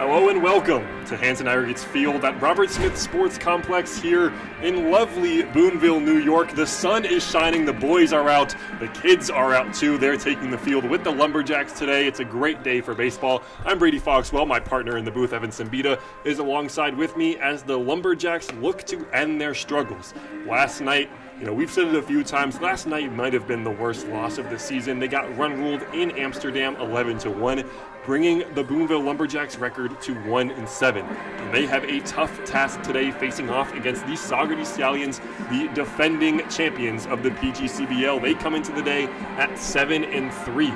Hello and welcome to Hanson Aggregates Field at Robert Smith Sports Complex here in lovely Boonville, New York. The sun is shining, the boys are out, the kids are out too. They're taking the field with the Lumberjacks today. It's a great day for baseball. I'm Brady Foxwell. My partner in the booth, Evan Simbita, is alongside with me as the Lumberjacks look to end their struggles. Last night, we've said it a few times, last night might have been the worst loss of the season. They got run-ruled in Amsterdam 11-1. Bringing the Boonville Lumberjacks record to 1-7. And they have a tough task today facing off against the Saugerties Stallions, the defending champions of the PGCBL. They come into the day at 7-3.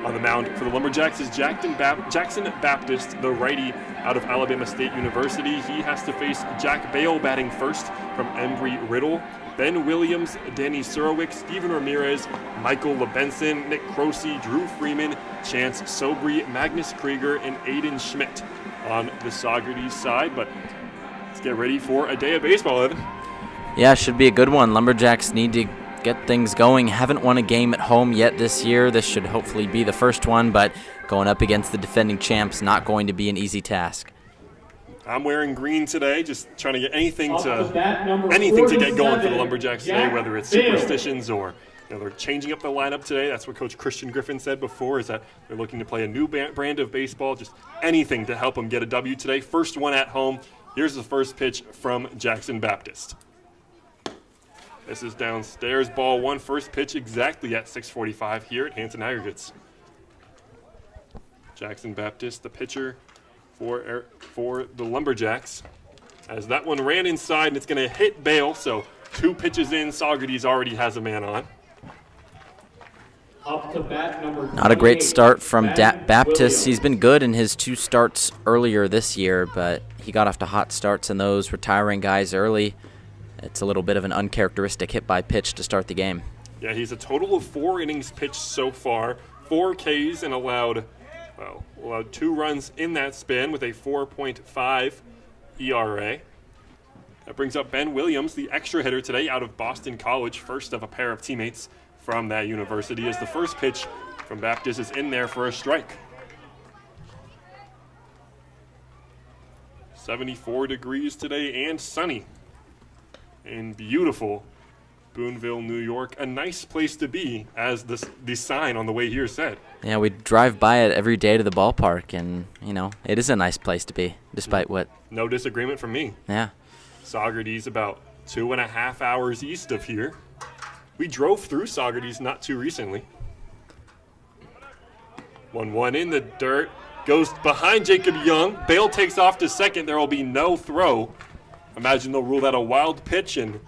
On the mound for the Lumberjacks is Jackson Baptist, the righty out of Alabama State University. He has to face Jack Bale batting first from Embry-Riddle. Ben Williams, Danny Surowick, Steven Ramirez, Michael LeBenson, Nick Crosey, Drew Freeman, Chance Sobry, Magnus Krieger, and Aiden Schmidt on the Saugerties side. But let's get ready for a day of baseball, Evan. Yeah, should be a good one. Lumberjacks need to get things going. Haven't won a game at home yet this year. This should hopefully be the first one, but going up against the defending champs, not going to be an easy task. I'm wearing green today, just trying to get anything to get going for the Lumberjacks today, whether it's superstitions or they're changing up the lineup today. That's what Coach Christian Griffin said before, is that they're looking to play a new brand of baseball, just anything to help them get a W today. First one at home. Here's the first pitch from Jackson Baptist. This is downstairs, ball one, first pitch exactly at 6:45 here at Hanson Aggregates. Jackson Baptist, the pitcher for the Lumberjacks, as that one ran inside and it's going to hit Bale. So two pitches in, Saugerties already has a man on. Up to bat number Not a great start from Baptist. He's been good in his two starts earlier this year, but he got off to hot starts in those, retiring guys early. It's a little bit of an uncharacteristic hit by pitch to start the game. Yeah, he's a total of 4 innings pitched so far, 4 Ks, and allowed 2 runs in that span with a 4.5 ERA. That brings up Ben Williams, the extra hitter today out of Boston College, first of a pair of teammates from that university, as the first pitch from Baptist is in there for a strike. 74 degrees today and sunny in beautiful Boonville, New York. A nice place to be, as the sign on the way here said. Yeah, we drive by it every day to the ballpark, and, it is a nice place to be, despite what... No disagreement from me. Yeah. Saugerties about 2.5 hours east of here. We drove through Saugerties not too recently. 1-1 in the dirt. Goes behind Jacob Young. Bale takes off to second. There will be no throw. Imagine they'll rule that a wild pitch, and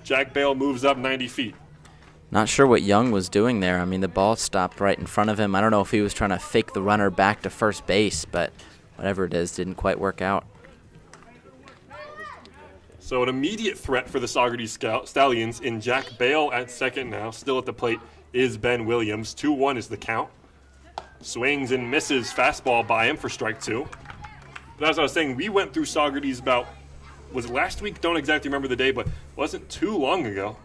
Jack Bale moves up 90 feet. Not sure what Young was doing there. I mean, the ball stopped right in front of him. I don't know if he was trying to fake the runner back to first base, but whatever it is, didn't quite work out. So an immediate threat for the Saugerties Stallions in Jack Bale at second now. Still at the plate is Ben Williams. 2-1 is the count. Swings and misses fastball by him for strike 2. But as I was saying, we went through Saugerties was it last week? Don't exactly remember the day, but wasn't too long ago.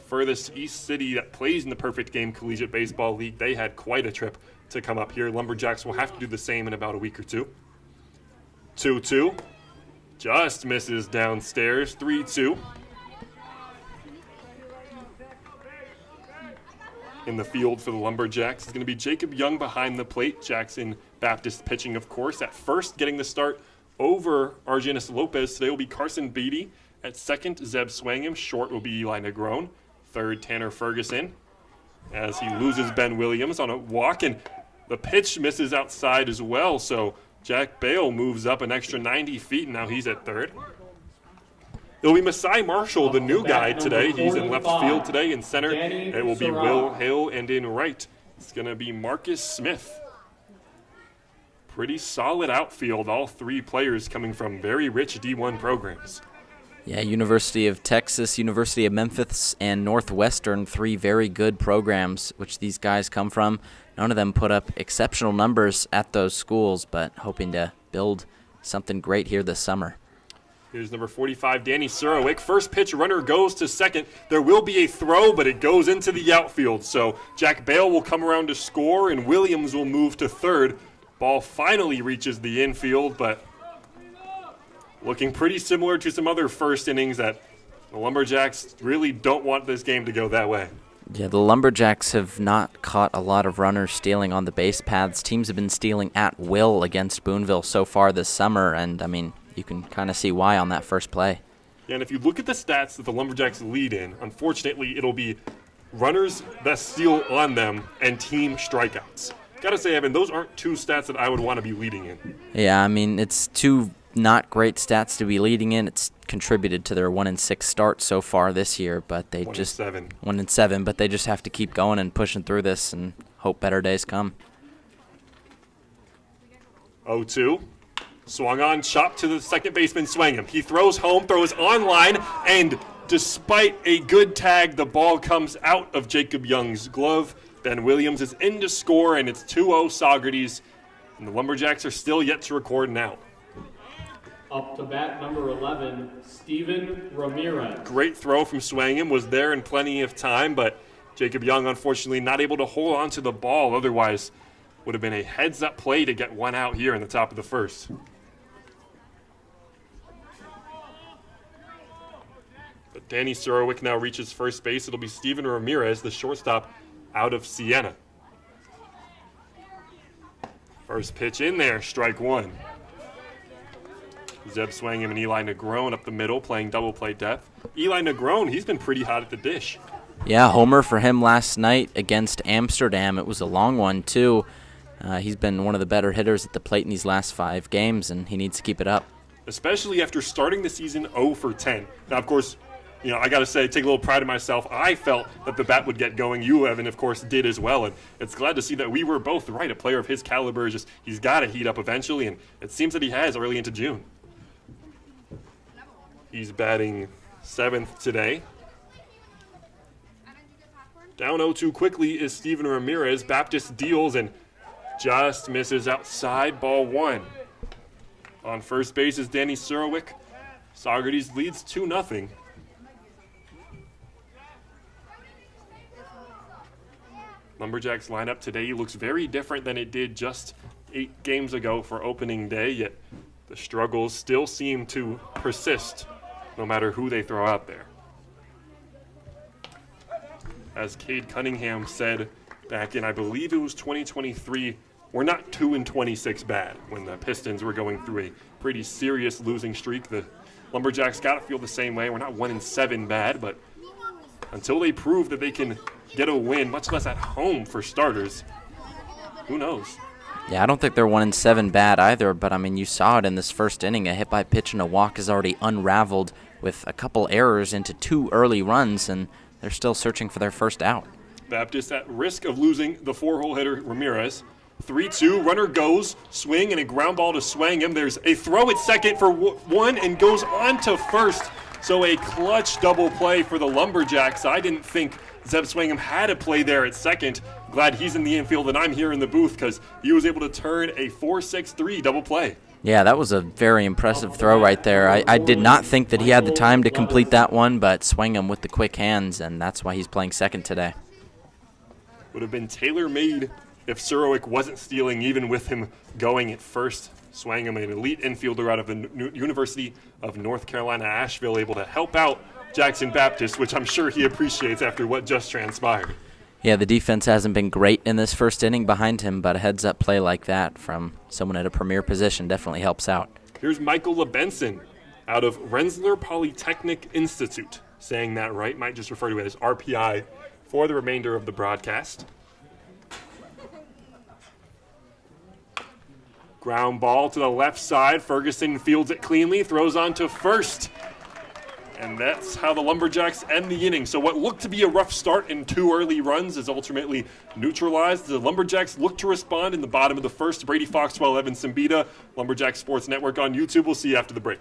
Furthest east city that plays in the Perfect Game Collegiate Baseball League. They had quite a trip to come up here. Lumberjacks will have to do the same in about a week or two. 2-2. Just misses downstairs. 3-2. In the field for the Lumberjacks is going to be Jacob Young behind the plate. Jackson Baptist pitching, of course. At first, getting the start over Argenis Lopez today will be Carson Beatty. At second, Zeb Swangham. Short will be Eli Negron. Third, Tanner Ferguson, as he loses Ben Williams on a walk, and the pitch misses outside as well. So Jack Bale moves up an extra 90 feet, and now he's at third. It'll be Masai Marshall, the new guy today. He's in left field today. In center, it will be Will Hill, and in right, it's going to be Marcus Smith. Pretty solid outfield, all 3 players coming from very rich D1 programs. Yeah, University of Texas, University of Memphis, and Northwestern, 3 very good programs, which these guys come from. None of them put up exceptional numbers at those schools, but hoping to build something great here this summer. Here's number 45, Danny Surowick. First pitch, runner goes to second. There will be a throw, but it goes into the outfield. So Jack Bale will come around to score, and Williams will move to third. Ball finally reaches the infield, but looking pretty similar to some other first innings that the Lumberjacks really don't want this game to go that way. Yeah, the Lumberjacks have not caught a lot of runners stealing on the base paths. Teams have been stealing at will against Boonville so far this summer, and, I mean, you can kind of see why on that first play. Yeah, and if you look at the stats that the Lumberjacks lead in, unfortunately, it'll be runners that steal on them and team strikeouts. Gotta say, Evan, those aren't two stats that I would want to be leading in. Yeah, I mean, it's two not great stats to be leading in. It's contributed to their 1-6 start so far this year, but they 1-7, but they just have to keep going and pushing through this and hope better days come. 0-2. Swung on, chopped to the second baseman, Swangham. He throws home, throws on line, and despite a good tag, the ball comes out of Jacob Young's glove. Ben Williams is in to score, and it's 2-0 Saugerties, and the Lumberjacks are still yet to record an out. Up to bat, number 11, Steven Ramirez. Great throw from Swangham, was there in plenty of time, but Jacob Young, unfortunately, not able to hold on to the ball. Otherwise, would have been a heads-up play to get one out here in the top of the first. But Danny Surowick now reaches first base. It'll be Steven Ramirez, the shortstop, out of Siena. First pitch in there, strike one. Zeb Swangham and Eli Negron up the middle, playing double play depth. Eli Negron, he's been pretty hot at the dish. Yeah, homer for him last night against Amsterdam. It was a long one, too. He's been one of the better hitters at the plate in these last 5 games, and he needs to keep it up. Especially after starting the season 0 for 10. Now, of course, you know, I got to say, take a little pride in myself. I felt that the bat would get going. You, Evan, of course, did as well. And it's glad to see that we were both right. A player of his caliber, he's got to heat up eventually, and it seems that he has early into June. He's batting 7th today. Down 0-2 quickly is Steven Ramirez. Baptist deals and just misses outside, ball 1. On first base is Danny Surowick. Saugerties leads 2-0. Lumberjacks lineup today looks very different than it did just 8 games ago for opening day, yet the struggles still seem to persist no matter who they throw out there. As Cade Cunningham said back in, I believe it was 2023, we're not 2-26 bad when the Pistons were going through a pretty serious losing streak. The Lumberjacks got to feel the same way. We're not 1-7 bad, but until they prove that they can get a win, much less at home for starters, who knows? Yeah, I don't think they're 1-7 bad either, but, I mean, you saw it in this first inning. A hit by pitch and a walk is already unraveled with a couple errors into 2 early runs, and they're still searching for their first out. Baptist at risk of losing the 4-hole hitter Ramirez. 3-2, runner goes, swing, and a ground ball to Swangham. There's a throw at second for 1 and goes on to first. So a clutch double play for the Lumberjacks. I didn't think Zeb Swangham had a play there at second. Glad he's in the infield and I'm here in the booth because he was able to turn a 4-6-3 double play. Yeah, that was a very impressive throw right there. I did not think that he had the time to complete that one, but Swangham with the quick hands, and that's why he's playing second today. Would have been tailor-made if Surowick wasn't stealing, even with him going at first. Swangham, an elite infielder out of the University of North Carolina, Asheville, able to help out Jackson Baptist, which I'm sure he appreciates after what just transpired. Yeah, the defense hasn't been great in this first inning behind him, but a heads-up play like that from someone at a premier position definitely helps out. Here's Michael LeBenson out of Rensselaer Polytechnic Institute. Saying that right, might just refer to it as RPI for the remainder of the broadcast. Ground ball to the left side. Ferguson fields it cleanly, throws on to first. And that's how the Lumberjacks end the inning. So what looked to be a rough start in 2 early runs is ultimately neutralized. The Lumberjacks look to respond in the bottom of the first. Brady Foxwell, Evan Simbita, Lumberjack Sports Network on YouTube. We'll see you after the break.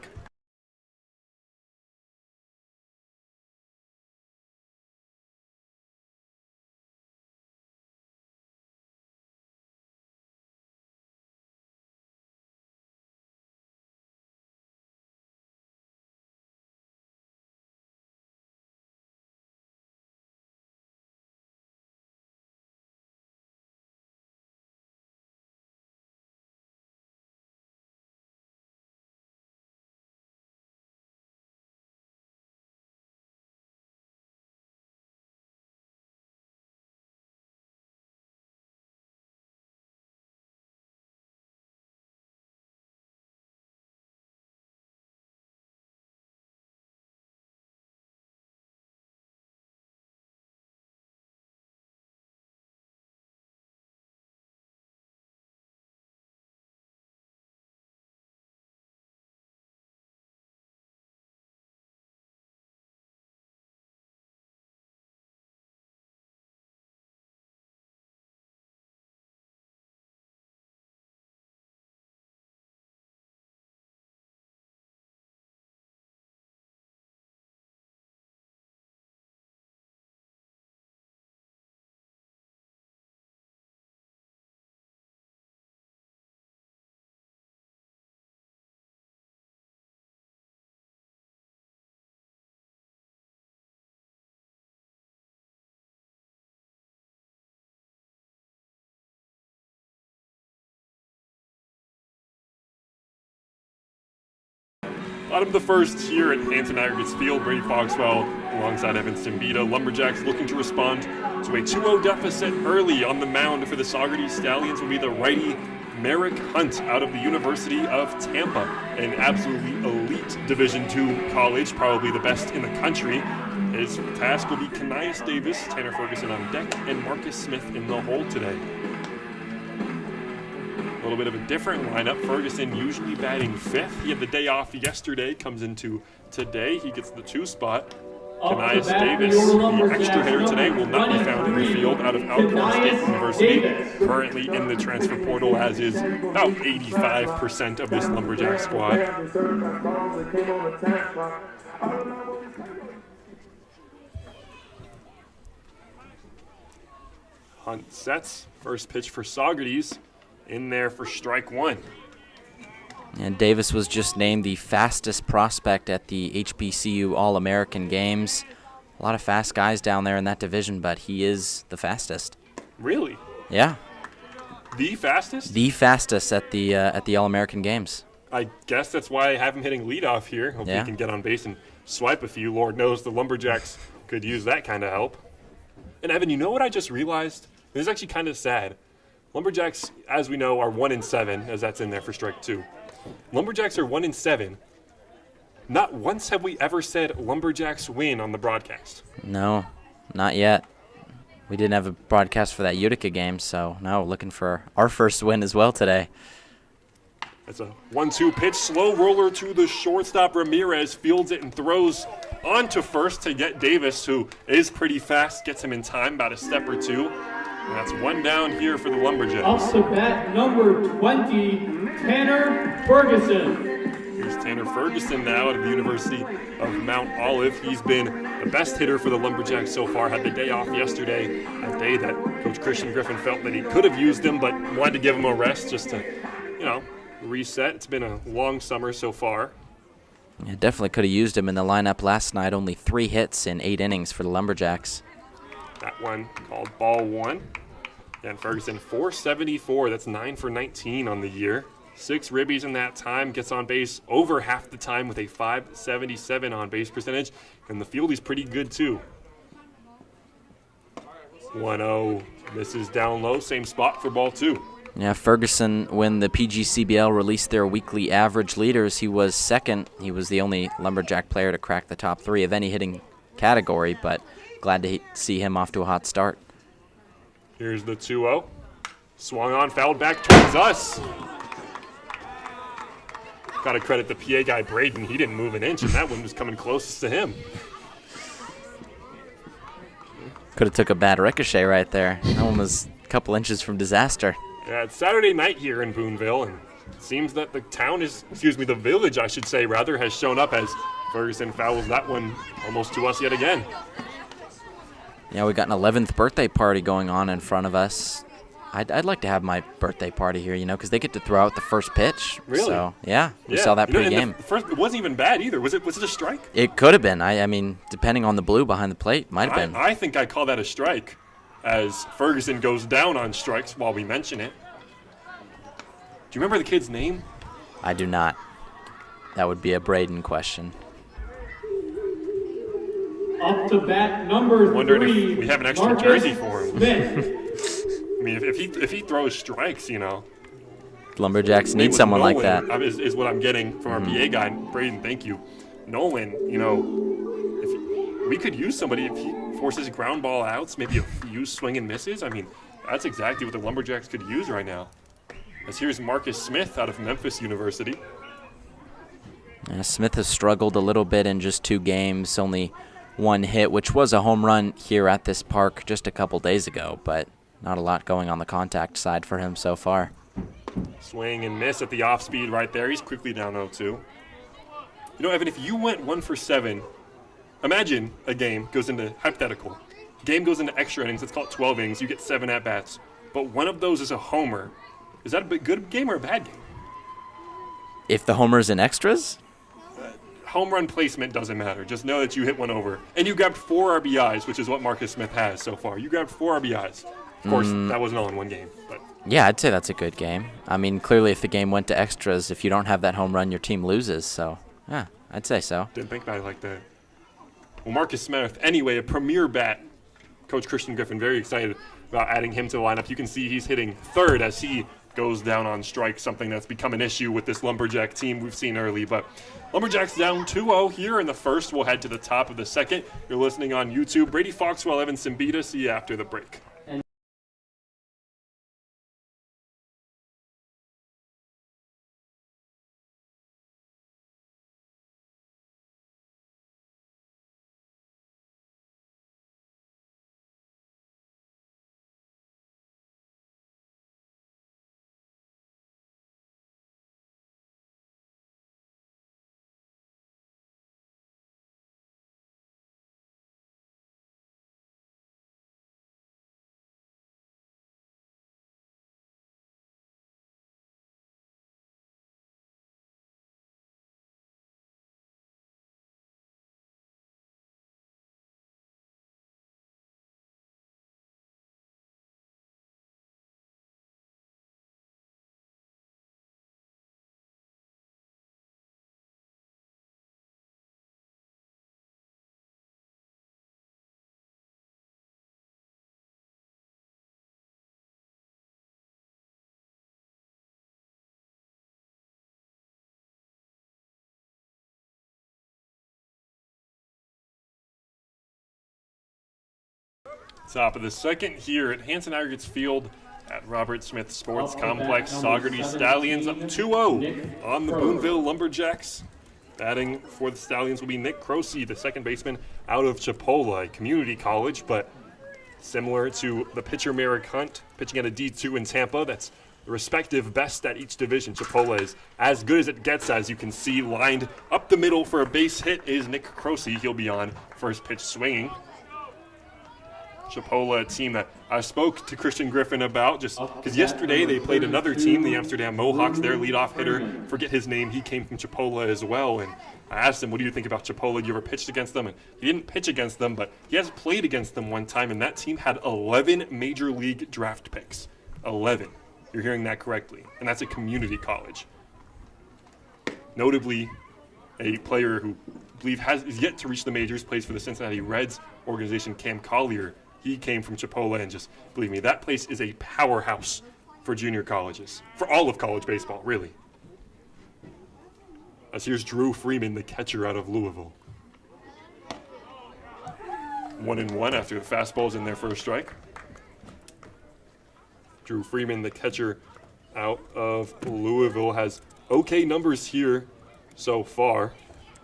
Bottom of the first here at Hanson Aggregates Field, Brady Foxwell alongside Evanston Beta. Lumberjacks looking to respond to a 2-0 deficit early. On the mound for the Saugerties Stallions will be the righty Merrick Hunt out of the University of Tampa, an absolutely elite Division II college, probably the best in the country. His task will be Kanias Davis, Tanner Ferguson on deck, and Marcus Smith in the hole today. A little bit of a different lineup. Ferguson usually batting fifth. He had the day off yesterday, comes into today. He gets the 2 spot. Kanias Davis, the extra hitter today, will not be found in the field out of Alcorn State University. Currently in the transfer portal, as is about 85% of this Lumberjack squad. Hunt sets. First pitch for Saugerties. In there for strike 1. And Davis was just named the fastest prospect at the HBCU All-American Games. A lot of fast guys down there in that division, but he is the fastest. Really? Yeah. The fastest? The fastest at the All-American Games. I guess that's why I have him hitting leadoff here. Hope he can get on base and swipe a few. Lord knows the Lumberjacks could use that kind of help. And Evan, you know what I just realized? This is actually kind of sad. Lumberjacks, as we know, are 1-7, as that's in there for strike 2. Lumberjacks are 1-7. Not once have we ever said Lumberjacks win on the broadcast. No, not yet. We didn't have a broadcast for that Utica game, so no, looking for our first win as well today. That's a 1-2 pitch, slow roller to the shortstop. Ramirez fields it and throws onto first to get Davis, who is pretty fast, gets him in time, about a step or two. And that's 1 down here for the Lumberjacks. Off to bat, number 20, Tanner Ferguson. Here's Tanner Ferguson now at the University of Mount Olive. He's been the best hitter for the Lumberjacks so far. Had the day off yesterday, a day that Coach Christian Griffin felt that he could have used him, but wanted to give him a rest just to, reset. It's been a long summer so far. Yeah, definitely could have used him in the lineup last night. Only 3 hits in 8 innings for the Lumberjacks. That one called ball 1. And Ferguson, 474. That's 9 for 19 on the year. 6 ribbies in that time. Gets on base over half the time with a 577 on base percentage. And the field is pretty good too. 1-0. Misses down low. Same spot for ball 2. Yeah, Ferguson, when the PGCBL released their weekly average leaders, he was second. He was the only Lumberjack player to crack the top 3 of any hitting category, but glad to see him off to a hot start. Here's the 2-0. Swung on, fouled back towards us. Got to credit the PA guy, Braden. He didn't move an inch, and that one was coming closest to him. Could have took a bad ricochet right there. That one was a couple inches from disaster. Yeah, it's Saturday night here in Boonville, and it seems that the the village, I should say, rather, has shown up as Ferguson fouls that one almost to us yet again. Yeah, we got an 11th birthday party going on in front of us. I'd like to have my birthday party here, because they get to throw out the first pitch. Really? So, yeah, we saw that pre-game. It wasn't even bad either. Was it a strike? It could have been. I mean, depending on the blue behind the plate, might have been. I think I call that a strike, as Ferguson goes down on strikes while we mention it. Do you remember the kid's name? I do not. That would be a Braden question. Up to bat, number 3. Wondering if we have an extra Marcus jersey for him. Smith. I mean, if he throws strikes, Lumberjacks need someone Nolan, like that. Is what I'm getting from our PA guy. Braden, thank you. Nolan, if we could use somebody if he forces ground ball outs, maybe a few swing and misses. I mean, that's exactly what the Lumberjacks could use right now. As here's Marcus Smith out of Memphis University. Yeah, Smith has struggled a little bit in just 2 games, only 1 hit, which was a home run here at this park just a couple days ago, but not a lot going on the contact side for him so far. Swing and miss at the off speed right there. He's quickly down 0-2. Evan, if you went 1 for 7, imagine a game goes into hypothetical. Game goes into extra innings. Let's call it 12 innings. You get 7 at bats, but one of those is a homer. Is that a good game or a bad game? If the homer's in extras? Home run placement doesn't matter. Just know that you hit one over. And you grabbed 4 RBIs, which is what Marcus Smith has so far. You grabbed 4 RBIs. Of course, that wasn't all in one game. But yeah, I'd say that's a good game. I mean, clearly if the game went to extras, if you don't have that home run, your team loses. So, yeah, I'd say so. Didn't think about it like that. Well, Marcus Smith, anyway, a premier bat. Coach Christian Griffin very excited about adding him to the lineup. You can see he's hitting third as he goes down on strike, something that's become an issue with this Lumberjack team we've seen early. But Lumberjacks down 2-0 here in the first. We'll head to the top of the second. You're listening on YouTube. Brady Foxwell, Evan Simbita. See you after the break. Top of the second here at Hanson Aggregates Field at Robert Smith Sports Complex. Saugerties Stallions up 2-0 on the Boonville Lumberjacks. Batting for the Stallions will be Nick Croce, the second baseman out of Chipola Community College, but similar to the pitcher Merrick Hunt, pitching at a D2 in Tampa. That's the respective best at each division. Chipola is as good as it gets, as you can see. Lined up the middle for a base hit is Nick Croce. He'll be on first pitch swinging. Chipola, a team that I spoke to Christian Griffin about, just because yesterday they played another team, the Amsterdam Mohawks. Their leadoff hitter, forget his name, he came from Chipola as well. And I asked him, what do you think about Chipola? You ever pitched against them? And he didn't pitch against them, but he has played against them one time, and that team had 11 major league draft picks. 11. You're hearing that correctly. And that's a community college. Notably, a player who I believe is yet to reach the majors, plays for the Cincinnati Reds organization, Cam Collier. He came from Chipola, and just believe me, that place is a powerhouse for junior colleges, for all of college baseball, really. As here's Drew Freeman, the catcher out of Louisville. 1-1 after the fastball's in their first strike. Drew Freeman, the catcher out of Louisville, has okay numbers here so far.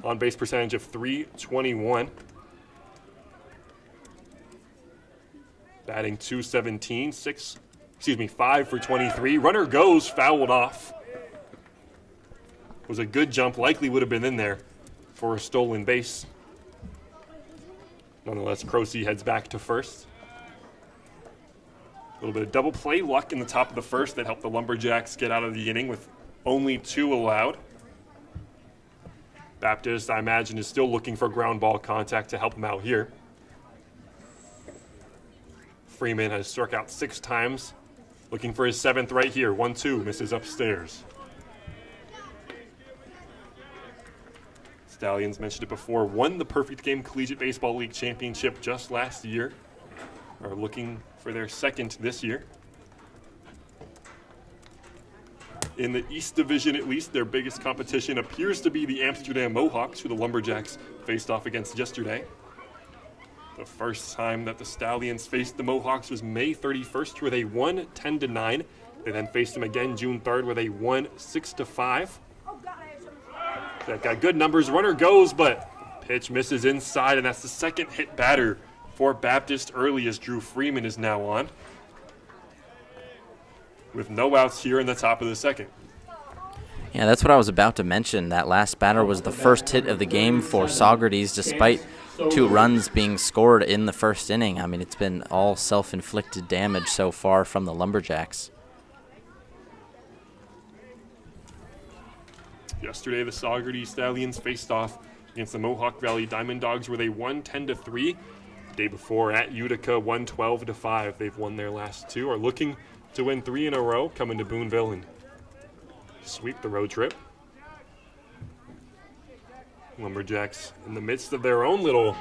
On base percentage of .321. Batting .217, 5 for 23. Runner goes, fouled off. Was a good jump, likely would have been in there for a stolen base. Nonetheless, Croce heads back to first. A little bit of double play luck in the top of the first that helped the Lumberjacks get out of the inning with only 2 allowed. Baptist, I imagine, is still looking for ground ball contact to help him out here. Freeman has struck out 6 times, looking for his 7th right here. 1-2, misses upstairs. Stallions, mentioned it before, won the Perfect Game Collegiate Baseball League Championship just last year. Are looking for their 2nd this year. In the East Division, at least, their biggest competition appears to be the Amsterdam Mohawks, who the Lumberjacks faced off against yesterday. The first time that the Stallions faced the Mohawks was May 31st, where they won 10-9. They then faced them again June 3rd, where they won 6-5. That got good numbers. Runner goes, but pitch misses inside, and that's the second hit batter for Baptist early, as Drew Freeman is now on, with no outs here in the top of the second. Yeah, that's what I was about to mention. That last batter was the first hit of the game for Saugerties, despite 2 runs being scored in the first inning. I mean, it's been all self-inflicted damage so far from the Lumberjacks. Yesterday, the Saugerties Stallions faced off against the Mohawk Valley Diamond Dogs, where they won 10-3. The day before at Utica, won 12-5. They've won their last 2, are looking to win 3 in a row, coming to Boonville and sweep the road trip. Lumberjacks in the midst of their own little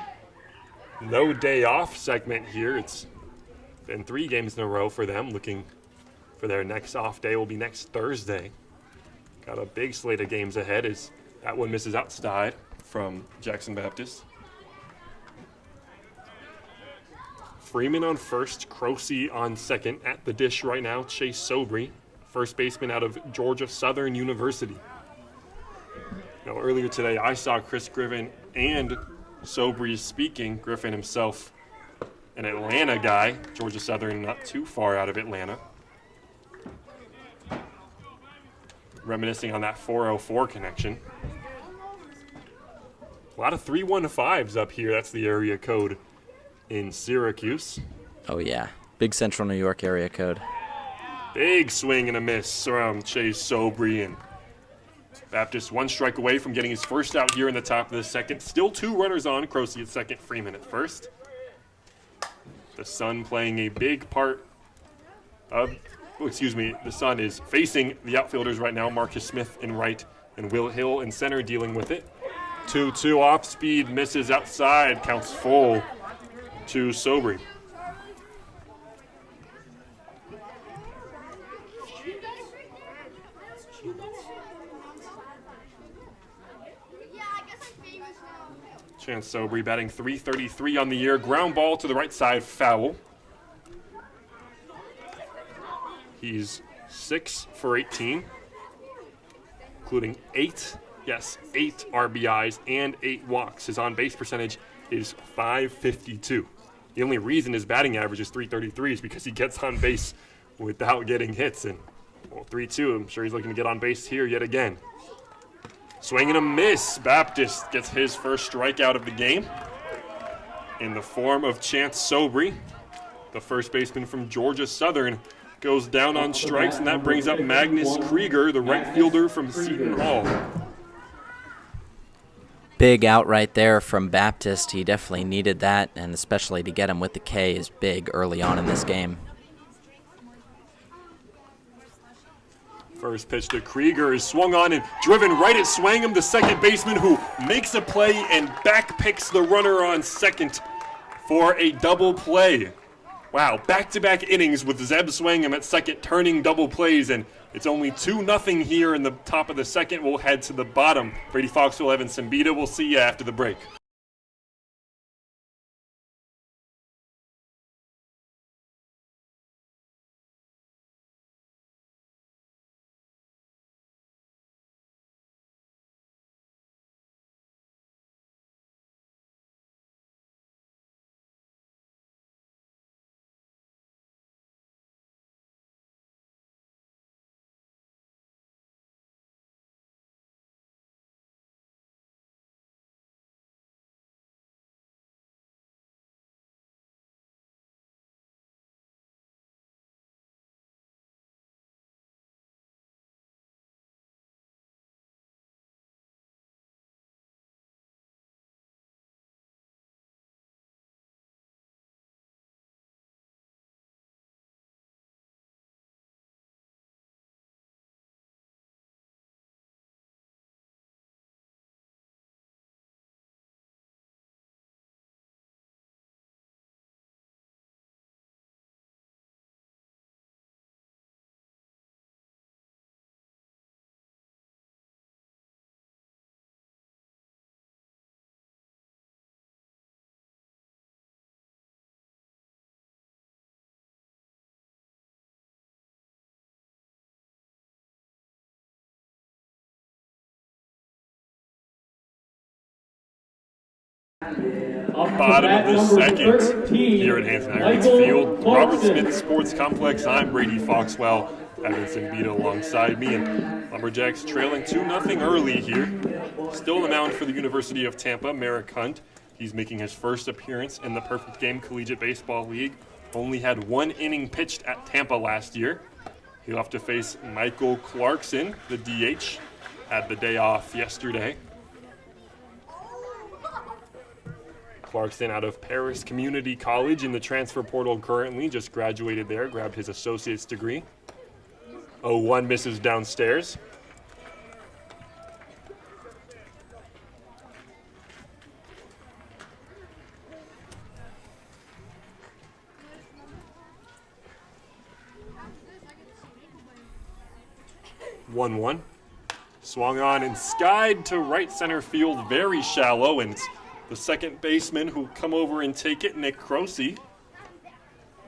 no day off segment here. It's been 3 games in a row for them. Looking for their next off day will be next Thursday. Got a big slate of games ahead as that one misses outside from Jackson Baptist. Freeman on first, Croce on second. At the dish right now, Chase Sobry, first baseman out of Georgia Southern University. Now, earlier today, I saw Chris Griffin and Sobry speaking. Griffin himself, an Atlanta guy. Georgia Southern not too far out of Atlanta. Reminiscing on that 404 connection. A lot of 315s up here. That's the area code in Syracuse. Oh, yeah. Big Central New York area code. Big swing and a miss from Chase Sobry, and Baptist 1 strike away from getting his first out here in the top of the second. Still 2 runners on. Croce at second, Freeman at first. The Sun playing a big part of, the Sun is facing the outfielders right now. Marcus Smith in right and Will Hill in center dealing with it. 2-2 off speed, misses outside, counts full to Sobry. Chance Sobry batting .333 on the year. Ground ball to the right side, foul. He's 6 for 18, including 8 RBIs and 8 walks. His on-base percentage is .552. The only reason his batting average is .333 is because he gets on base without getting hits. And 3-2, I'm sure he's looking to get on base here yet again. Swing and a miss. Baptist gets his first strikeout of the game in the form of Chance Sobry. The first baseman from Georgia Southern goes down on strikes, and that brings up Magnus Krieger, the right fielder from Seton Hall. Big out right there from Baptist. He definitely needed that, and especially to get him with the K is big early on in this game. First pitch to Krieger is swung on and driven right at Swangam, the second baseman, who makes a play and back picks the runner on second for a double play. Wow, back-to-back innings with Zeb Swangam at second turning double plays, and it's only 2-0 here in the top of the second. We'll head to the bottom. Brady Foxwell, Evan Sambita. We'll see you after the break. Bottom of the second here at Hanson Aggregates Field, Robert Smith Sports Complex. I'm Brady Foxwell, Evan Sambita alongside me, and Lumberjacks trailing 2-0 early here. Still on the mound for the University of Tampa, Merrick Hunt. He's making his first appearance in the Perfect Game Collegiate Baseball League. Only had 1 inning pitched at Tampa last year. He'll have to face Michael Clarkson, the DH, had the day off yesterday. Clarkson out of Paris Community College in the transfer portal currently, just graduated there, grabbed his associate's degree. 0-1 misses downstairs. 1-1. Swung on and skied to right center field, very shallow, and it's the second baseman who'll come over and take it, Nick Croce.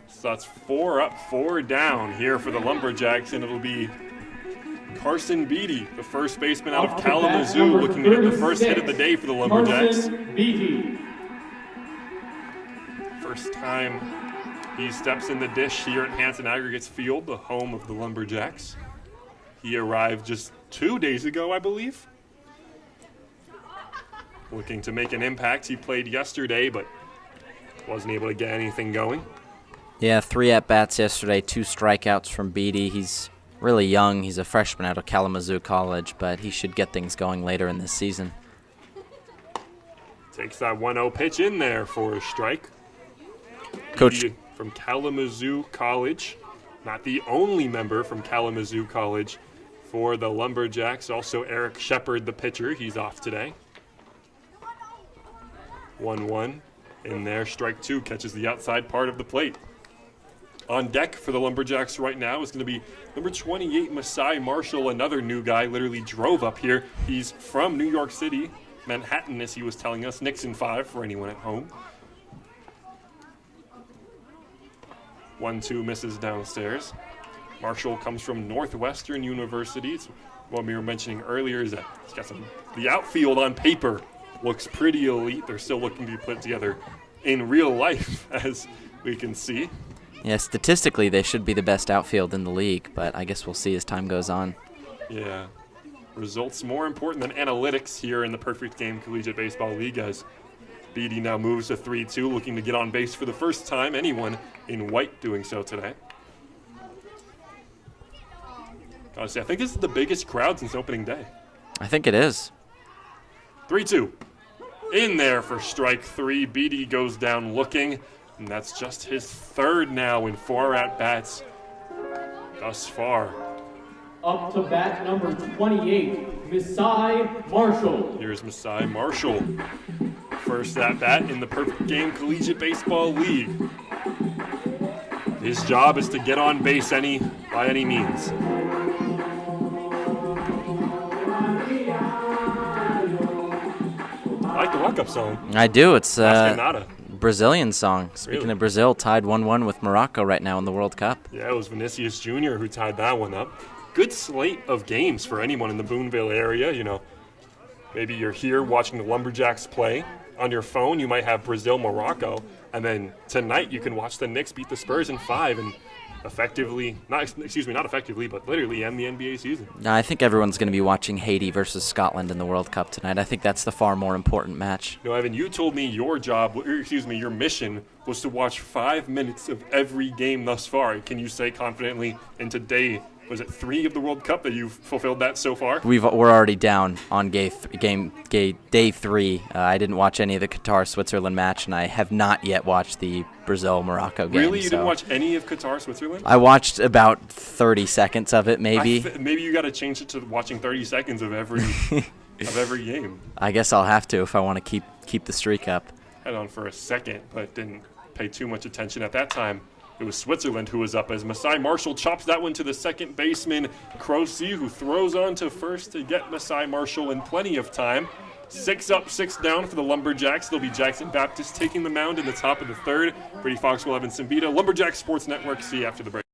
So that's 4 up, 4 down here for the Lumberjacks, and it'll be Carson Beatty, the first baseman out of Kalamazoo, looking to get the first hit of the day for the Lumberjacks. Beatty. First time he steps in the dish here at Hanson Aggregates Field, the home of the Lumberjacks. He arrived just 2 days ago, I believe. Looking to make an impact. He played yesterday, but wasn't able to get anything going. Yeah, 3 at-bats yesterday, 2 strikeouts from Beatty. He's really young. He's a freshman out of Kalamazoo College, but he should get things going later in this season. Takes that 1-0 pitch in there for a strike. Coach Beatty from Kalamazoo College. Not the only member from Kalamazoo College for the Lumberjacks. Also Eric Shepard, the pitcher. He's off today. 1-1 in there. Strike 2 catches the outside part of the plate. On deck for the Lumberjacks right now is going to be number 28, Masai Marshall, another new guy, literally drove up here. He's from New York City, Manhattan, as he was telling us. Nixon 5 for anyone at home. 1-2 misses downstairs. Marshall comes from Northwestern University. It's what we were mentioning earlier is that he's got the outfield on paper looks pretty elite. They're still looking to be put together in real life, as we can see. Yeah, statistically, they should be the best outfield in the league, but I guess we'll see as time goes on. Yeah. Results more important than analytics here in the Perfect Game Collegiate Baseball League, as Beatty now moves to 3-2, looking to get on base for the first time. Anyone in white doing so today. Gotta say, I think this is the biggest crowd since opening day. I think it is. 3-2. In there for strike 3. Beatty goes down looking, and that's just his third now in 4 at-bats thus far. Up to bat number 28, Masai Marshall. Here's Masai Marshall. First at-bat in the Perfect Game Collegiate Baseball League. His job is to get on base by any means. I like the walk-up song. I do. It's Nada. Brazilian song. Speaking Really? of Brazil, tied 1-1 with Morocco right now in the World Cup. Yeah, it was Vinicius Jr. who tied that one up. Good slate of games for anyone in the Boonville area. You know, maybe you're here watching the Lumberjacks play. On your phone, you might have Brazil-Morocco. And then tonight, you can watch the Knicks beat the Spurs in 5 and not effectively, but literally end the NBA season. I think everyone's going to be watching Haiti versus Scotland in the World Cup tonight. I think that's the far more important match. No, Evan, you told me your mission was to watch 5 minutes of every game thus far. Can you say confidently in today, was it 3 of the World Cup that you've fulfilled that so far? We're already down on day 3. I didn't watch any of the Qatar-Switzerland match, and I have not yet watched the Brazil-Morocco game. Really? You didn't watch any of Qatar-Switzerland? I watched about 30 seconds of it, maybe. Maybe you got to change it to watching 30 seconds of every game. I guess I'll have to if I want to keep the streak up. Had on for a second, but didn't pay too much attention at that time. It was Switzerland who was up as Masai Marshall chops that one to the second baseman, Croce, who throws on to first to get Masai Marshall in plenty of time. 6 up, 6 down for the Lumberjacks. It'll be Jackson Baptist taking the mound in the top of the third. Brady Foxwell, Evan Simbita, Lumberjack Sports Network. See you after the break.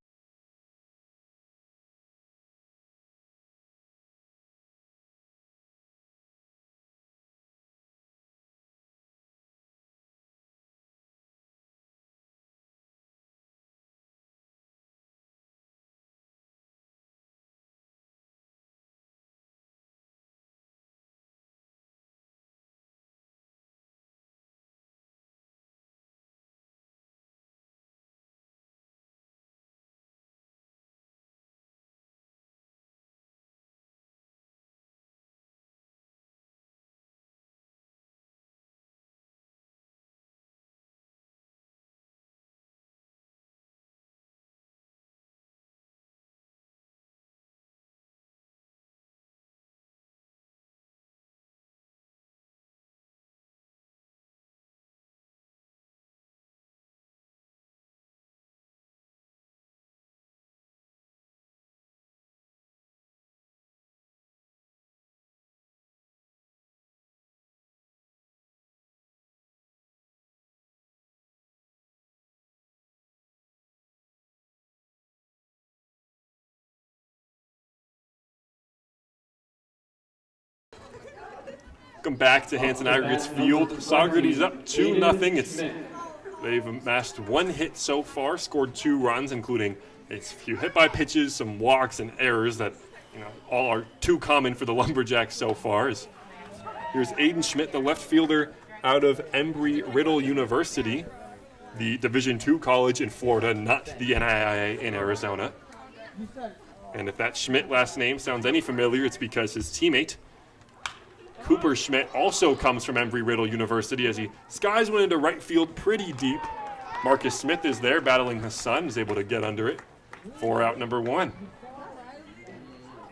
Welcome back to Hanson Aggregates Field. Saugerties up 2-0. They've amassed 1 hit so far, scored 2 runs, including a few hit by pitches, some walks, and errors that all are too common for the Lumberjacks so far. Here's Aiden Schmidt, the left fielder out of Embry-Riddle University, the Division II college in Florida, not the NAIA in Arizona. And if that Schmidt last name sounds any familiar, it's because his teammate, Cooper Schmidt, also comes from Embry-Riddle University as he skies one into right field pretty deep. Marcus Smith is there battling the sun, is able to get under it. 4 out, number 1.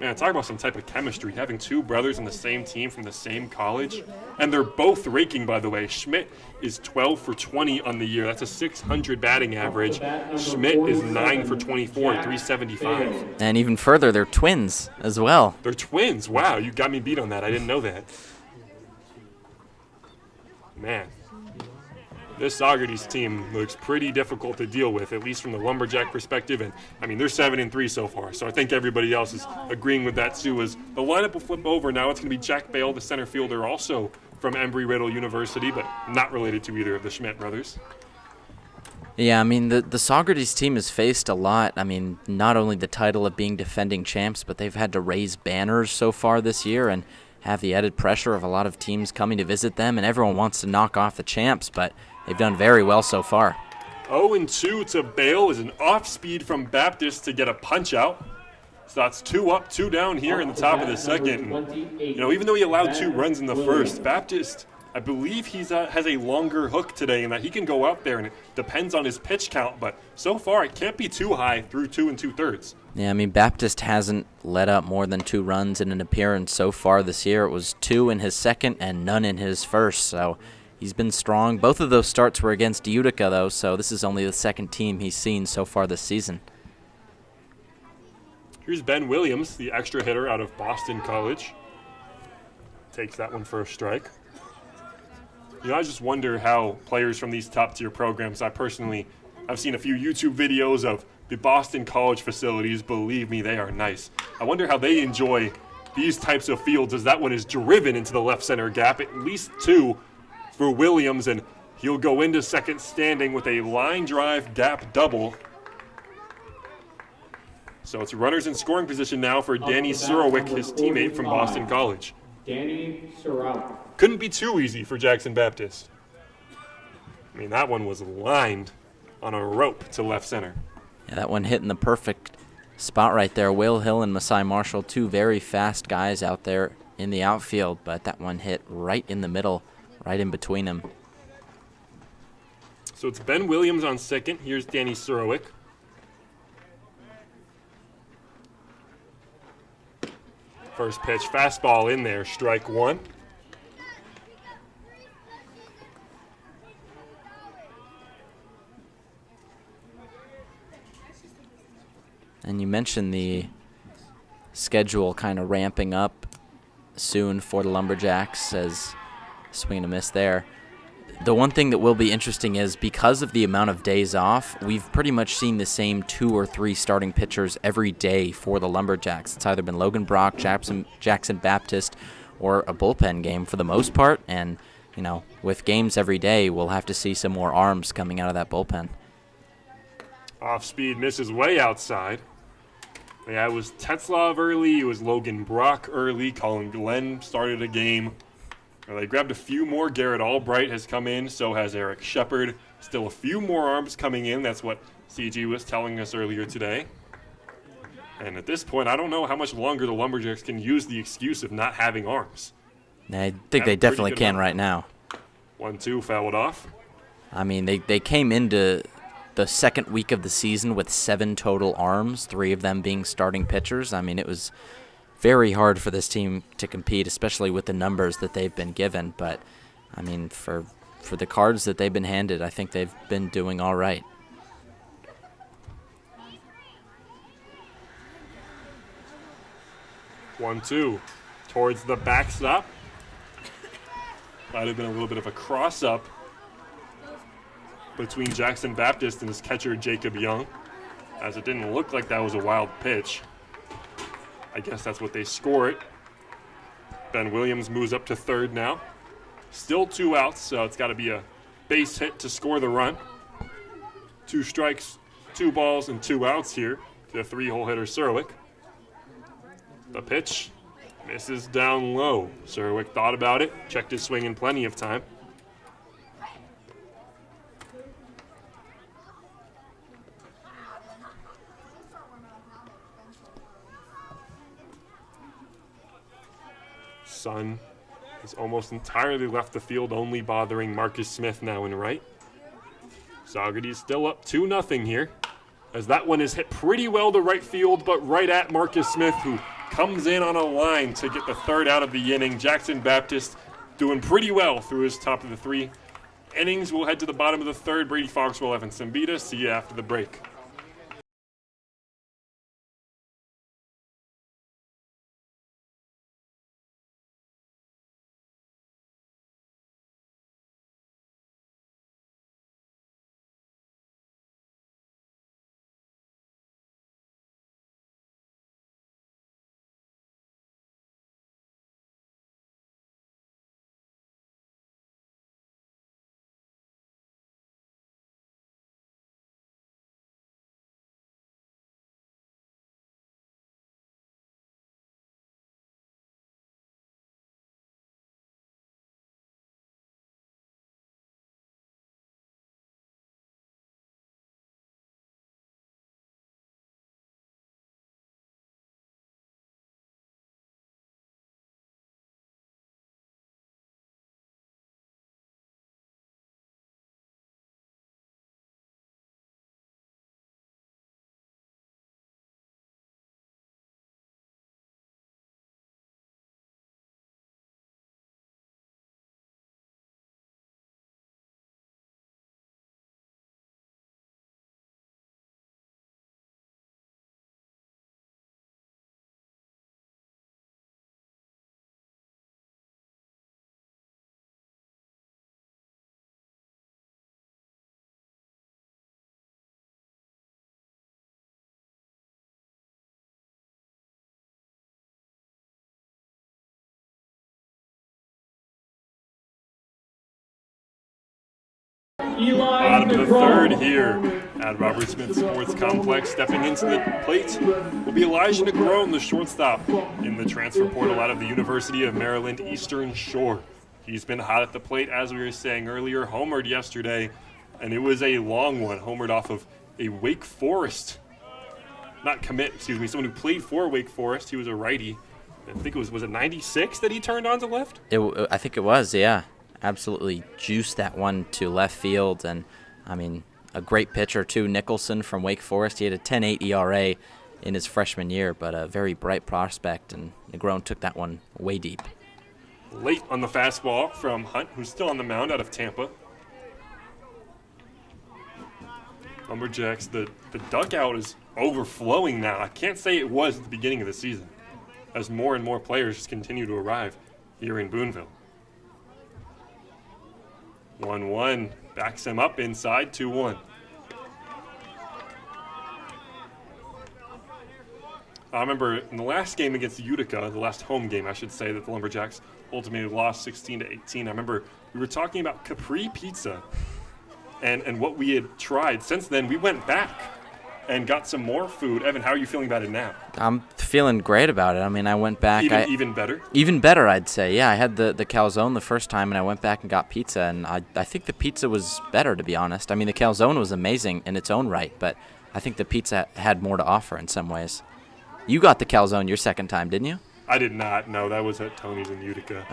Man, talk about some type of chemistry, having 2 brothers on the same team from the same college. And they're both raking, by the way. Schmidt is 12 for 20 on the year. That's a 600 batting average. Schmidt is 9 for 24 at 375. And even further, they're twins as well. They're twins. Wow, you got me beat on that. I didn't know that. Man. This Saugerties team looks pretty difficult to deal with, at least from the Lumberjack perspective. And, I mean, they're 7-3 so far, so I think everybody else is agreeing with that, too, as the lineup will flip over. Now it's going to be Jack Bale, the center fielder, also from Embry-Riddle University, but not related to either of the Schmidt brothers. Yeah, I mean, the Saugerties team has faced a lot. I mean, not only the title of being defending champs, but they've had to raise banners so far this year and have the added pressure of a lot of teams coming to visit them, and everyone wants to knock off the champs, but they've done very well so far. 0-2 to Bale is an off-speed from Baptist to get a punch-out. So that's 2 up, 2 down here in the top of the second. And, even though he allowed 2 runs in the first, Baptist, I believe he's has a longer hook today and that he can go out there, and it depends on his pitch count. But so far, it can't be too high through 2 2/3. Yeah, I mean, Baptist hasn't let up more than 2 runs in an appearance so far this year. It was 2 in his second and none in his first, so he's been strong. Both of those starts were against Utica, though, so this is only the second team he's seen so far this season. Here's Ben Williams, the extra hitter out of Boston College. Takes that one for a strike. I just wonder how players from these top-tier programs, I've seen a few YouTube videos of the Boston College facilities. Believe me, they are nice. I wonder how they enjoy these types of fields, as that one is driven into the left center gap, at least 2 for Williams, and he'll go into second standing with a line drive gap double. So it's runners in scoring position now for Danny Surowick, his teammate from Boston College. Danny Surowick. Couldn't be too easy for Jackson Baptist. I mean, that one was lined on a rope to left center. Yeah, that one hit in the perfect spot right there. Will Hill and Masai Marshall, 2 very fast guys out there in the outfield, but that one hit right in the middle, right in between them. So it's Ben Williams on second. Here's Danny Surowick. First pitch, fastball in there, strike 1. And you mentioned the schedule kind of ramping up soon for the Lumberjacks as swing and a miss there. The one thing that will be interesting is because of the amount of days off, we've pretty much seen the same 2 or 3 starting pitchers every day for the Lumberjacks. It's either been Logan Brock, Jackson Baptist, or a bullpen game for the most part. And, with games every day, we'll have to see some more arms coming out of that bullpen. Off speed, misses way outside. Yeah, it was Tetzlav early. It was Logan Brock early. Colin Glenn started a game. They grabbed a few more. Garrett Albright has come in. So has Eric Shepard. Still a few more arms coming in. That's what CG was telling us earlier today. And at this point, I don't know how much longer the Lumberjacks can use the excuse of not having arms. I think they definitely can right now. 1-2, fouled off. I mean, they came into the second week of the season with 7 total arms, 3 of them being starting pitchers. I mean, it was very hard for this team to compete, especially with the numbers that they've been given. But, I mean, for the cards that they've been handed, I think they've been doing all right. 1-2 towards the backstop. Might have been a little bit of a cross-up between Jackson Baptist and his catcher, Jacob Young, as it didn't look like that was a wild pitch. I guess that's what they score it. Ben Williams moves up to third now. Still 2 outs, so it's got to be a base hit to score the run. 2 strikes, 2 balls, and 2 outs here to the 3-hole hitter Serwick. The pitch misses down low. Serwick thought about it, checked his swing in plenty of time. Sun has almost entirely left the field, only bothering Marcus Smith now in right. Saugerties still up 2-0 here, as that one is hit pretty well to right field, but right at Marcus Smith, who comes in on a line to get the 3rd out of the inning. Jackson Baptist doing pretty well through his top of the 3 innings. We'll head to the bottom of the 3rd. Brady Foxwell, Evan Simbita. See you after the break. Bottom of the 3rd here at Robert Smith Sports Complex. Stepping into the plate will be Elijah Negron, the shortstop in the transfer portal out of the University of Maryland Eastern Shore. He's been hot at the plate, as we were saying earlier, homered yesterday, and it was a long one, homered off of a Wake Forest, someone who played for Wake Forest. He was a righty. I think was it 96 that he turned on to left? I think it was, yeah. Absolutely juiced that one to left field, and I mean, a great pitcher too, Nicholson from Wake Forest. He had a 10.8 ERA in his freshman year, but a very bright prospect, and Negron took that one way deep. Late on the fastball from Hunt, who's still on the mound out of Tampa. Lumberjacks, the dugout is overflowing now. I can't say it was at the beginning of the season, as more and more players just continue to arrive here in Boonville. 1-1, backs him up inside, 2-1. I remember in the last game against Utica, the last home game, I should say, that the Lumberjacks ultimately lost 16-18. I remember we were talking about Capri Pizza and what we had tried. Since then, we went back and got some more food. Evan, how are you feeling about it now? I'm feeling great about it. I mean, I went back. Even better? Even better, I'd say. Yeah, I had the calzone the first time, and I went back and got pizza, and I think the pizza was better, to be honest. I mean, the calzone was amazing in its own right, but I think the pizza had more to offer in some ways. You got the calzone your second time, didn't you? I did not. No, that was at Tony's in Utica.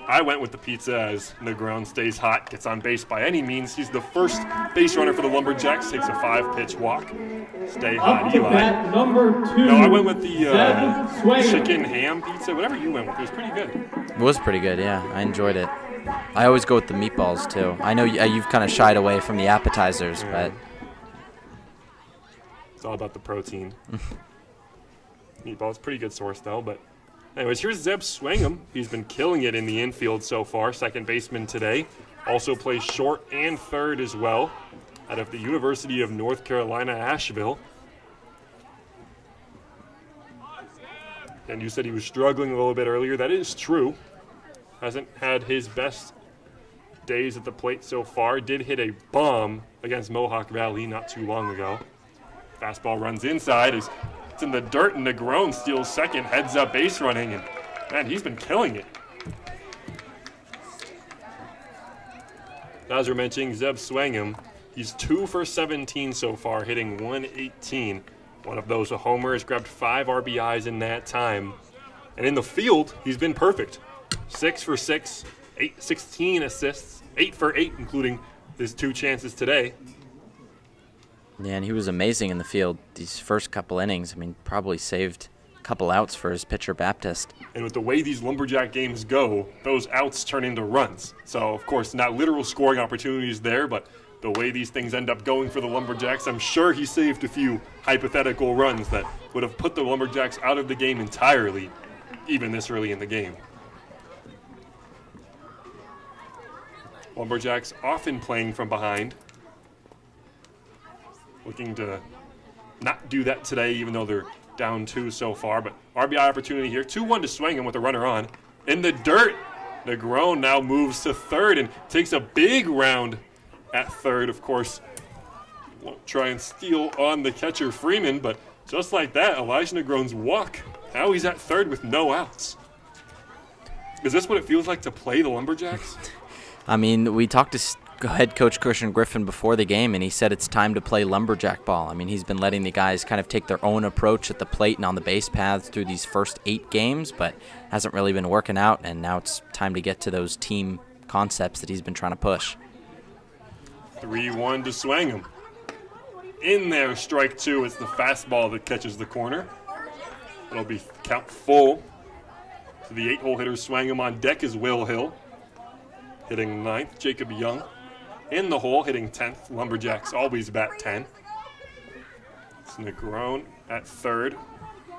I went with the pizza as Negron stays hot, gets on base by any means. He's the first base runner for the Lumberjacks, takes a 5-pitch walk. Stay hot, Eli. Number 2. No, I went with the chicken ham pizza, whatever you went with. It was pretty good. It was pretty good, yeah. I enjoyed it. I always go with the meatballs, too. I know you've kind of shied away from the appetizers, but... It's all about the protein. Meatballs, pretty good source, though, but... Anyways, here's Zeb Swangham. He's been killing it in the infield so far, second baseman today. Also plays short and third as well, out of the University of North Carolina, Asheville. And you said he was struggling a little bit earlier. That is true. hasn't had his best days at the plate so far. Did hit a bomb against Mohawk Valley not too long ago. Fastball runs inside. It's in the dirt, and Negron steals second, heads up base running, and man, he's been killing it. As we're mentioning, Zeb Swangham, he's 2 for 17 so far, hitting 118. One of those a homer, has grabbed 5 RBIs in that time. And in the field, he's been perfect. 6 for 6, 16 assists, 8 for 8, including his 2 chances today. Yeah, and he was amazing in the field these first couple innings. I mean, probably saved a couple outs for his pitcher, Baptist. And with the way these Lumberjack games go, those outs turn into runs. So, of course, not literal scoring opportunities there, but the way these things end up going for the Lumberjacks, I'm sure he saved a few hypothetical runs that would have put the Lumberjacks out of the game entirely, even this early in the game. Lumberjacks often playing from behind. Looking to not do that today, even though they're down 2 so far. But RBI opportunity here. 2-1 to Swangham with a runner on. In the dirt, Negron now moves to third and takes a big round at third. Of course, won't try and steal on the catcher Freeman, but just like that, Elijah Negron's walk. Now he's at third with no outs. Is this what it feels like to play the Lumberjacks? I mean, we talked to head coach Christian Griffin before the game, and he said it's time to play Lumberjack ball. I mean, he's been letting the guys kind of take their own approach at the plate and on the base paths through these first 8 games, but hasn't really been working out, and now it's time to get to those team concepts that he's been trying to push. 3-1 to Swangham. In there, strike 2. It's the fastball that catches the corner. It'll be count full. So the 8-hole hitter Swangham on deck is Will Hill. Hitting 9th, Jacob Young. In the hole, hitting 10th, Lumberjacks always bat 10. It's Negron at third.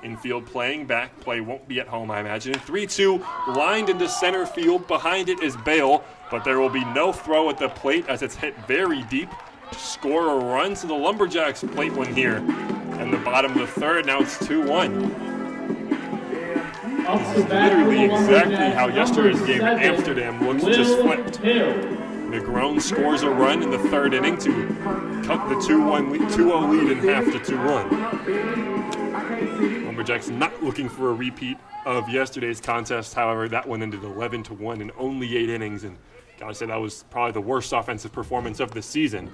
Infield playing, back play won't be at home, I imagine. 3-2, lined into center field. Behind it is Bale, but there will be no throw at the plate as it's hit very deep to score a run. So the Lumberjacks plate one here. And the bottom of the third, now it's 2-1. This is literally exactly how yesterday's game in Amsterdam looks, just flipped. Negron scores a run in the third inning to cut the 2-0 lead in half to 2-1. Lumberjacks not looking for a repeat of yesterday's contest. However, that one ended 11-1 in only 8 innings, and gotta say that was probably the worst offensive performance of the season.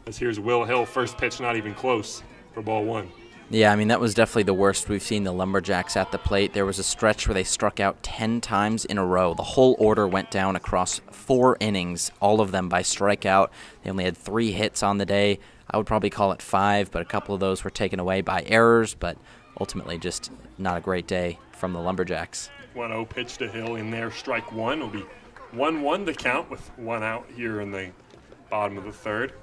As here's Will Hill, first pitch not even close for ball 1. Yeah, I mean, that was definitely the worst we've seen the Lumberjacks at the plate. There was a stretch where they struck out 10 times in a row. The whole order went down across 4 innings, all of them by strikeout. They only had 3 hits on the day. I would probably call it 5, but a couple of those were taken away by errors, but ultimately just not a great day from the Lumberjacks. 1-0 pitch to Hill in there, strike 1. It'll be 1-1 to count with 1 out here in the bottom of the third.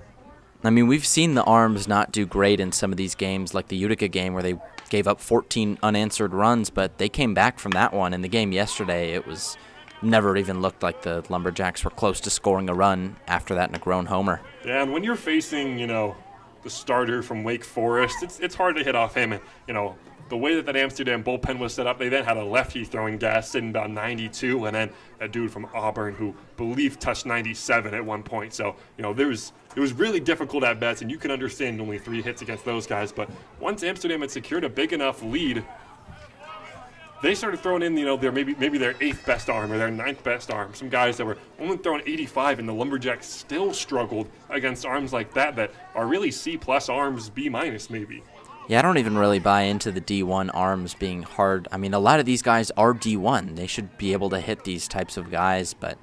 I mean, we've seen the Arms not do great in some of these games, like the Utica game where they gave up 14 unanswered runs, but they came back from that one. In the game yesterday, it was never even looked like the Lumberjacks were close to scoring a run after that Negron homer. Yeah, and when you're facing, the starter from Wake Forest, it's hard to hit off him. And, the way that Amsterdam bullpen was set up, they then had a lefty throwing gas sitting about 92, and then a dude from Auburn who believed touched 97 at one point. So, it was really difficult at bats, and you can understand only 3 hits against those guys. But once Amsterdam had secured a big enough lead, they started throwing in, their maybe their 8th best arm or their 9th best arm. Some guys that were only throwing 85, and the Lumberjacks still struggled against arms like that are really C-plus arms, B- maybe. Yeah, I don't even really buy into the D1 arms being hard. I mean, a lot of these guys are D1. They should be able to hit these types of guys, but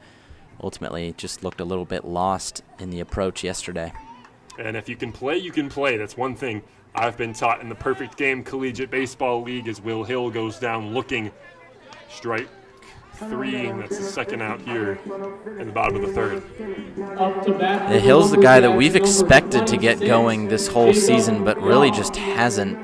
ultimately just looked a little bit lost in the approach yesterday. And if you can play, you can play. That's one thing I've been taught in the Perfect Game Collegiate Baseball League as Will Hill goes down looking. Strike 3, and that's the second out here in the bottom of the third. The Hill's the guy that we've expected to get going this whole season, but really just hasn't.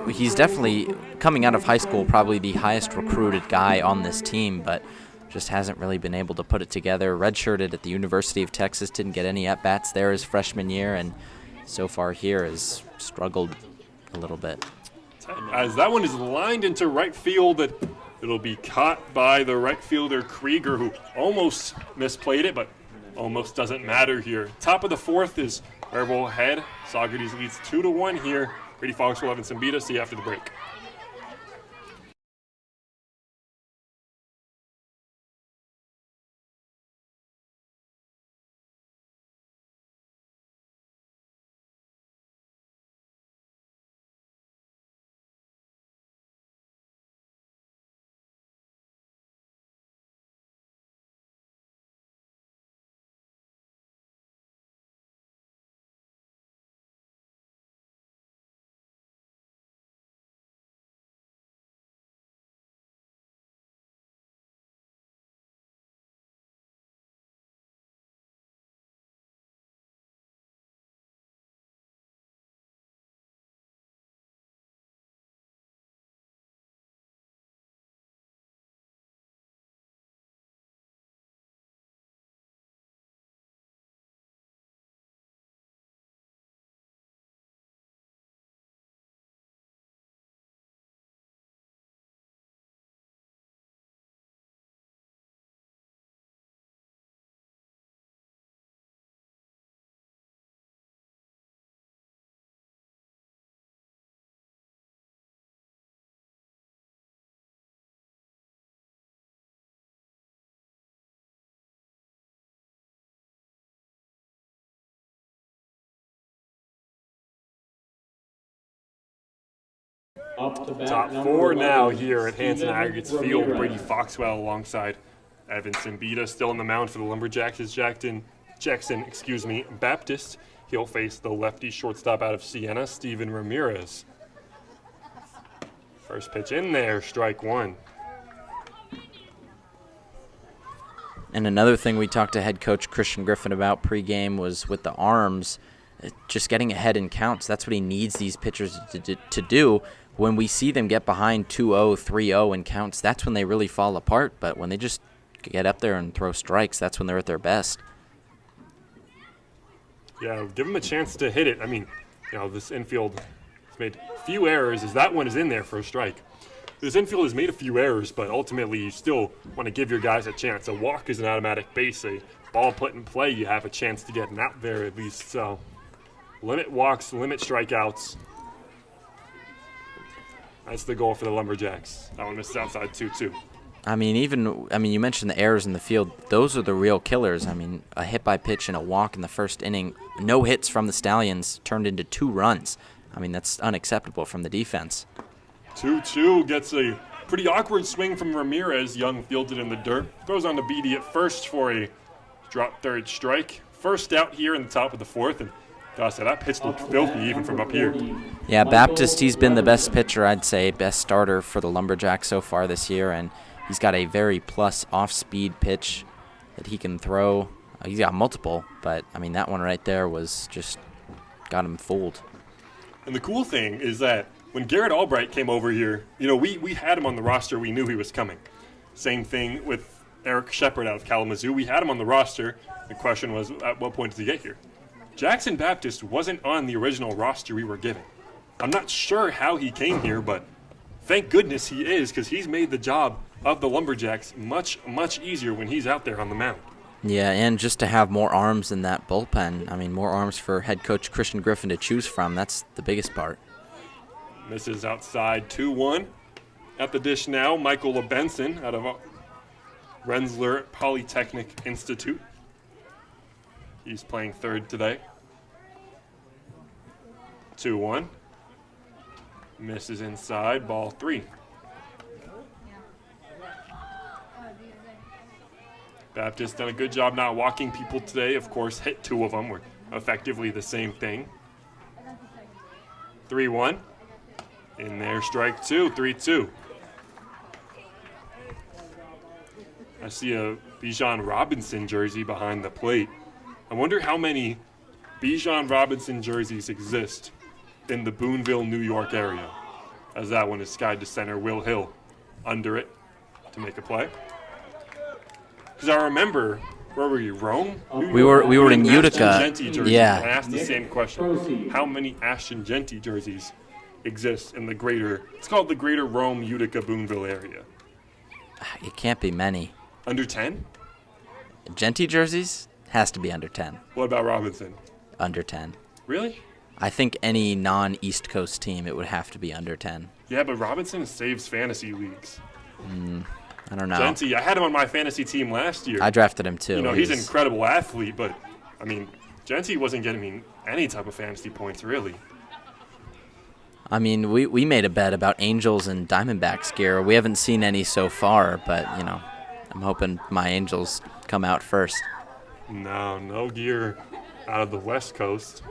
He's definitely, coming out of high school, probably the highest recruited guy on this team, but just hasn't really been able to put it together. Redshirted at the University of Texas, didn't get any at-bats there his freshman year, and so far here has struggled a little bit. As that one is lined into right field at It'll be caught by the right fielder Krieger, who almost misplayed it, but almost doesn't matter here. Top of the fourth is where we'll head. Saugerties leads 2-1 here. Brady Fox will have Simbita. See you after the break. Top four now here at Hanson Aggregates Field. Brady Foxwell alongside Evan Simbita. Still on the mound for the Lumberjacks is Jackson Baptist. He'll face the lefty shortstop out of Siena, Steven Ramirez. First pitch in there, strike one. And another thing we talked to head coach Christian Griffin about pregame was with the arms, just getting ahead in counts. That's what he needs these pitchers to do. When we see them get behind 2-0, 3-0 in counts, that's when they really fall apart. But when they just get up there and throw strikes, that's when they're at their best. Yeah, give them a chance to hit it. I mean, this infield has made a few errors as that one is in there for a strike. This infield has made a few errors, but ultimately you still want to give your guys a chance. A walk is an automatic base. A ball put in play, you have a chance to get an out there at least. So limit walks, limit strikeouts. That's the goal for the Lumberjacks. That one misses outside 2-2. You mentioned the errors in the field. Those are the real killers. A hit by pitch and a walk in the first inning. No hits from the Stallions turned into 2 runs. That's unacceptable from the defense. 2-2 gets a pretty awkward swing from Ramirez. Young fielded in the dirt. Throws on to Beatty at first for a drop third strike. First out here in the top of the fourth. And gosh, that pitch looked filthy even from up here. Yeah, Baptist, he's been the best pitcher, I'd say, best starter for the Lumberjacks so far this year. And he's got a very plus off-speed pitch that he can throw. He's got multiple, but, that one right there was just got him fooled. And the cool thing is that when Garrett Albright came over here, we had him on the roster. We knew he was coming. Same thing with Eric Shepard out of Kalamazoo. We had him on the roster. The question was, at what point did he get here? Jackson Baptist wasn't on the original roster we were given. I'm not sure how he came here, but thank goodness he is, because he's made the job of the Lumberjacks much, much easier when he's out there on the mound. Yeah, and just to have more arms in that bullpen. More arms for head coach Christian Griffin to choose from. That's the biggest part. Misses outside 2-1. At the dish now, Michael LeBenson out of Rensselaer Polytechnic Institute. He's playing third today. 2-1. Misses inside, ball 3. Baptist done a good job not walking people today. Of course, hit 2 of them. Were effectively the same thing. 3-1. In there, strike 2, 3-2. I see a Bijan Robinson jersey behind the plate. I wonder how many Bijan Robinson jerseys exist in the Boonville, New York area, as that one is skied to center. Will Hill under it to make a play. Because I remember, where were you, Rome? We were in Utica. Yeah. I asked the same question. How many Ashton Genty jerseys exist in the greater, it's called the greater Rome, Utica, Boonville area? It can't be many. Under 10? Genty jerseys has to be under 10. What about Robinson? Under 10. Really? I think any non-East Coast team, it would have to be under 10. Yeah, but Robinson saves fantasy leagues. I don't know. Genty, I had him on my fantasy team last year. I drafted him too. You know, he's an incredible athlete, but, I mean, Genty wasn't getting me any type of fantasy points, really. I mean, we made a bet about Angels and Diamondbacks gear. We haven't seen any so far, but, you know, I'm hoping my Angels come out first. No gear out of the West Coast.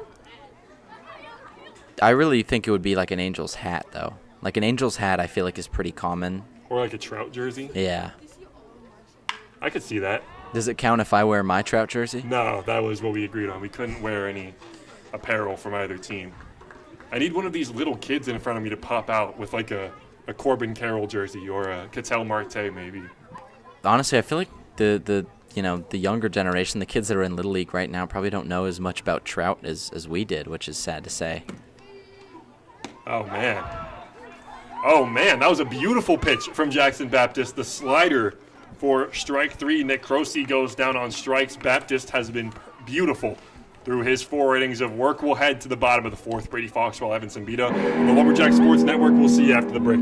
I really think it would be like an Angels hat, though. Like an Angels hat, I feel like is pretty common. Or like a Trout jersey. Yeah. I could see that. Does it count if I wear my Trout jersey? No, that was what we agreed on. We couldn't wear any apparel from either team. I need one of these little kids in front of me to pop out with like a Corbin Carroll jersey or a Ketel Marte maybe. Honestly, I feel like the younger generation, the kids that are in Little League right now, probably don't know as much about Trout as we did, which is sad to say. Oh, man, that was a beautiful pitch from Jackson Baptist. The slider for strike 3. Nick Croce goes down on strikes. Baptist has been beautiful through his 4 innings of work. We'll head to the bottom of the 4th. Brady Foxwell, Evanson Beta on the Lumberjack Sports Network. We'll see you after the break.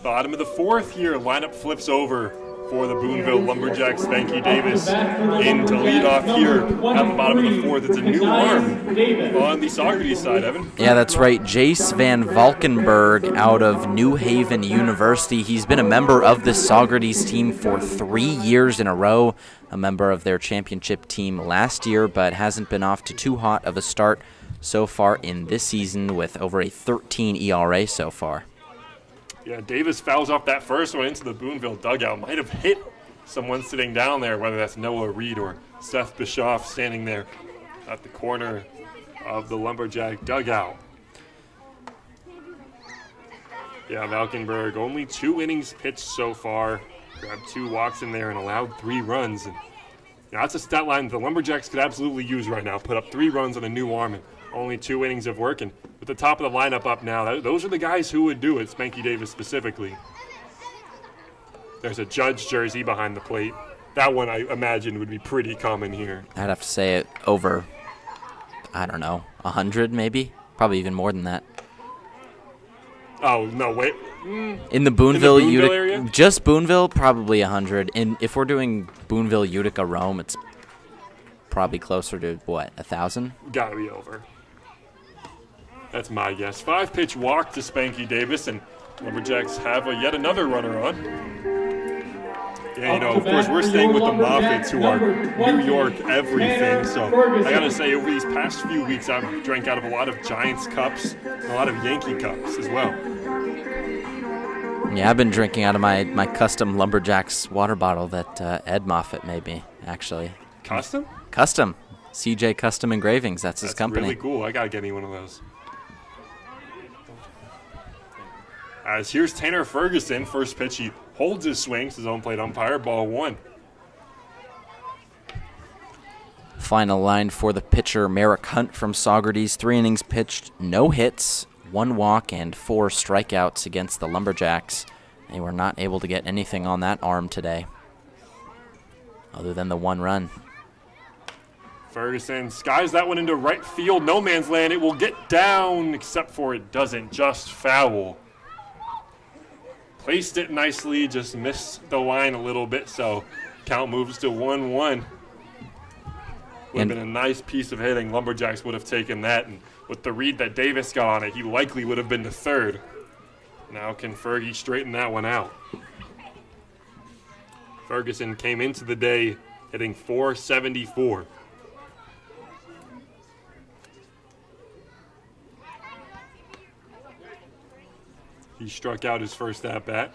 Bottom of the 4th here, lineup flips over for the Boonville Lumberjacks. Spanky Davis in to lead off here at the bottom of the 4th. It's a new arm on the Saugerties side, Evan. Yeah, that's right. Jace Van Valkenburg out of New Haven University. He's been a member of the Saugerties team for 3 years in a row, a member of their championship team last year, but hasn't been off to too hot of a start so far in this season with over a 13 ERA so far. Yeah, Davis fouls off that first one into the Boonville dugout. Might have hit someone sitting down there, whether that's Noah Reed or Seth Bischoff standing there at the corner of the Lumberjack dugout. Yeah, Valkenburg, only 2 innings pitched so far. Grabbed 2 walks in there and allowed 3 runs. And that's a stat line the Lumberjacks could absolutely use right now. Put up 3 runs on a new arm and only 2 innings of work. And with the top of the lineup up now, those are the guys who would do it, Spanky Davis specifically. There's a Judge jersey behind the plate. That one, I imagine, would be pretty common here. I'd have to say it over, I don't know, 100 maybe? Probably even more than that. Oh, no, wait. In the Boonville, Utica area? Just Boonville, probably 100. And if we're doing Boonville, Utica, Rome, it's probably closer to, what, 1,000? Gotta be over. That's my guess. 5-pitch walk to Spanky Davis, and Lumberjacks have yet another runner on. Yeah, of course, we're staying with the Moffats, who are New York everything. So I gotta say, over these past few weeks, I've drank out of a lot of Giants cups, and a lot of Yankee cups as well. Yeah, I've been drinking out of my custom Lumberjacks water bottle that Ed Moffat made me, actually. Custom? Custom. CJ Custom Engravings. That's his company. Really cool. I got to get me one of those. As here's Tanner Ferguson. First pitch, he holds his swings. His own plate umpire. Ball 1. Final line for the pitcher, Merrick Hunt from Saugerties. 3 innings pitched, no hits, 1 walk, and 4 strikeouts against the Lumberjacks. They were not able to get anything on that arm today, other than the 1 run. Ferguson skies that one into right field. No man's land. It will get down, except for it doesn't. Just foul. Placed it nicely, just missed the line a little bit, so count moves to 1-1. Would have been a nice piece of hitting. Lumberjacks would have taken that, and with the read that Davis got on it, he likely would have been to third. Now can Fergie straighten that one out? Ferguson came into the day hitting .474. He struck out his first at-bat.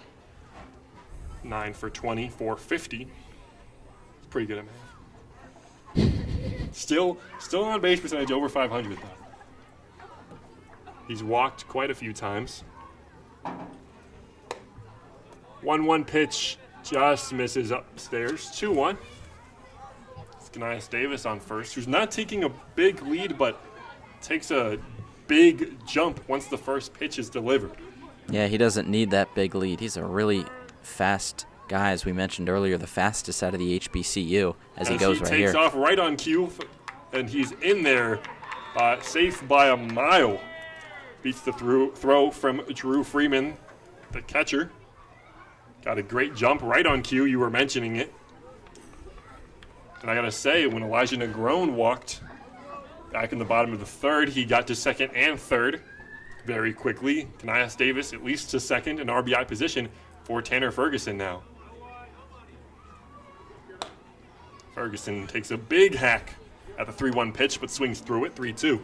9 for 20, .450. It's pretty good at math. Still on base percentage over 500 though. He's walked quite a few times. 1-1 pitch just misses upstairs. 2-1. It's Gnias Davis on first, who's not taking a big lead, but takes a big jump once the first pitch is delivered. Yeah, he doesn't need that big lead. He's a really fast guy, as we mentioned earlier, the fastest out of the HBCU as he goes right here. He takes off right on cue, and he's in there, safe by a mile. Beats the throw from Drew Freeman, the catcher. Got a great jump right on cue. You were mentioning it. And I got to say, when Elijah Negron walked back in the bottom of the third, he got to second and third very quickly. Gnias Davis at least to second, an RBI position for Tanner Ferguson now. Ferguson takes a big hack at the 3-1 pitch, but swings through it, 3-2.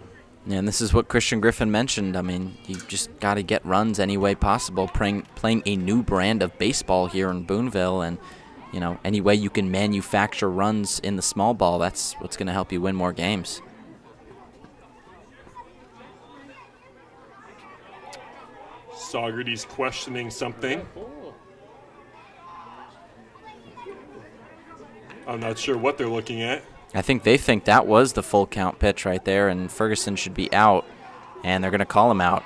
Yeah, and this is what Christian Griffin mentioned. I mean, you just got to get runs any way possible, playing a new brand of baseball here in Boonville, and you know, any way you can manufacture runs in the small ball, that's what's going to help you win more games. Saugerties questioning something. I'm not sure what they're looking at. I think they think that was the full count pitch right there, and Ferguson should be out, and they're going to call him out.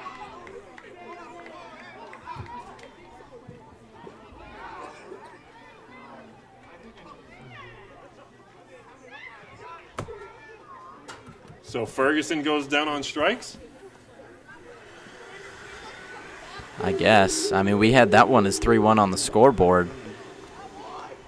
So Ferguson goes down on strikes? I guess. I mean, we had that one as 3-1 on the scoreboard,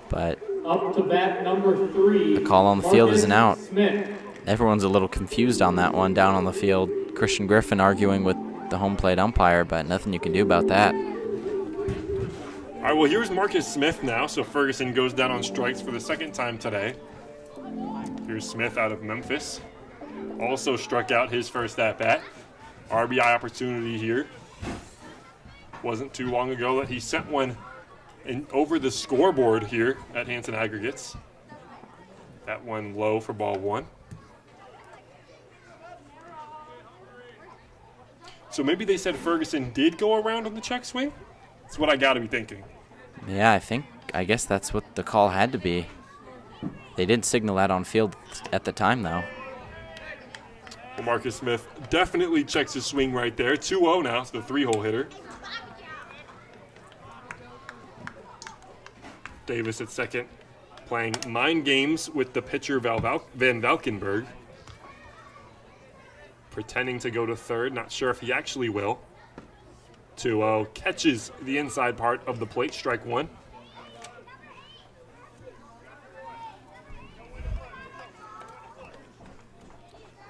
but up to bat number 3. The call on the field is an out. Smith. Everyone's a little confused on that one down on the field. Christian Griffin arguing with the home plate umpire, but nothing you can do about that. All right, well, here's Marcus Smith now. So Ferguson goes down on strikes for the second time today. Here's Smith out of Memphis. Also struck out his first at-bat. RBI opportunity here. Wasn't too long ago that he sent one over the scoreboard here at Hanson Aggregates. That one low for ball 1. So maybe they said Ferguson did go around on the check swing? That's what I got to be thinking. Yeah, I guess that's what the call had to be. They didn't signal that on field at the time, though. Well, Marcus Smith definitely checks his swing right there. 2-0 now, it's the 3-hole hitter. Davis at second, playing 9 games with the pitcher Van Valkenburg. Pretending to go to third, not sure if he actually will. 2-0, catches the inside part of the plate, strike 1.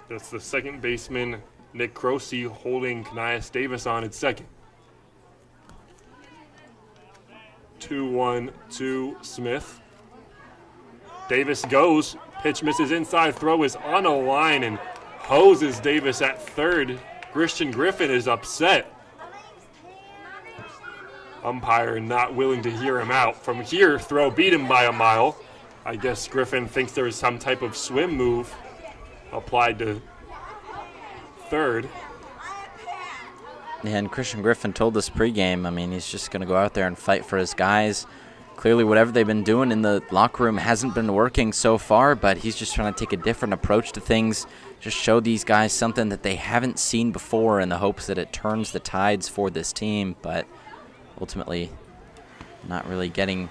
That's the second baseman, Nick Croce, holding Gnias Davis on at second. 2-1 to Smith. Davis goes. Pitch misses inside. Throw is on a line and hoses Davis at third. Christian Griffin is upset. Umpire not willing to hear him out. From here, throw beat him by a mile. I guess Griffin thinks there was some type of swim move applied to third. Yeah, and Christian Griffin told us pregame, I mean, he's just going to go out there and fight for his guys. Clearly, whatever they've been doing in the locker room hasn't been working so far, but he's just trying to take a different approach to things, just show these guys something that they haven't seen before in the hopes that it turns the tides for this team, but ultimately not really getting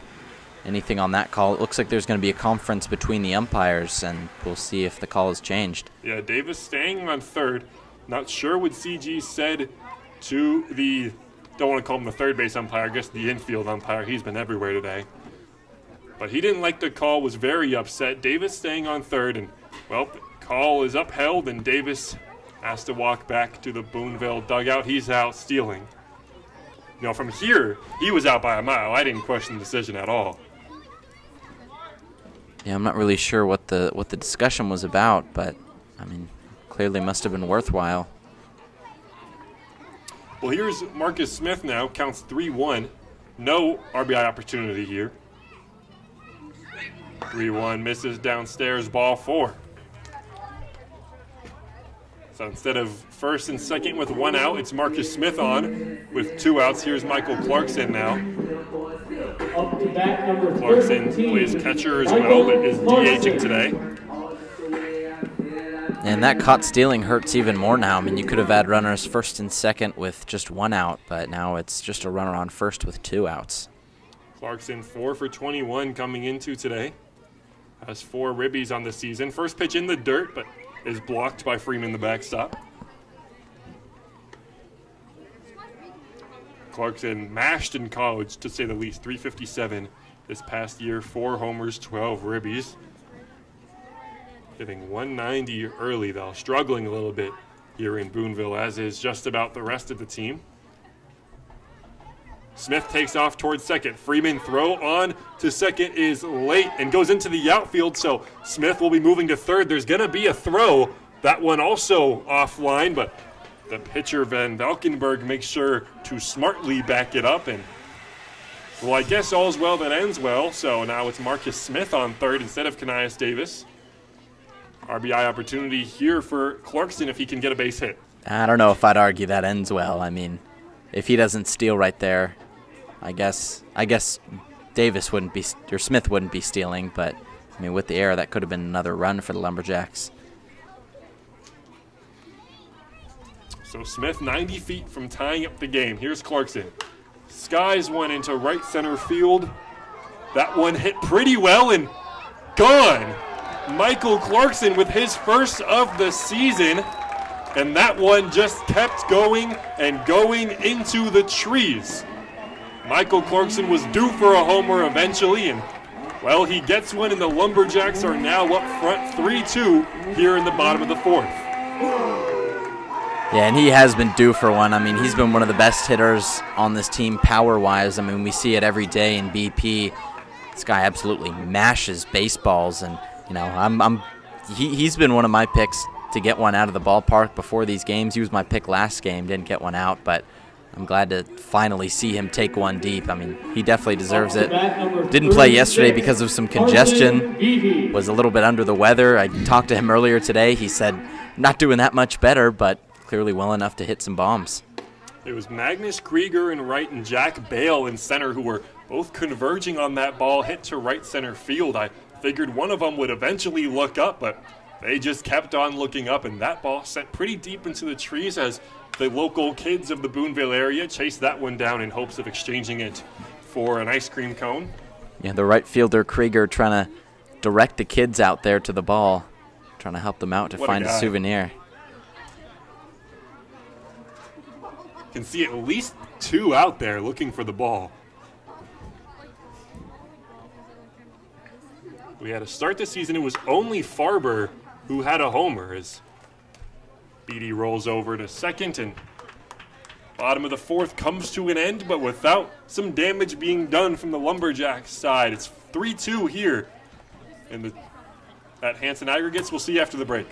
anything on that call. It looks like there's going to be a conference between the umpires, and we'll see if the call has changed. Yeah, Davis staying on third. Not sure what CG said to the, don't want to call him the third base umpire, I guess the infield umpire. He's been everywhere today. But he didn't like the call, was very upset. Davis staying on third, and, well, the call is upheld, and Davis has to walk back to the Boonville dugout. He's out stealing. You know, from here, he was out by a mile. I didn't question the decision at all. Yeah, I'm not really sure what the discussion was about, but, I mean, clearly must have been worthwhile. Well, here's Marcus Smith now, counts 3-1. No RBI opportunity here. 3-1, misses downstairs, ball 4. So instead of first and second with 1 out, it's Marcus Smith on with 2 outs. Here's Michael Clarkson now. Up to bat number Clarkson 13, plays catcher as well, but is DHing today. And that caught stealing hurts even more now. I mean, you could have had runners first and second with just 1 out, but now it's just a runner on first with 2 outs. Clarkson 4 for 21 coming into today. Has 4 ribbies on the season. First pitch in the dirt, but is blocked by Freeman, the backstop. Clarkson mashed in college, to say the least. 357 this past year, 4 homers, 12 ribbies. Hitting 190 early, though. Struggling a little bit here in Boonville, as is just about the rest of the team. Smith takes off towards second. Freeman throw on to second is late and goes into the outfield, so Smith will be moving to third. There's going to be a throw. That one also offline, but the pitcher, Van Valkenburg, makes sure to smartly back it up. And, well, I guess all's well that ends well. So now it's Marcus Smith on third instead of Kanias Davis. RBI opportunity here for Clarkson if he can get a base hit. I don't know if I'd argue that ends well. I mean, if he doesn't steal right there, I guess Davis wouldn't be, or Smith wouldn't be stealing, but I mean, with the error, that could have been another run for the Lumberjacks. So Smith 90 feet from tying up the game. Here's Clarkson. Skies one into right center field. That one hit pretty well and gone. Michael Clarkson with his first of the season. And that one just kept going and going into the trees. Michael Clarkson was due for a homer eventually, and, well, he gets one, and the Lumberjacks are now up front 3-2 here in the bottom of the 4th. Yeah, and he has been due for one. I mean, he's been one of the best hitters on this team power-wise. I mean, we see it every day in BP. This guy absolutely mashes baseballs, and, you know, he's been one of my picks to get one out of the ballpark before these games. He was my pick last game, didn't get one out, but I'm glad to finally see him take one deep. I mean, he definitely deserves it. Didn't play yesterday because of some congestion. Was a little bit under the weather. I talked to him earlier today. He said not doing that much better, but clearly well enough to hit some bombs. It was Magnus Krieger in right and Jack Bale in center who were both converging on that ball hit to right center field. I figured one of them would eventually look up, but they just kept on looking up, and that ball sent pretty deep into the trees as the local kids of the Boonville area chased that one down in hopes of exchanging it for an ice cream cone. Yeah, the right fielder Krieger trying to direct the kids out there to the ball, trying to help them out to find a souvenir. Can see at least 2 out there looking for the ball. We had to start the season. It was only Farber who had a homer as Beatty rolls over to second, and bottom of the 4th comes to an end, but without some damage being done from the Lumberjacks side. It's 3-2 here at Hanson Aggregates. We'll see you after the break.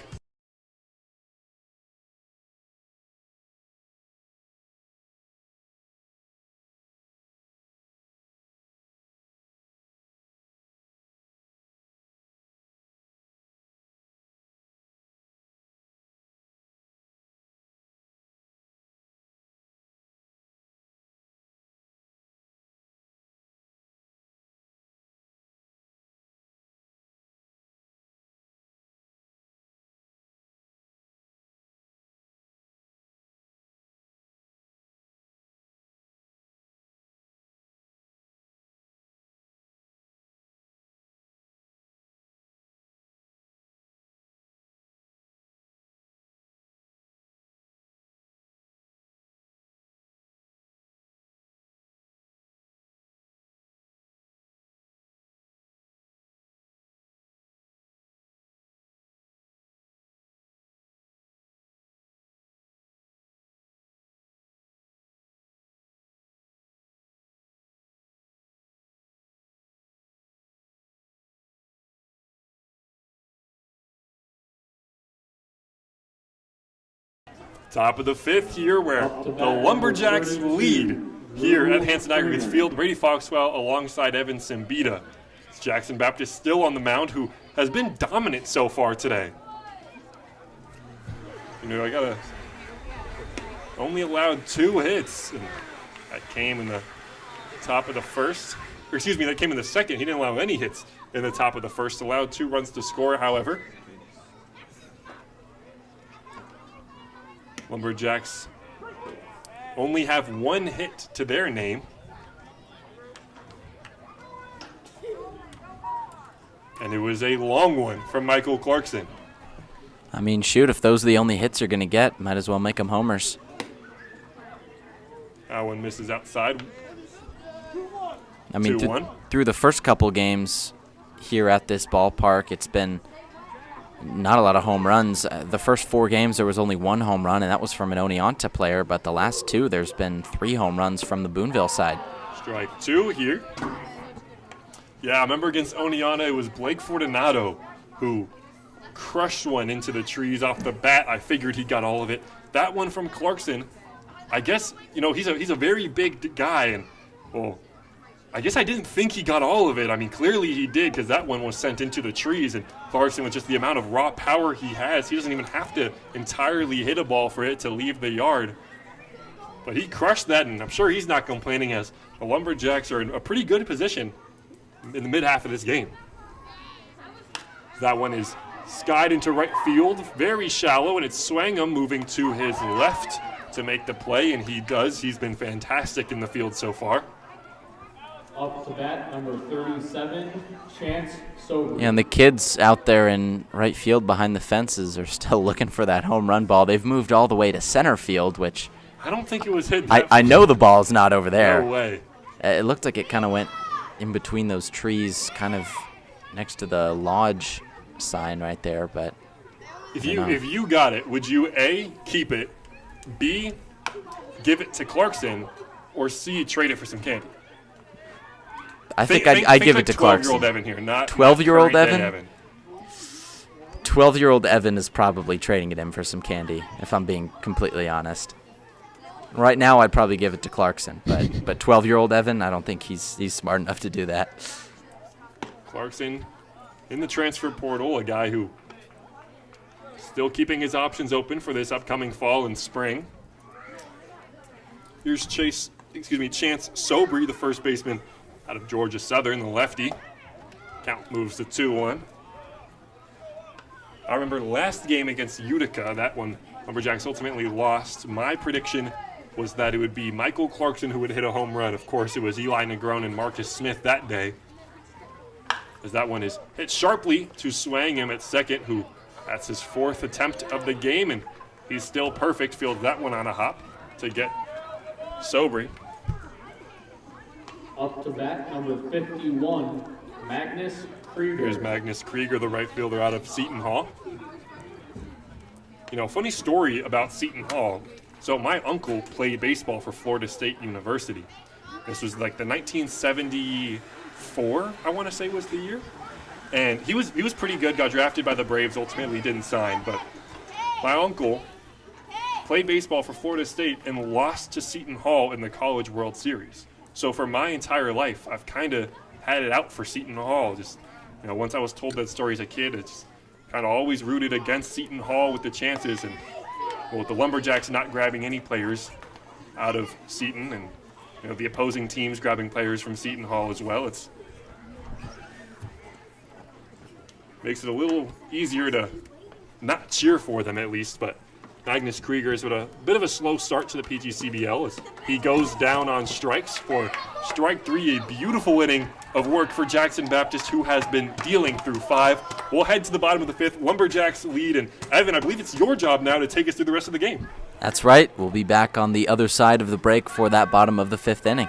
Top of the fifth here, where Up to the bat, Lumberjacks number 32, lead here at Hanson Aggregates Drew Field. Brady Foxwell alongside Evan Simbita. It's Jackson Baptist still on the mound, who has been dominant so far today. You know, I gotta only allowed 2 hits, and that came in the top of the first. Or excuse me, that came in the second. He didn't allow any hits in the top of the first. Allowed 2 runs to score, however. Lumberjacks only have 1 hit to their name. And it was a long one from Michael Clarkson. I mean, shoot, if those are the only hits you're going to get, might as well make them homers. That one misses outside. I mean, 2-1. through the first couple games here at this ballpark, it's been not a lot of home runs. The first 4 games, there was only 1 home run, and that was from an Oneonta player. But the last 2, there's been 3 home runs from the Boonville side. Strike 2 here. Yeah, I remember against Oneonta, it was Blake Fortunato who crushed one into the trees off the bat. I figured he got all of it. That one from Clarkson, I guess, you know, he's a very big guy, and, well, I guess I didn't think he got all of it. I mean, clearly he did, because that one was sent into the trees, and Clarkson, with just the amount of raw power he has, he doesn't even have to entirely hit a ball for it to leave the yard. But he crushed that, and I'm sure he's not complaining, as the Lumberjacks are in a pretty good position in the mid-half of this game. That one is skied into right field, very shallow, and it's Swangham moving to his left to make the play, and he does. He's been fantastic in the field so far. Up to bat, number 37, Chance Sober. Yeah, and the kids out there in right field behind the fences are still looking for that home run ball. They've moved all the way to center field, which I don't think it was hit. I know the ball's not over there. No way. It looked like it kind of went in between those trees, kind of next to the lodge sign right there. But If you got it, would you A, keep it, B, give it to Clarkson, or C, trade it for some candy? I think I'd give it to Clarkson. 12-year-old Evan here, not 12-year-old current day Evan? 12-year-old Evan is probably trading it in for some candy, if I'm being completely honest. Right now, I'd probably give it to Clarkson, but 12-year-old Evan, I don't think he's smart enough to do that. Clarkson in the transfer portal, a guy who still keeping his options open for this upcoming fall and spring. Here's Chance Sobry, the first baseman out of Georgia Southern, the lefty. Count moves to 2-1. I remember last game against Utica, that one Lumberjacks ultimately lost. My prediction was that it would be Michael Clarkson who would hit a home run. Of course, it was Eli Negron and Marcus Smith that day, as that one is hit sharply to Swangham at second, who that's his 4th attempt of the game, and he's still perfect. Fields that one on a hop to get Sobry. Up to bat, number 51, Magnus Krieger. Here's Magnus Krieger, the right fielder out of Seton Hall. You know, funny story about Seton Hall. So my uncle played baseball for Florida State University. This was like the 1974, I want to say, was the year. And he was pretty good, got drafted by the Braves, ultimately didn't sign. But my uncle played baseball for Florida State and lost to Seton Hall in the College World Series. So for my entire life, I've kind of had it out for Seton Hall. Just, you know, once I was told that story as a kid, it's kind of always rooted against Seton Hall with the chances. And well, with the Lumberjacks not grabbing any players out of Seton, and you know the opposing teams grabbing players from Seton Hall as well, it's makes it a little easier to not cheer for them, at least. But Magnus Krieger is with a bit of a slow start to the PGCBL as he goes down on strikes for strike 3. A beautiful inning of work for Jackson Baptist, who has been dealing through 5. We'll head to the bottom of the 5th. Lumberjacks lead, and Evan, I believe it's your job now to take us through the rest of the game. That's right. We'll be back on the other side of the break for that bottom of the 5th inning.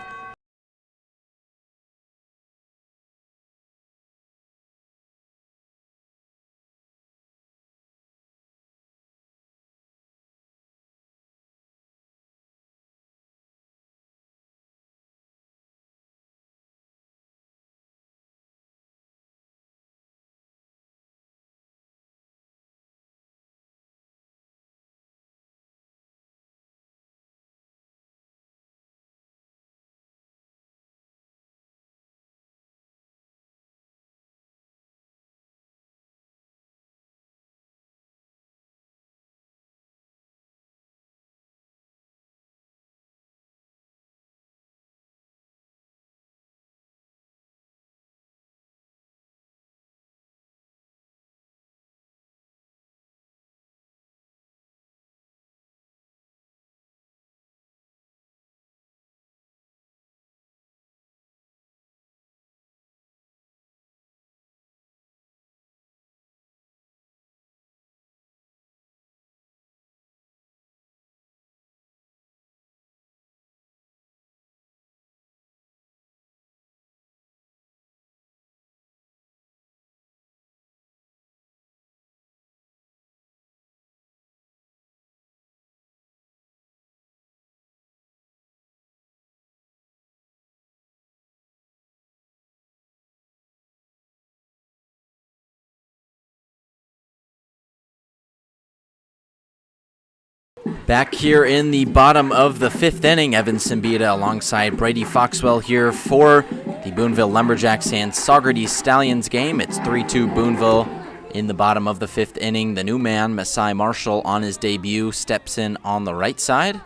Back here in the bottom of the 5th inning, Evan Simbita alongside Brady Foxwell here for the Boonville Lumberjacks and Saugerties Stallions game. It's 3-2 Boonville in the bottom of the 5th inning. The new man, Masai Marshall, on his debut, steps in on the right side.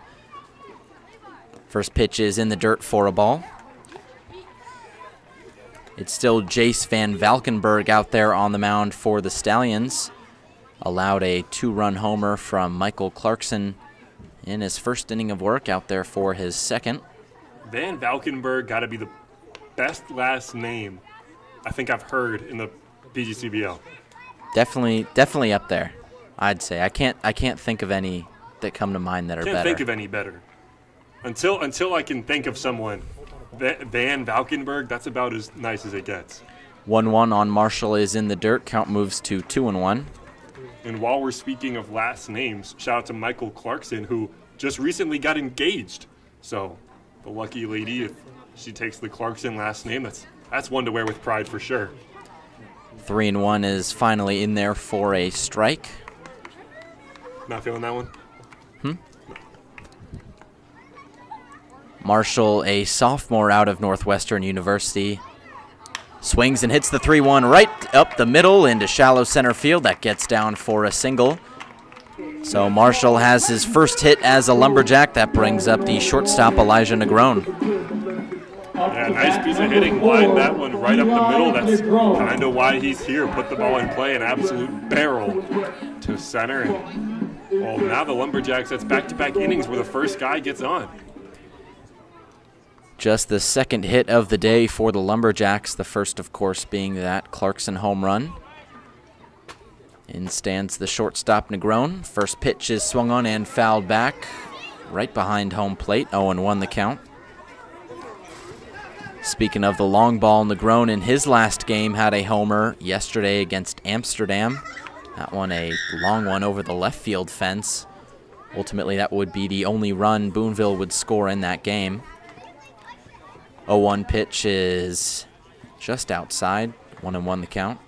First pitch is in the dirt for a ball. It's still Jace Van Valkenburg out there on the mound for the Stallions. Allowed a 2-run homer from Michael Clarkson in his first inning of work, out there for his second. Van Valkenburg got to be the best last name I think I've heard in the PGCBL. Definitely up there, I'd say. I can't think of any that come to mind that are better. Can't think of any better. Until I can think of someone. Van Valkenburg, that's about as nice as it gets. 1-1 on Marshall is in the dirt. Count moves to 2-1. And while we're speaking of last names, shout out to Michael Clarkson, who just recently got engaged. So the lucky lady, if she takes the Clarkson last name, that's one to wear with pride for sure. 3-1 is finally in there for a strike. Not feeling that one? Marshall, a sophomore out of Northwestern University, swings and hits the 3-1 right up the middle into shallow center field. That gets down for a single. So Marshall has his first hit as a Lumberjack. That brings up the shortstop, Elijah Negron. Yeah, nice piece of hitting. Lined that one right up the middle. That's kind of why he's here. Put the ball in play, an absolute barrel to center. And, well, now the Lumberjacks, that's back-to-back innings where the first guy gets on. Just the second hit of the day for the Lumberjacks, the first, of course, being that Clarkson home run. In stands the shortstop, Negron. First pitch is swung on and fouled back right behind home plate. 0-1 the count. Speaking of the long ball, Negron in his last game had a homer yesterday against Amsterdam. That one a long one over the left field fence. Ultimately, that would be the only run Boonville would score in that game. 0-1 pitch is just outside. 1-1 the count.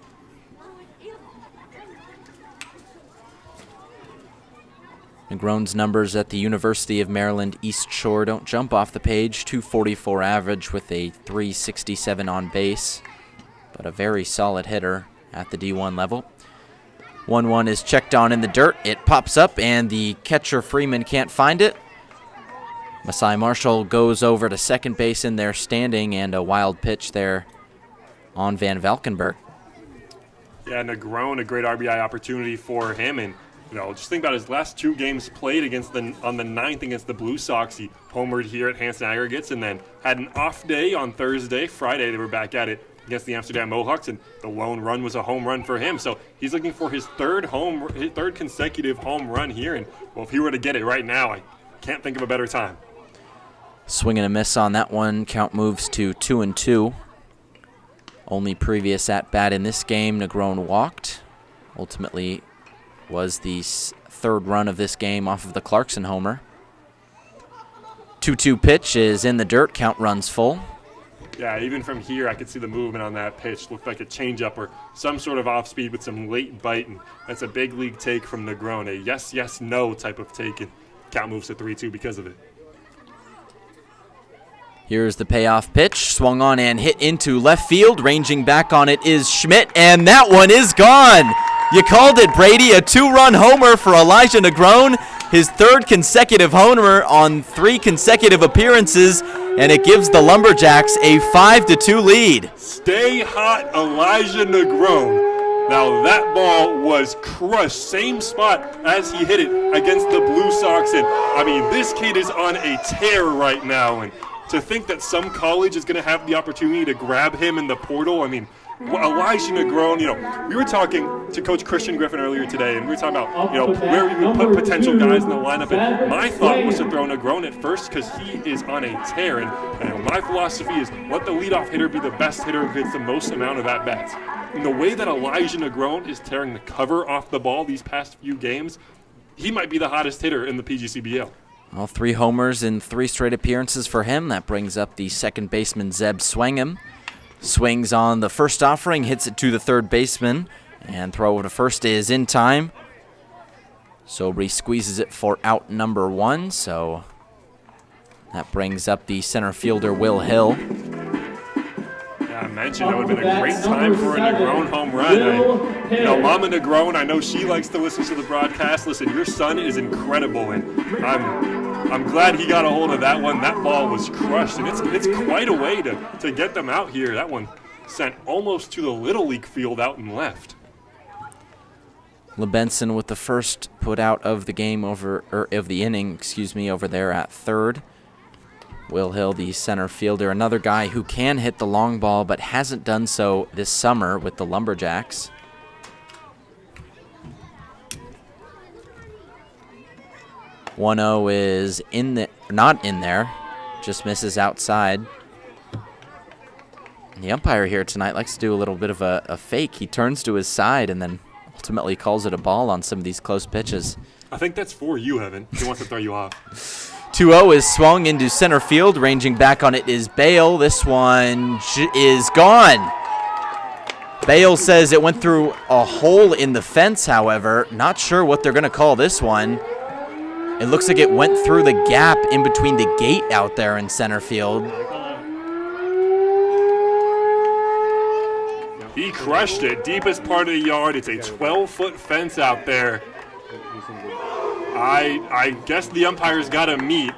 Negron's numbers at the University of Maryland East Shore don't jump off the page. 244 average with a 367 on base, but a very solid hitter at the D1 level. 1-1 is checked on in the dirt. It pops up, and the catcher Freeman can't find it. Masai Marshall goes over to second base in there standing, and a wild pitch there on Van Valkenburg. Yeah, Negron, a great RBI opportunity for him. And, just think about his last 2 games played on the 9th against the Blue Sox. He homered here at Hanson Aggregates and then had an off day on Thursday. Friday, they were back at it against the Amsterdam Mohawks, and the lone run was a home run for him. So he's looking for his third consecutive home run here. And, well, if he were to get it right now, I can't think of a better time. Swing and a miss on that one. Count moves to 2-2. Only previous at-bat in this game, Negron walked. Ultimately was the third run of this game off of the Clarkson homer. 2-2 pitch is in the dirt. Count runs full. Yeah, even from here, I could see the movement on that pitch. Looked like a changeup or some sort of off-speed with some late bite, and that's a big league take from Negron. A yes, yes, no type of take, and count moves to 3-2 because of it. Here's the payoff pitch, swung on and hit into left field. Ranging back on it is Schmidt, and that one is gone. You called it, Brady. A 2-run homer for Elijah Negron, his 3rd consecutive homer on 3 consecutive appearances, and it gives the Lumberjacks a 5-2 lead. Stay hot, Elijah Negron. Now that ball was crushed, same spot as he hit it against the Blue Sox, and I mean, this kid is on a tear right now, and to think that some college is going to have the opportunity to grab him in the portal, I mean, Elijah Negron, we were talking to Coach Christian Griffin earlier today, and we were talking about, where we would put potential guys in the lineup, and my thought was to throw Negron at first because he is on a tear, and my philosophy is let the leadoff hitter be the best hitter who gets the most amount of at-bats. And the way that Elijah Negron is tearing the cover off the ball these past few games, he might be the hottest hitter in the PGCBL. All 3 homers in 3 straight appearances for him. That brings up the second baseman, Zeb Swingham. Swings on the first offering, hits it to the third baseman, and throw to first is in time. Sobry squeezes it for out number 1, so that brings up the center fielder, Will Hill. Yeah, I mentioned that would have been a great time for a Negron home run. Mama Negron, I know she likes to listen to the broadcast. Listen, your son is incredible, and I'm glad he got a hold of that one. That ball was crushed, and it's quite a way to get them out here. That one sent almost to the Little League field out and left. LeBenson with the first put out of the game of the inning, over there at third. Will Hill, the center fielder, another guy who can hit the long ball but hasn't done so this summer with the Lumberjacks. .0 is not in there, just misses outside. And the umpire here tonight likes to do a little bit of a fake. He turns to his side and then ultimately calls it a ball on some of these close pitches. I think that's for you, Evan. He wants to throw you off. 2-0 is swung into center field. Ranging back on it is Bale. This one is gone. Bale says it went through a hole in the fence, however. Not sure what they're going to call this one. It looks like it went through the gap in between the gate out there in center field. He crushed it. Deepest part of the yard. It's a 12-foot fence out there. I guess the umpire's got to meet.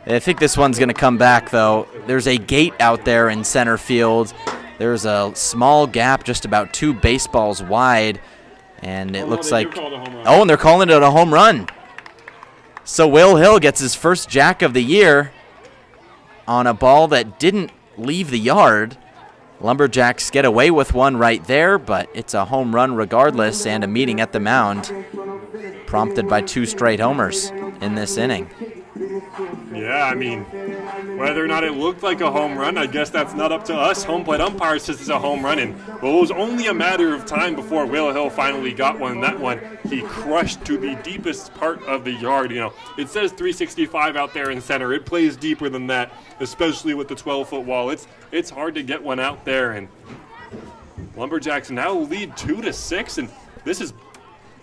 I think this one's going to come back, though. There's a gate out there in center field. There's a small gap just about 2 baseballs wide. And it looks like... Oh, and they're calling it a home run. So Will Hill gets his first jack of the year on a ball that didn't leave the yard. Lumberjacks get away with one right there, but it's a home run regardless and a meeting at the mound, prompted by 2 straight homers in this inning. Yeah, I mean, whether or not it looked like a home run, I guess that's not up to us. Home plate umpire says it's a home run, and well, it was only a matter of time before Will Hill finally got one. That one he crushed to the deepest part of the yard. It says 365 out there in center. It plays deeper than that, especially with the 12-foot wall. It's hard to get one out there, and Lumberjacks now lead 2-6, and this is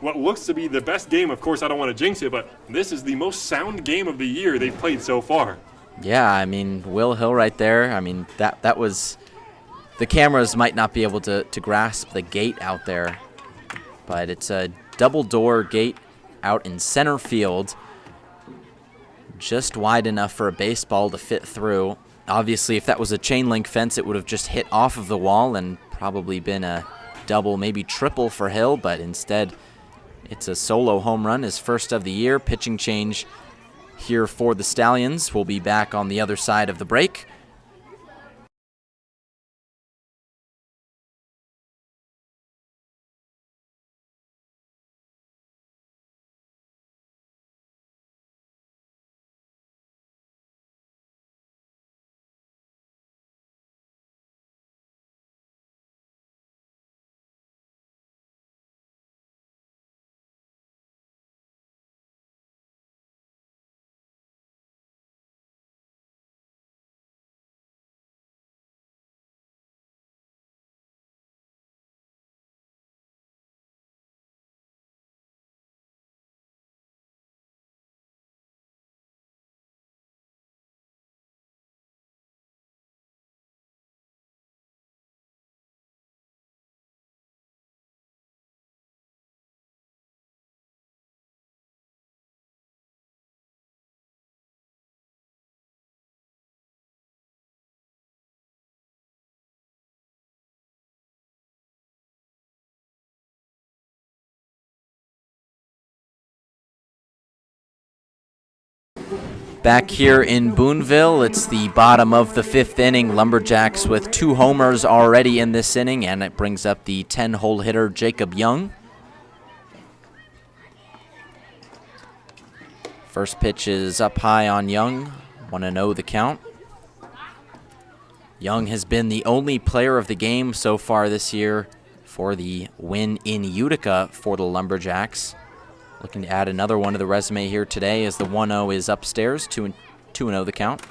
what looks to be the best game. Of course, I don't want to jinx it, but this is the most sound game of the year they've played so far. Yeah, I mean, Will Hill right there. I mean, that was... The cameras might not be able to grasp the gate out there, but it's a double-door gate out in center field, just wide enough for a baseball to fit through. Obviously, if that was a chain-link fence, it would have just hit off of the wall and probably been a double, maybe triple for Hill, but instead... It's a solo home run, his first of the year. Pitching change here for the Stallions. We'll be back on the other side of the break. Back here in Boonville, it's the bottom of the 5th inning. Lumberjacks with 2 homers already in this inning, and it brings up the 10-hole hitter, Jacob Young. First pitch is up high on Young. 1-0 the count. Young has been the only player of the game so far this year for the win in Utica for the Lumberjacks. Looking to add another one to the resume here today as the 1-0 is upstairs, 2-0 the count.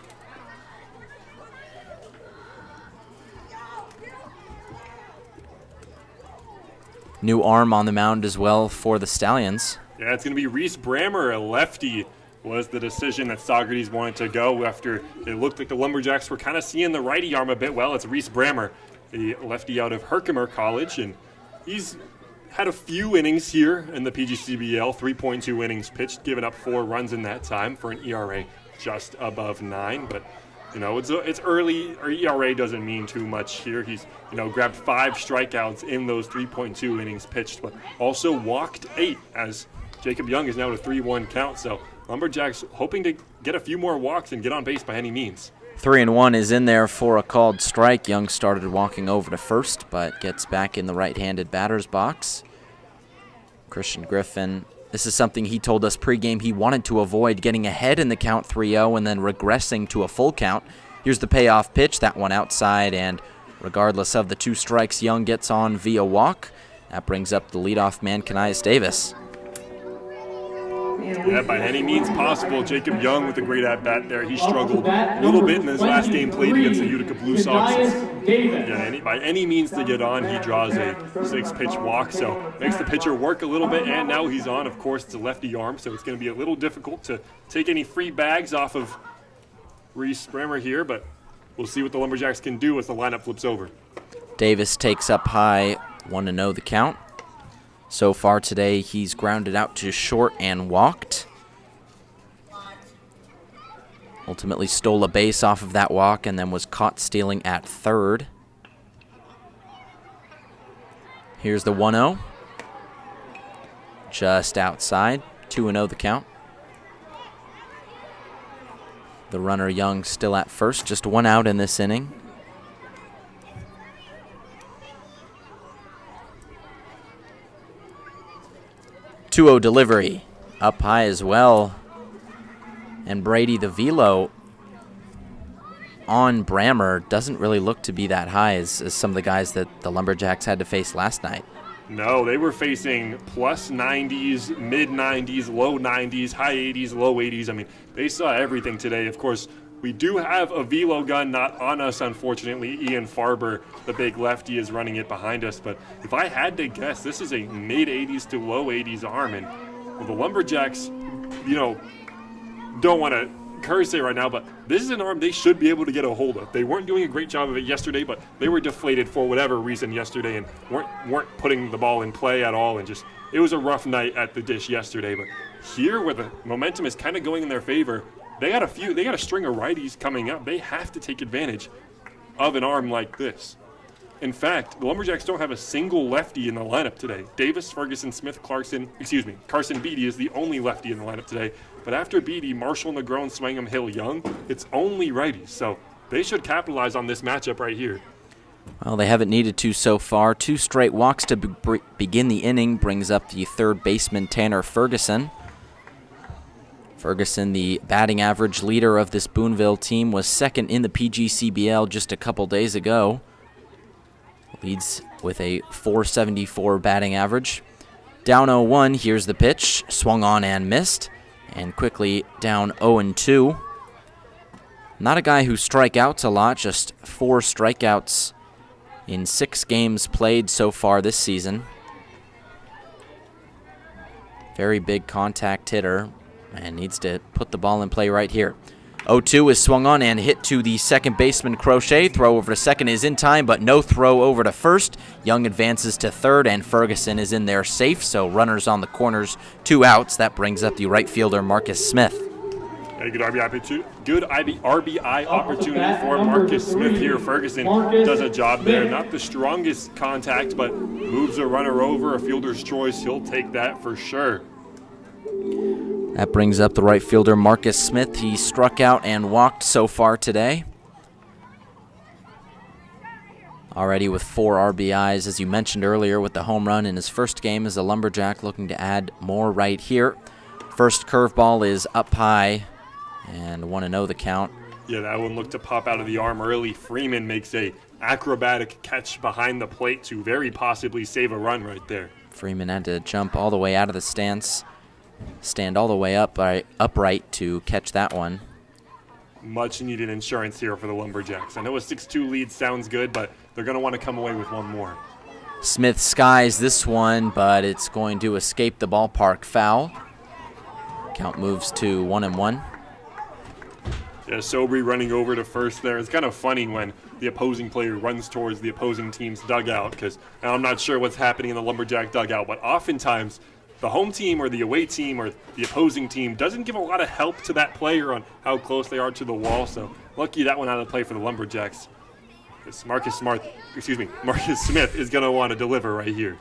New arm on the mound as well for the Stallions. Yeah, it's going to be Reese Brammer, a lefty, was the decision that Saugerties wanted to go after it looked like the Lumberjacks were kind of seeing the righty arm a bit well. It's Reese Brammer, a lefty out of Herkimer College, and he's had a few innings here in the PGCBL, 3.2 innings pitched, giving up 4 runs in that time for an ERA just above 9. But, you know, it's early. Our ERA doesn't mean too much here. He's, you know, grabbed 5 strikeouts in those 3.2 innings pitched, but also walked 8 as Jacob Young is now at a 3-1 count. So Lumberjacks hoping to get a few more walks and get on base by any means. 3-1 is in there for a called strike. Young started walking over to first, but gets back in the right-handed batter's box. Christian Griffin, this is something he told us pregame he wanted to avoid, getting ahead in the count 3-0 and then regressing to a full count. Here's the payoff pitch, that one outside, and regardless of the 2 strikes, Young gets on via walk. That brings up the leadoff man, Kanias Davis. Yeah, by any means possible. Jacob Young with a great at-bat there. He struggled a little bit in his last game played against the Utica Blue Sox. Yeah, by any means to get on, he draws a 6-pitch walk, so makes the pitcher work a little bit, and now he's on. Of course, it's a lefty arm, so it's going to be a little difficult to take any free bags off of Reese Brammer here, but we'll see what the Lumberjacks can do as the lineup flips over. Davis takes up high, 1-0 the count. So far today, he's grounded out to short and walked. Ultimately stole a base off of that walk and then was caught stealing at third. Here's the 1-0. Just outside, 2-0 the count. The runner Young still at first, just 1 out in this inning. 2-0 delivery, up high as well. And Brady, the velo on Brammer doesn't really look to be that high as some of the guys that the Lumberjacks had to face last night. No, they were facing plus 90s, mid 90s, low 90s, high 80s, low 80s. I mean, they saw everything today. Of course, we do have a velo gun not on us, unfortunately. Ian Farber, the big lefty, is running it behind us. But if I had to guess, this is a mid-80s to low 80s arm. And well, the Lumberjacks, you know, don't want to curse it right now, but this is an arm they should be able to get a hold of. They weren't doing a great job of it yesterday, but they were deflated for whatever reason yesterday and weren't putting the ball in play at all. And just, it was a rough night at the dish yesterday. But here, where the momentum is kind of going in their favor, they got a string of righties coming up. They have to take advantage of an arm like this. In fact, the Lumberjacks don't have a single lefty in the lineup today. Davis, Ferguson, Smith, Carson Beatty is the only lefty in the lineup today. But after Beatty, Marshall, Negron, Swangham, Hill, Young, it's only righties. So they should capitalize on this matchup right here. Well, they haven't needed to so far. 2 straight walks to begin the inning brings up the third baseman, Tanner Ferguson. Ferguson, the batting average leader of this Boonville team, was second in the PGCBL just a couple days ago. Leads with a .474 batting average. Down 0-1, here's the pitch. Swung on and missed. And quickly down 0-2. Not a guy who strikeouts a lot, just 4 strikeouts in 6 games played so far this season. Very big contact hitter. And needs to put the ball in play right here. 0-2 is swung on and hit to the second baseman, Crochet. Throw over to second is in time, but no throw over to first. Young advances to third, and Ferguson is in there safe, so runners on the corners, 2 outs. That brings up the right fielder, Marcus Smith. A good RBI opportunity for Marcus Smith here. Ferguson does a job there. Not the strongest contact, but moves a runner over, a fielder's choice. He'll take that for sure. That brings up the right fielder, Marcus Smith. He struck out and walked so far today. Already with 4 RBIs, as you mentioned earlier, with the home run in his first game as a Lumberjack, looking to add more right here. First curveball is up high, and 1-0 the count. Yeah, that one looked to pop out of the arm early. Freeman makes a acrobatic catch behind the plate to very possibly save a run right there. Freeman had to jump all the way out of the stance. Stand all the way upright to catch that one. Much needed insurance here for the Lumberjacks. I know a 6-2 lead sounds good, but they're going to want to come away with one more. Smith skies this one, but it's going to escape the ballpark foul. Count moves to 1-1. Yeah, Sobry running over to first there. It's kind of funny when the opposing player runs towards the opposing team's dugout, because I'm not sure what's happening in the Lumberjack dugout, but oftentimes the home team or the away team or the opposing team doesn't give a lot of help to that player on how close they are to the wall. So lucky that one out of play for the Lumberjacks. Marcus Smith is going to want to deliver right here.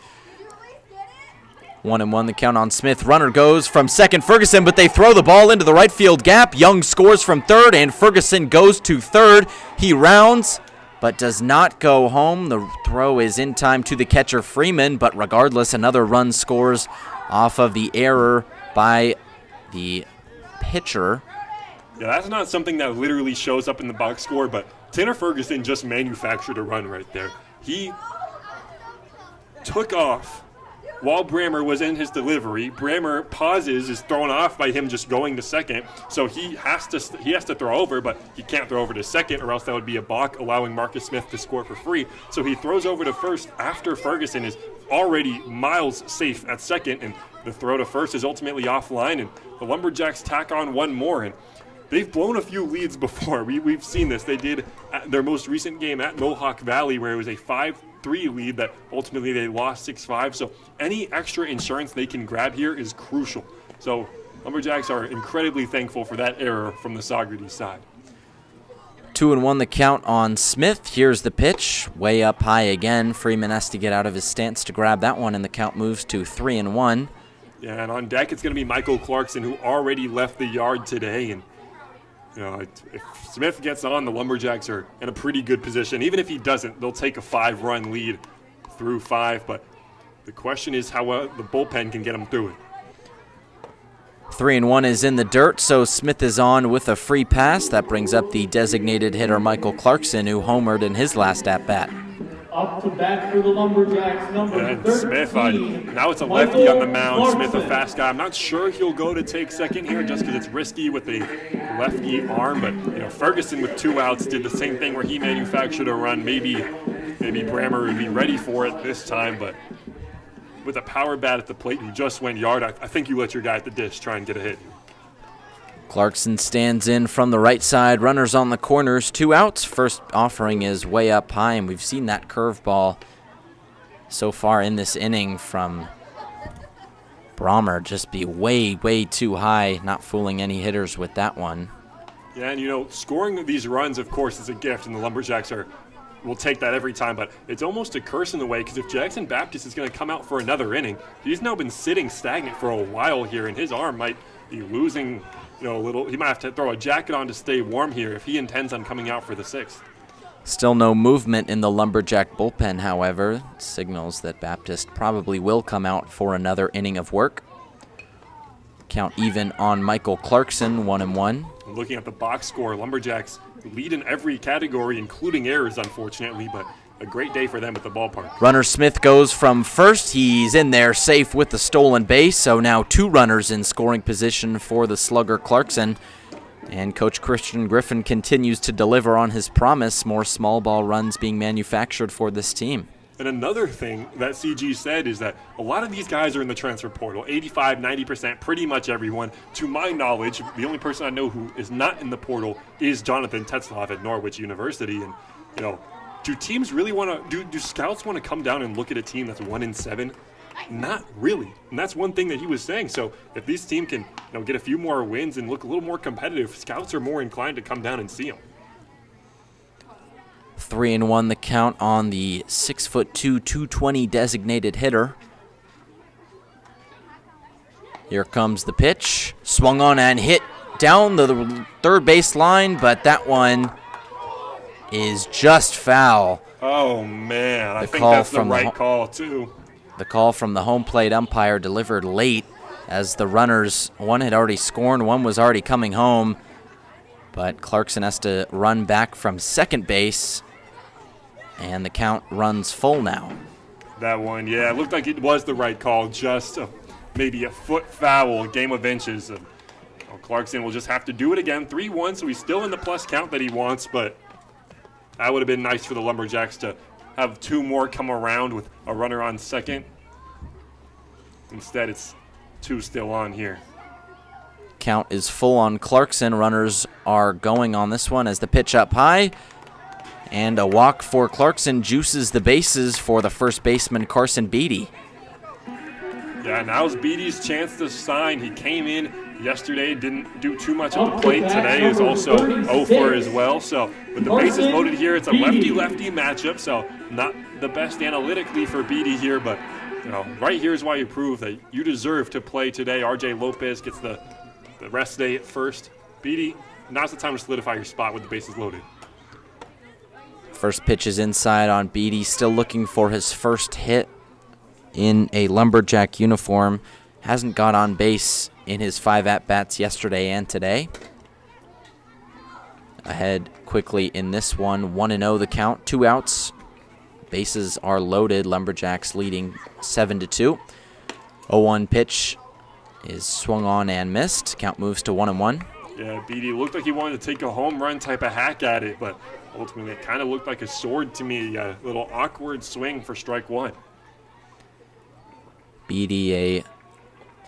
1-1 the count on Smith. Runner goes from second, Ferguson, but they throw the ball into the right field gap. Young scores from third, and Ferguson goes to third. He rounds, but does not go home. The throw is in time to the catcher, Freeman, but regardless, another run scores off of the error by the pitcher. Yeah, that's not something that literally shows up in the box score, but Tanner Ferguson just manufactured a run right there. He took off while Brammer was in his delivery. Brammer pauses, is thrown off by him just going to second, so he has to throw over, but he can't throw over to second, or else that would be a balk, allowing Marcus Smith to score for free. So he throws over to first after Ferguson is already miles safe at second, and the throw to first is ultimately offline, and the Lumberjacks tack on one more, and they've blown a few leads before. We've seen this. They did at their most recent game at Mohawk Valley, where it was a 5-3 lead that ultimately they lost 6-5. So any extra insurance they can grab here is crucial. So Lumberjacks are incredibly thankful for that error from the Saugerties side. 2-1 the count on Smith. Here's the pitch, way up high again. Freeman has to get out of his stance to grab that one, and the count moves to 3-1. Yeah, and on deck it's going to be Michael Clarkson, who already left the yard today, and you know, if Smith gets on, the Lumberjacks are in a pretty good position. Even if he doesn't, they'll take a 5-run lead through 5. But the question is how the bullpen can get them through it. 3-1 is in the dirt, so Smith is on with a free pass. That brings up the designated hitter, Michael Clarkson, who homered in his last at-bat. Up to bat for the Lumberjacks, number 13. Smith, now it's a lefty on the mound. Smith, a fast guy. I'm not sure he'll go to take second here just because it's risky with a lefty arm. But you know, Ferguson with 2 outs did the same thing where he manufactured a run. Maybe Brammer would be ready for it this time. But with a power bat at the plate, he just went yard. I think you let your guy at the dish try and get a hit. Clarkson stands in from the right side. Runners on the corners, 2 outs. First offering is way up high, and we've seen that curveball so far in this inning from Brammer just be way, way too high, not fooling any hitters with that one. Yeah, and you know, scoring these runs, of course, is a gift, and the Lumberjacks will take that every time, but it's almost a curse in the way, because if Jackson Baptist is going to come out for another inning, he's now been sitting stagnant for a while here, and his arm might be losing, you know, a little. He might have to throw a jacket on to stay warm here if he intends on coming out for the 6th. Still no movement in the Lumberjack bullpen, however. Signals that Baptist probably will come out for another inning of work. Count even on Michael Clarkson, 1-1. Looking at the box score, Lumberjacks lead in every category, including errors, unfortunately, but a great day for them at the ballpark. Runner Smith goes from first. He's in there safe with the stolen base, so now 2 runners in scoring position for the slugger Clarkson. And Coach Christian Griffin continues to deliver on his promise, more small ball runs being manufactured for this team. And another thing that CG said is that a lot of these guys are in the transfer portal, 85, 90%, pretty much everyone. To my knowledge, the only person I know who is not in the portal is Jonathan Tetzlaff at Norwich University. And, you know, do teams really want to, do scouts want to come down and look at a team that's 1-7? Not really. And that's one thing that he was saying. So if this team can, you know, get a few more wins and look a little more competitive, scouts are more inclined to come down and see them. 3-1 the count on the 6'2", 220 designated hitter. Here comes the pitch. Swung on and hit down the third base line, but that one is just foul. Oh, man. I think that's the right call, too. The call from the home plate umpire delivered late as the runners, one had already scored, one was already coming home. But Clarkson has to run back from second base, and the count runs full now. That one, yeah, it looked like it was the right call, just maybe a foot foul, a game of inches. Clarkson will just have to do it again, 3-1, so he's still in the plus count that he wants, but that would have been nice for the Lumberjacks to have two more come around with a runner on second. Instead, it's two still on here. Count is full on Clarkson. Runners are going on this one as the pitch up high. And a walk for Clarkson juices the bases for the first baseman, Carson Beatty. Yeah, now's Beatty's chance to sign. He came in yesterday, didn't do too much at the plate. Today is also 0-for as well. So with the bases loaded here, it's a lefty-lefty matchup. So not the best analytically for Beatty here, but right here is why you prove that you deserve to play today. RJ Lopez gets the rest day at first. Beatty, now's the time to solidify your spot with the bases loaded. First pitch is inside on Beatty, still looking for his first hit in a Lumberjack uniform. Hasn't got on base in his 5 at-bats yesterday and today. Ahead quickly in this one, 1-0 the count, 2 outs. Bases are loaded, Lumberjacks leading 7-2. 0-1 pitch is swung on and missed. Count moves to 1-1. Yeah, Beatty looked like he wanted to take a home run type of hack at it, but ultimately it kind of looked like a sword to me. A little awkward swing for strike one. Beatty, a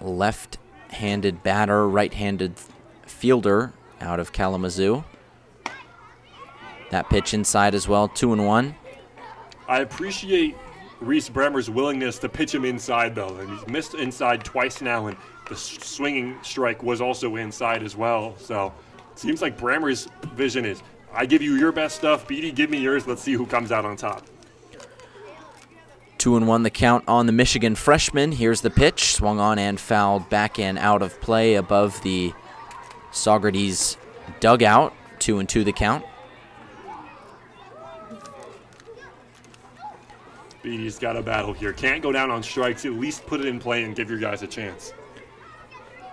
left-handed batter, right-handed fielder out of Kalamazoo. That pitch inside as well, 2-1. I appreciate Reese Bremer's willingness to pitch him inside, though. And he's missed inside twice now, and the swinging strike was also inside as well. So it seems like Bremer's vision is, I give you your best stuff, Beatty, give me yours. Let's see who comes out on top. 2-1 the count on the Michigan freshman. Here's the pitch, swung on and fouled back and out of play above the Saugerties dugout. 2-2 the count. Beatty's got a battle here. Can't go down on strikes. At least put it in play and give your guys a chance.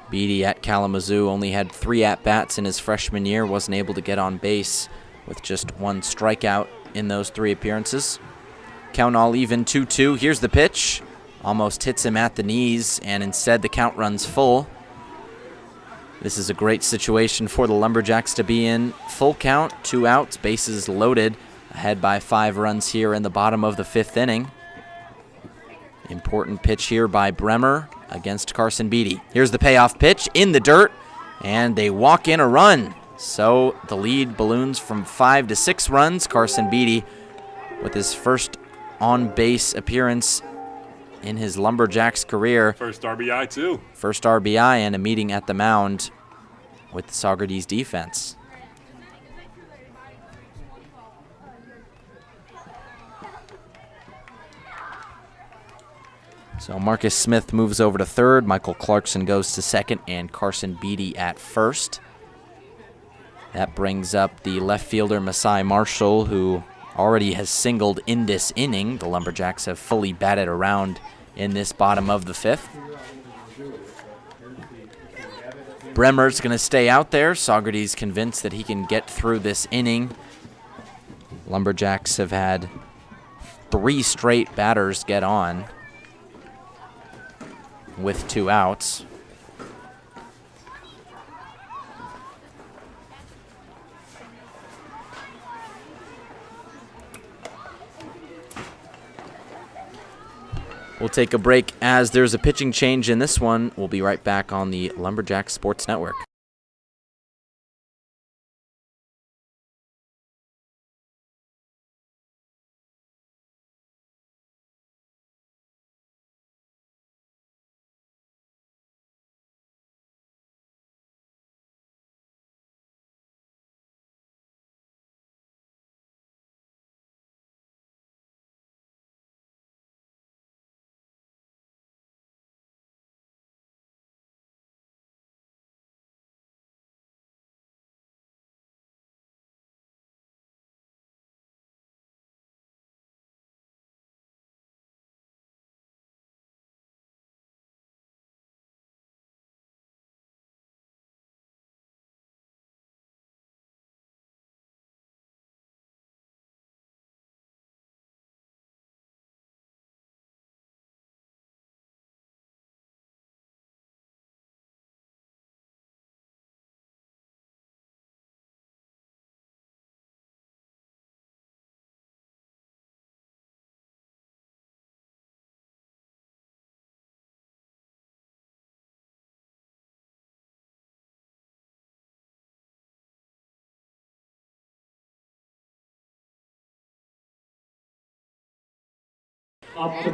Beatty at Kalamazoo only had 3 at-bats in his freshman year. Wasn't able to get on base with just 1 strikeout in those 3 appearances. Count all even, 2-2. Here's the pitch. Almost hits him at the knees, and instead the count runs full. This is a great situation for the Lumberjacks to be in. Full count, 2 outs, bases loaded. Ahead by 5 runs here in the bottom of the 5th inning. Important pitch here by Bremer against Carson Beatty. Here's the payoff pitch in the dirt, and they walk in a run. So the lead balloons from 5 to 6 runs. Carson Beatty with his first on-base appearance in his Lumberjacks career. First RBI, too. First RBI and a meeting at the mound with the Saugerties defense. So Marcus Smith moves over to third, Michael Clarkson goes to second, and Carson Beatty at first. That brings up the left fielder Masai Marshall, who already has singled in this inning. The Lumberjacks have fully batted around in this bottom of the 5th. Bremer's going to stay out there. Saugerties convinced that he can get through this inning. Lumberjacks have had 3 straight batters get on with 2 outs. We'll take a break as there's a pitching change in this one. We'll be right back on the Lumberjack Sports Network.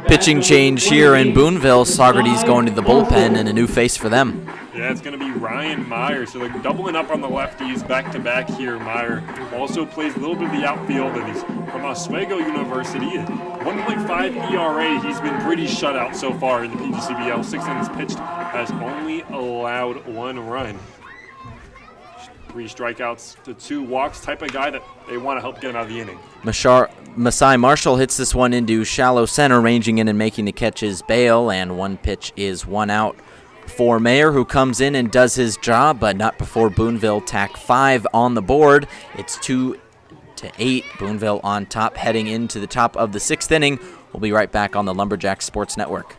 Pitching change here in Boonville. Saugerties going to the bullpen and a new face for them. Yeah, it's going to be Ryan Meyer. So they're doubling up on the lefties back-to-back here. Meyer also plays a little bit of the outfield, and he's from Oswego University. 1.5 ERA. He's been pretty shut out so far in the PGCBL. 6 innings pitched, has only allowed 1 run. 3 strikeouts to 2 walks, type of guy that they want to help get him out of the inning. Masai Marshall hits this one into shallow center, ranging in and making the catches Bale, and 1 pitch is 1 out for Mayer, who comes in and does his job, but not before Boonville tack 5 on the board. It's 2-8. Boonville on top, heading into the top of the 6th inning. We'll be right back on the Lumberjacks Sports Network.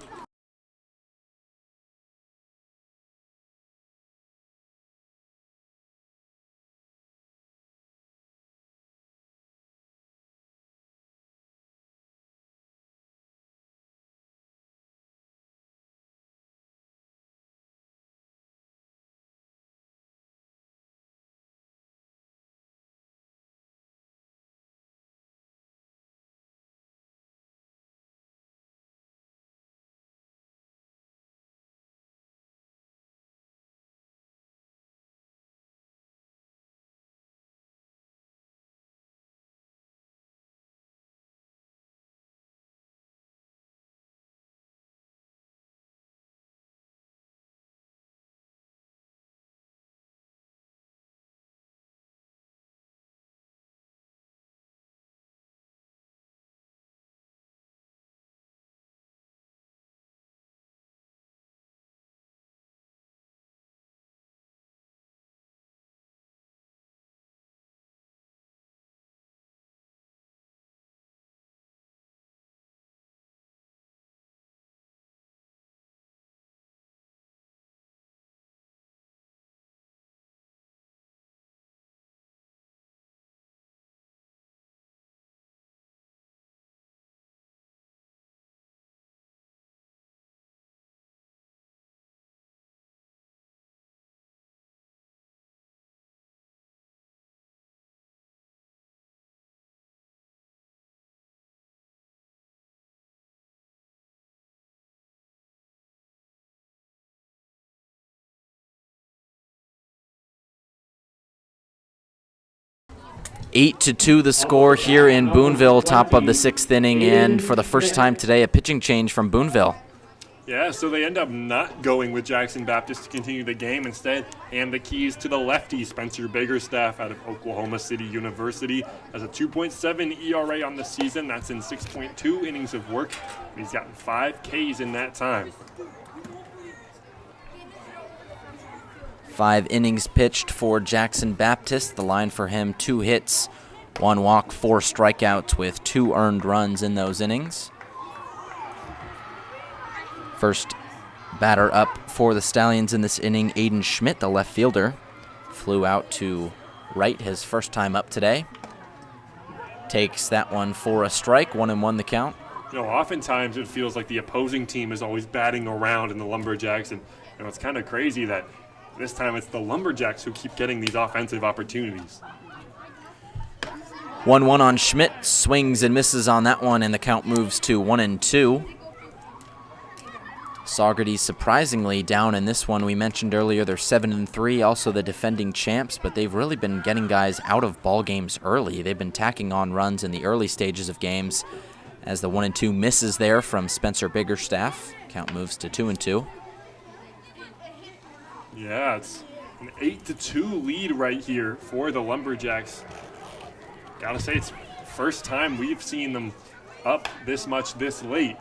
Eight to 2 the score here in Boonville, top of the 6th inning, and for the first time today, a pitching change from Boonville. Yeah, so they end up not going with Jackson Baptist to continue the game. Instead, hand the keys to the lefty, Spencer Biggerstaff out of Oklahoma City University. Has a 2.7 ERA on the season. That's in 6.2 innings of work. He's gotten 5 Ks in that time. 5 innings pitched for Jackson Baptist. The line for him, 2 hits, 1 walk, 4 strikeouts with 2 earned runs in those innings. First batter up for the Stallions in this inning, Aiden Schmidt, the left fielder. Flew out to right his first time up today. Takes that one for a strike, 1-1 the count. You know, oftentimes it feels like the opposing team is always batting around in the Lumberjacks, and you know, it's kind of crazy that this time it's the Lumberjacks who keep getting these offensive opportunities. 1-1 on Schmidt, swings and misses on that one, and the count moves to 1-2. Saugerties surprisingly down in this one. We mentioned earlier they're 7-3, also the defending champs, but they've really been getting guys out of ball games early. They've been tacking on runs in the early stages of games, as the 1-2 misses there from Spencer Biggerstaff. Count moves to 2-2. Yeah, it's an 8-2 lead right here for the Lumberjacks. Gotta say, it's the first time we've seen them up this much this late.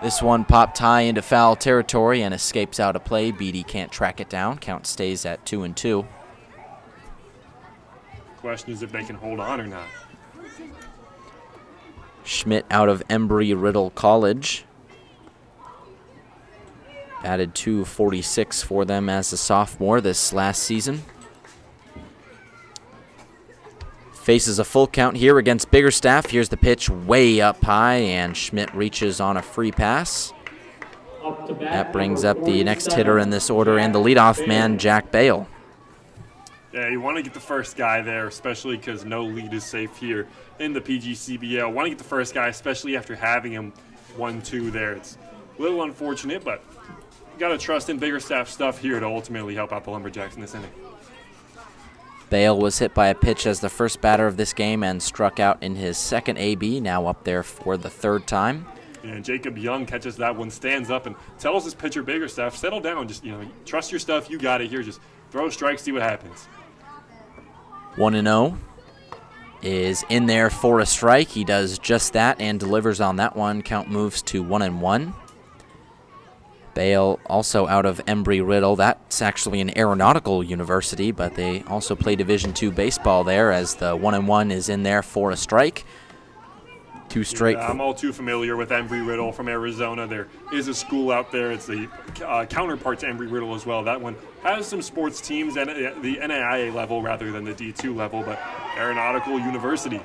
This one popped high into foul territory and escapes out of play. Beatty can't track it down. Count stays at 2-2. Question is if they can hold on or not. Schmidt out of Embry-Riddle College. Added .246 for them as a sophomore this last season. Faces a full count here against Biggerstaff. Here's the pitch way up high, and Schmidt reaches on a free pass. That brings up the next hitter in this order, and the leadoff man, Jack Bale. Yeah, you want to get the first guy there, especially because no lead is safe here in the PGCBL. Want to get the first guy, especially after having him 1-2 there. It's a little unfortunate, but you got to trust in Biggerstaff stuff here to ultimately help out the Lumberjacks in this inning. Bale was hit by a pitch as the first batter of this game and struck out in his second AB, now up there for the third time. And Jacob Young catches that one, stands up, and tells his pitcher Biggerstaff, settle down, just trust your stuff, you got it here, just throw a strike, see what happens. 1-0 is in there for a strike. He does just that and delivers on that one. Count moves to 1-1. Bale also out of Embry-Riddle. That's actually an aeronautical university, but they also play Division II baseball there, as the 1-1 is in there for a strike. Two straight. Yeah, I'm all too familiar with Embry-Riddle from Arizona. There is a school out there. It's the counterpart to Embry-Riddle as well. That one has some sports teams at the NAIA level rather than the D2 level, but Aeronautical University.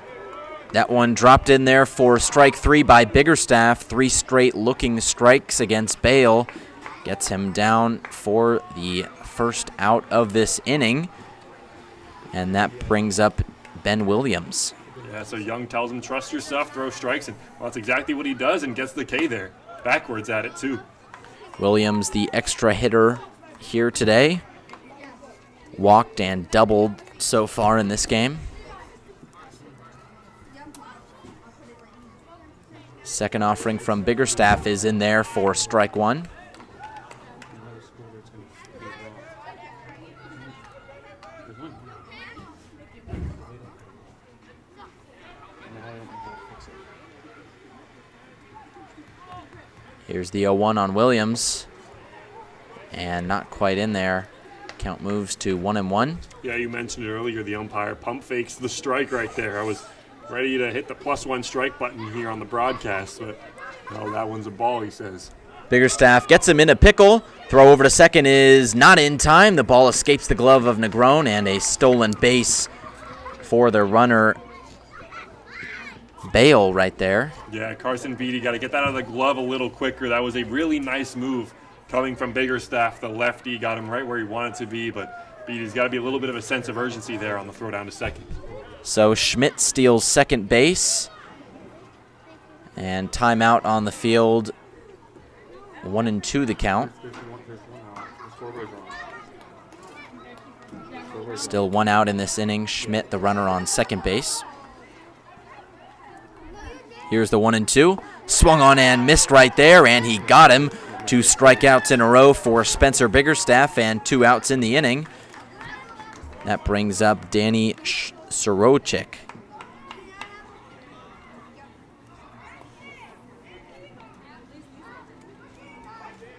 That one dropped in there for strike 3 by Biggerstaff. 3 straight looking strikes against Bale. Gets him down for the first out of this inning. And that brings up Ben Williams. Yeah, so Young tells him, trust your stuff, throw strikes, and well, that's exactly what he does and gets the K there. Backwards at it, too. Williams, the extra hitter here today. Walked and doubled so far in this game. Second offering from Biggerstaff is in there for strike 1. Here's the 0-1 on Williams. And not quite in there. Count moves to 1-1. Yeah, you mentioned it earlier, the umpire pump fakes the strike right there. I was ready to hit the +1 strike button here on the broadcast, but no, that one's a ball, he says. Biggerstaff gets him in a pickle. Throw over to second is not in time. The ball escapes the glove of Negron, and a stolen base for the runner, Bale, right there. Yeah, Carson Beatty got to get that out of the glove a little quicker. That was a really nice move coming from Biggerstaff. The lefty got him right where he wanted to be, but Beatty's got to be a little bit of a sense of urgency there on the throw down to second. So Schmidt steals second base. And timeout on the field. 1-2 the count. Still 1 out in this inning. Schmidt, the runner, on second base. Here's the 1-2. Swung on and missed right there, and he got him. 2 strikeouts in a row for Spencer Biggerstaff, and 2 outs in the inning. That brings up Danny Sorocik.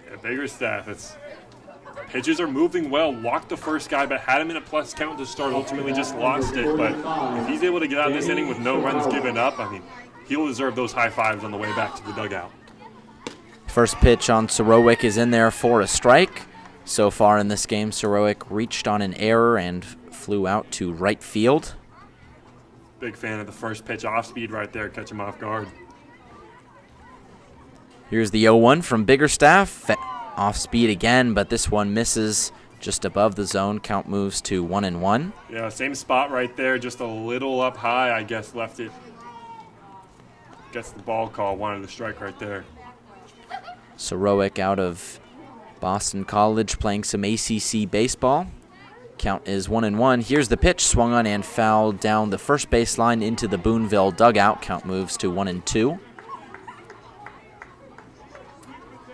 Yeah, Biggerstaff, pitches are moving well. Walked the first guy, but had him in a plus count to start. Ultimately just lost it. But if he's able to get out of this inning with no runs given up, I mean, he'll deserve those high fives on the way back to the dugout. First pitch on Sorowik is in there for a strike. So far in this game, Sorowik reached on an error and flew out to right field. Big fan of the first pitch off speed right there, catch him off guard. Here's the 0-1 from Biggerstaff. Off speed again, but this one misses just above the zone. Count moves to 1-1. Yeah, same spot right there, just a little up high, I guess, left it. Gets the ball call, wanted the strike right there. Sorowik out of Boston College playing some ACC baseball. Count is 1-1. Here's the pitch, swung on and fouled down the first baseline into the Boonville dugout. Count moves to 1-2.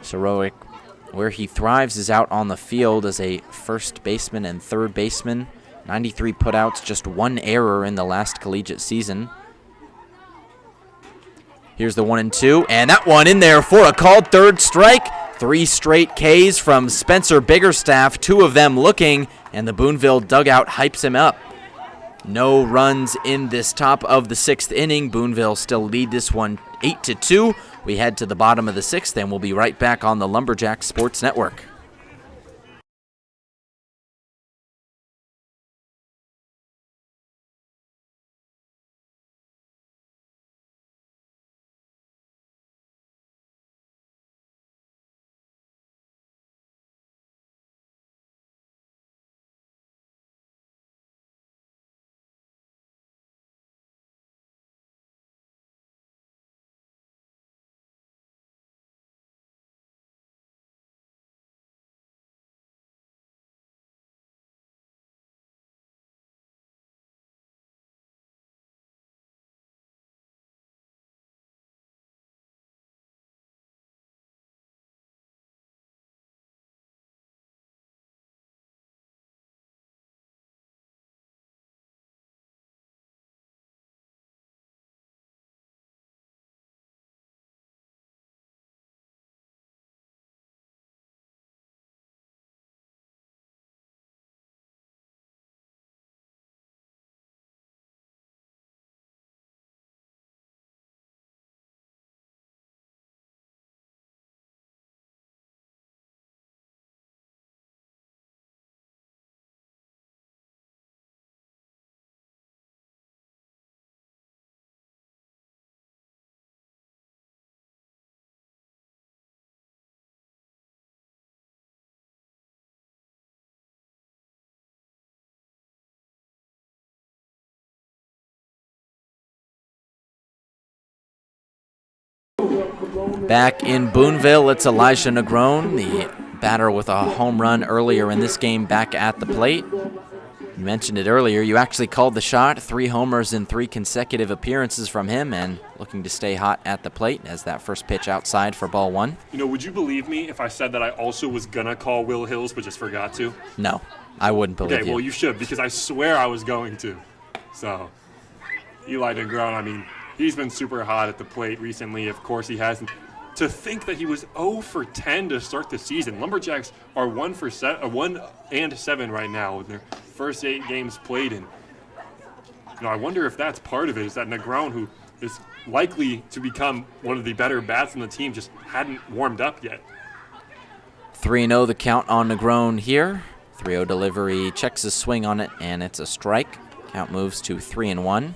Sorowik, where he thrives, is out on the field as a first baseman and third baseman. 93 putouts, just 1 error in the last collegiate season. Here's the 1-2, and that one in there for a called third strike. 3 straight Ks from Spencer Biggerstaff, 2 of them looking, and the Boonville dugout hypes him up. No runs in this top of the 6th inning. Boonville still lead this one 8-2. We head to the bottom of the 6th, and we'll be right back on the Lumberjacks Sports Network. Back in Boonville, it's Elijah Negron, the batter with a home run earlier in this game, back at the plate. You mentioned it earlier, you actually called the shot. 3 homers in 3 consecutive appearances from him, and looking to stay hot at the plate as that first pitch outside for ball 1. You know, would you believe me if I said that I also was going to call Will Hills but just forgot to? No, I wouldn't believe you. Okay, well, you should, because I swear I was going to. So, Eli Negron, I mean, he's been super hot at the plate recently. Of course he hasn't. To think that he was 0 for 10 to start the season. Lumberjacks are 1-7 right now in their first 8 games played. And I wonder if that's part of it, is that Negron, who is likely to become one of the better bats on the team, just hadn't warmed up yet. 3-0 the count on Negron here. 3-0 delivery, checks his swing on it, and it's a strike. Count moves to 3-1.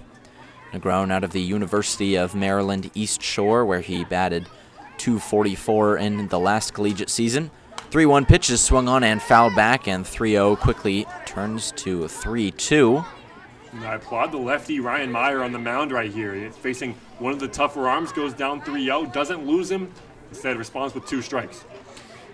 Negron out of the University of Maryland East Shore, where he batted .244 in the last collegiate season. 3-1 pitch is swung on and fouled back, and 3-0 quickly turns to 3-2. I applaud the lefty Ryan Meyer on the mound right here. He's facing one of the tougher arms, goes down 3-0, doesn't lose him, instead responds with 2 strikes.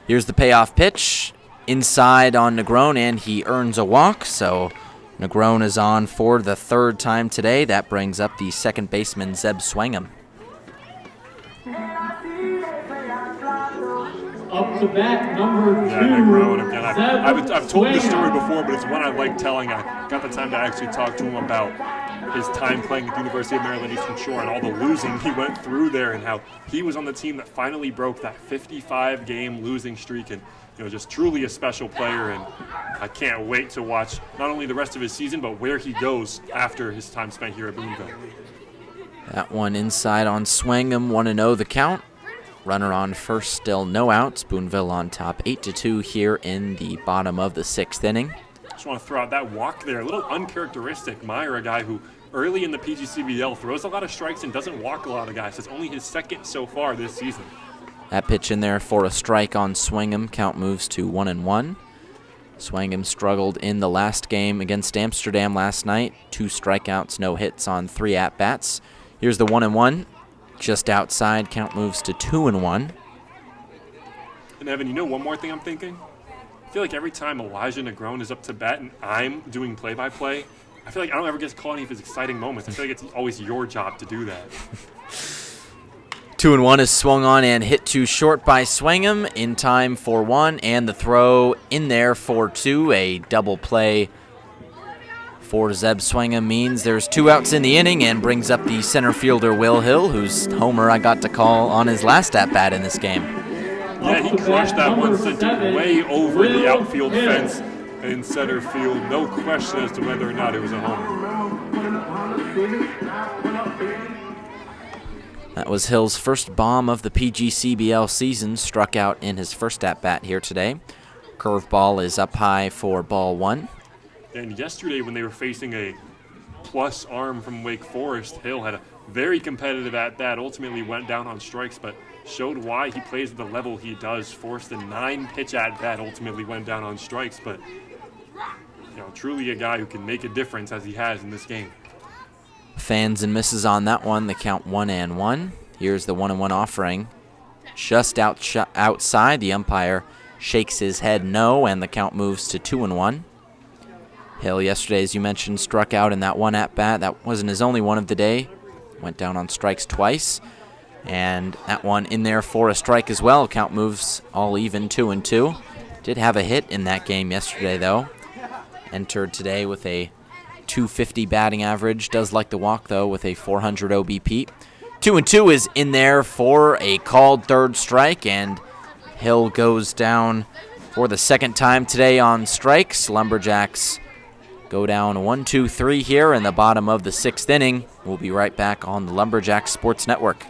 Here's the payoff pitch. Inside on Negron, and he earns a walk, so Negron is on for the 3rd time today. That brings up the second baseman, Zeb Swingham. Up to bat, number 2. Yeah, Negron again. I've told this story before, but it's one I like telling. I got the time to actually talk to him about his time playing at the University of Maryland Eastern Shore and all the losing he went through there, and how he was on the team that finally broke that 55-game losing streak, and just truly a special player. And I can't wait to watch not only the rest of his season, but where he goes after his time spent here at Boonville. That one inside on Swingham, 1-0 the count. Runner on first, still no outs. Boonville on top, 8-2 here in the bottom of the 6th inning. Just want to throw out that walk there, a little uncharacteristic. Meyer, a guy who early in the PGCBL throws a lot of strikes and doesn't walk a lot of guys. It's only his 2nd so far this season. That pitch in there for a strike on Swingham. Count moves to 1-1. Swingham struggled in the last game against Amsterdam last night. 2 strikeouts, no hits on 3 at-bats. Here's the 1-1. Just outside, count moves to 2-1. And Evan, one more thing I'm thinking? I feel like every time Elijah Negron is up to bat and I'm doing play-by-play, I feel like I don't ever get to call any of his exciting moments. I feel like it's always your job to do that. 2-1 is swung on and hit too short by Swingham. In time for 1, and the throw in there for 2. A double play for Zeb Swingham means there's 2 outs in the inning, and brings up the center fielder Will Hill, whose homer I got to call on his last at-bat in this game. Yeah, he crushed that one, sent it way over the outfield fence in center field. No question as to whether or not it was a homer. That was Hill's first bomb of the PGCBL season, struck out in his first at-bat here today. Curveball is up high for ball 1. And yesterday, when they were facing a plus arm from Wake Forest, Hill had a very competitive at-bat, ultimately went down on strikes, but showed why he plays at the level he does. Forced a 9-pitch at-bat, ultimately went down on strikes, but truly a guy who can make a difference as he has in this game. Fans and misses on that one. The count 1-1. Here's the 1-1 offering. Just outside, the umpire shakes his head no, and the count moves to 2-1. Hill yesterday, as you mentioned, struck out in that one at-bat. That wasn't his only one of the day. Went down on strikes twice. And that one in there for a strike as well. Count moves all even, 2-2. Did have a hit in that game yesterday, though. Entered today with a .250 batting average. Does like the walk, though, with a .400 OBP. 2-2 is in there for a called 3rd strike, and Hill goes down for the 2nd time today on strikes. Lumberjacks go down 1-2-3 here in the bottom of the 6th inning. We'll be right back on the Lumberjacks Sports Network.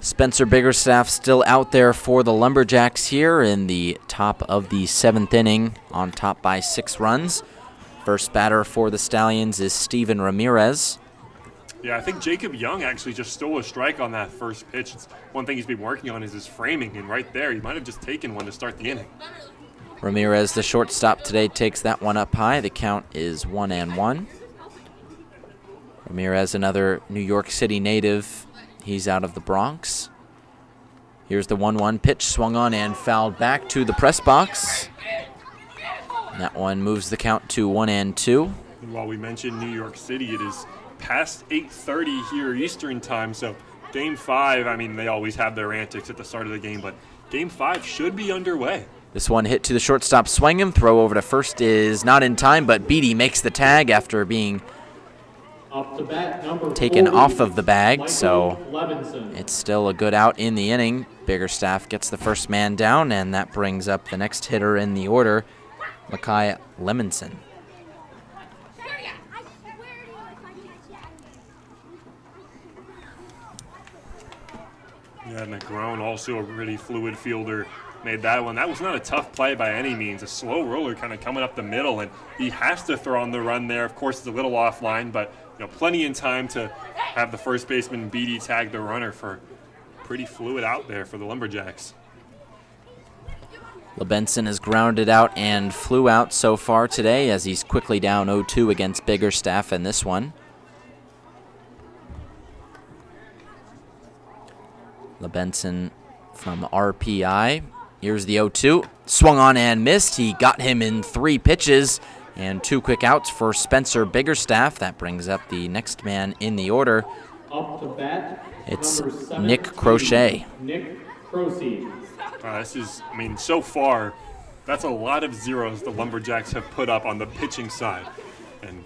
Spencer Biggerstaff still out there for the Lumberjacks here in the top of the 7th inning, on top by 6 runs. First batter for the Stallions is Steven Ramirez. Yeah, I think Jacob Young actually just stole a strike on that first pitch. It's one thing he's been working on is his framing, and right there he might have just taken one to start the inning. Ramirez, the shortstop today, takes that one up high. The count is 1-1. Ramirez, another New York City native. He's out of the Bronx. Here's the 1-1 pitch, swung on and fouled back to the press box. And that one moves the count to 1-2. And while we mentioned New York City, it is past 8:30 here Eastern time, so Game 5, I mean, they always have their antics at the start of the game, but Game 5 should be underway. This one hit to the shortstop, Swingham. Throw over to first is not in time, but Beatty makes the tag after being taken off of the bag, so it's still a good out in the inning. Biggerstaff gets the first man down, and that brings up the next hitter in the order, Mekhi Lemonson. Yeah, Negron, also a really fluid fielder, made that one. That was not a tough play by any means. A slow roller kind of coming up the middle, and he has to throw on the run there. Of course, it's a little offline, but plenty in time to have the first baseman Beatty tag the runner for pretty fluid out there for the Lumberjacks. LeBenson is grounded out and flew out so far today as he's quickly down 0-2 against Biggerstaff in this one. LeBenson from RPI. Here's the 0-2. Swung on and missed. He got him in 3 pitches and 2 quick outs for Spencer Biggerstaff. That brings up the next man in the order. Up to bat, it's number Nick 17, Crochet. Nick Crochet. This is, I mean, so far, that's a lot of zeros the Lumberjacks have put up on the pitching side. And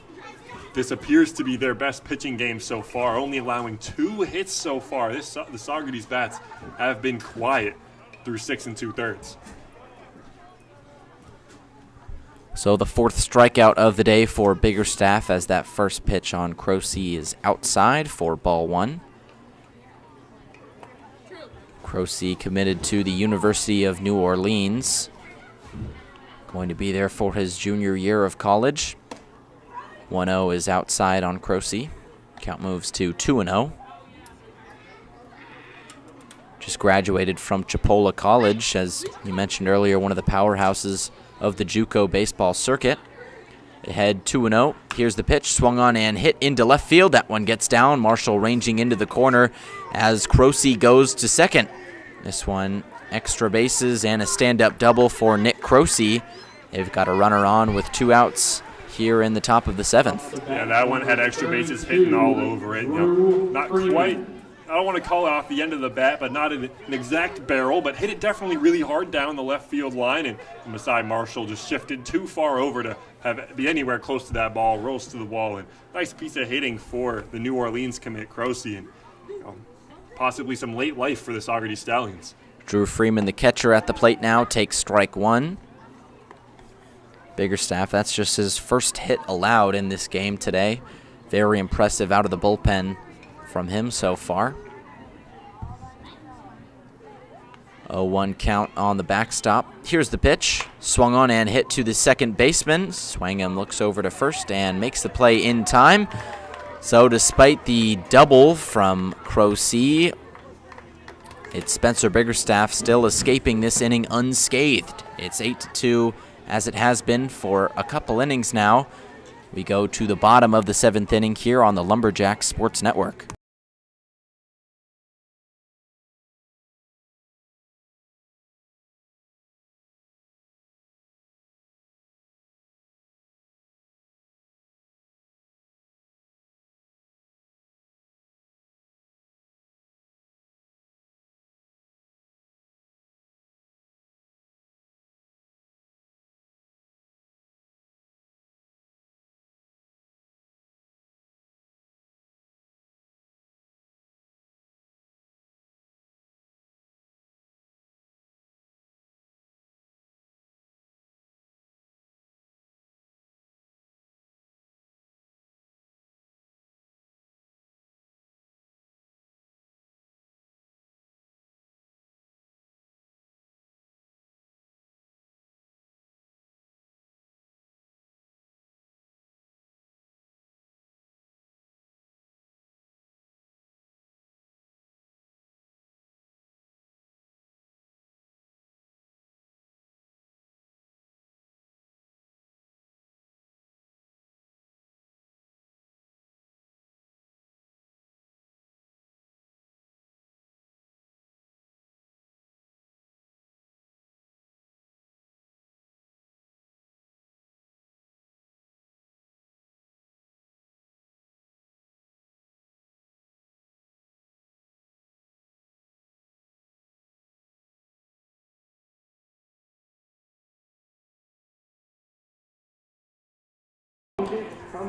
this appears to be their best pitching game so far, only allowing 2 hits so far. The Saugerties bats have been quiet through 6 2/3. So the 4th strikeout of the day for Biggerstaff as that first pitch on Crocey is outside for ball 1. Crocey committed to the University of New Orleans. Going to be there for his junior year of college. 1-0 is outside on Crocey. Count moves to 2-0. Just graduated from Chipola College, as you mentioned earlier, one of the powerhouses of the JUCO baseball circuit. Ahead 2-0. Here's the pitch, swung on and hit into left field. That one gets down. Marshall ranging into the corner as Crocey goes to second. This one, extra bases and a stand-up double for Nick Crocey. They've got a runner on with 2 outs here in the top of the 7th. Yeah, that one had extra bases hitting all over it. Not quite, I don't want to call it off the end of the bat, but not an exact barrel, but hit it definitely really hard down the left field line, and Masai Marshall just shifted too far over to be anywhere close to that ball, rolls to the wall, and nice piece of hitting for the New Orleans commit Crocey, and possibly some late life for the Saugerties Stallions. Drew Freeman, the catcher at the plate now, takes strike 1. Biggerstaff, that's just his first hit allowed in this game today. Very impressive out of the bullpen from him so far. 0-1 count on the backstop. Here's the pitch. Swung on and hit to the second baseman. Swingham looks over to first and makes the play in time. So despite the double from Crocey, it's Spencer Biggerstaff still escaping this inning unscathed. It's 8-2 as it has been for a couple innings now. We go to the bottom of the 7th inning here on the Lumberjacks Sports Network.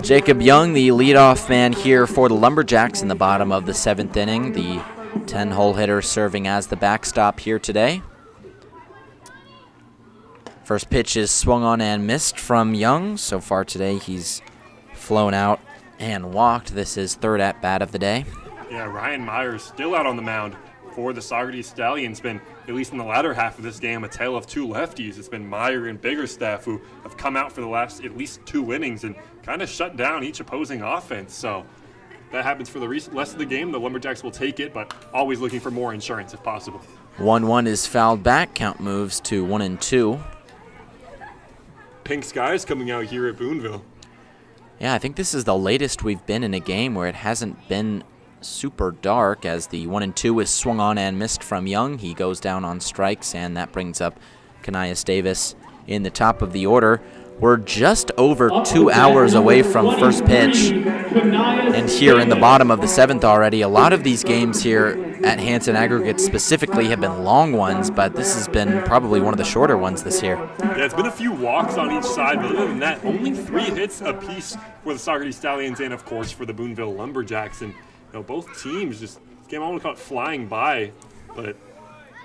Jacob Young, the leadoff man here for the Lumberjacks in the bottom of the 7th inning. The 10-hole hitter serving as the backstop here today. First pitch is swung on and missed from Young. So far today, he's flown out and walked. This is third at-bat of the day. Yeah, Ryan Myers still out on the mound for the Saugerties Stallions. Been, at least in the latter half of this game, a tale of two lefties. It's been Meyer and Biggerstaff who have come out for the last at least 2 innings and kind of shut down each opposing offense. So that happens for the rest of the game. The Lumberjacks will take it, but always looking for more insurance if possible. 1-1 is fouled back. Count moves to 1-2. Pink skies coming out here at Boonville. Yeah, I think this is the latest we've been in a game where it hasn't been super dark, as the 1-2 is swung on and missed from Young. He goes down on strikes, and that brings up Kanias Davis in the top of the order. We're just over 2 hours away from first pitch, and here in the bottom of the 7th already. A lot of these games here at Hanson Aggregates specifically have been long ones, but this has been probably one of the shorter ones this year. Yeah, it's been a few walks on each side, but other than that, only 3 hits apiece for the Saugerties Stallions and, of course, for the Boonville Lumberjacks. And both teams just game almost caught flying by, but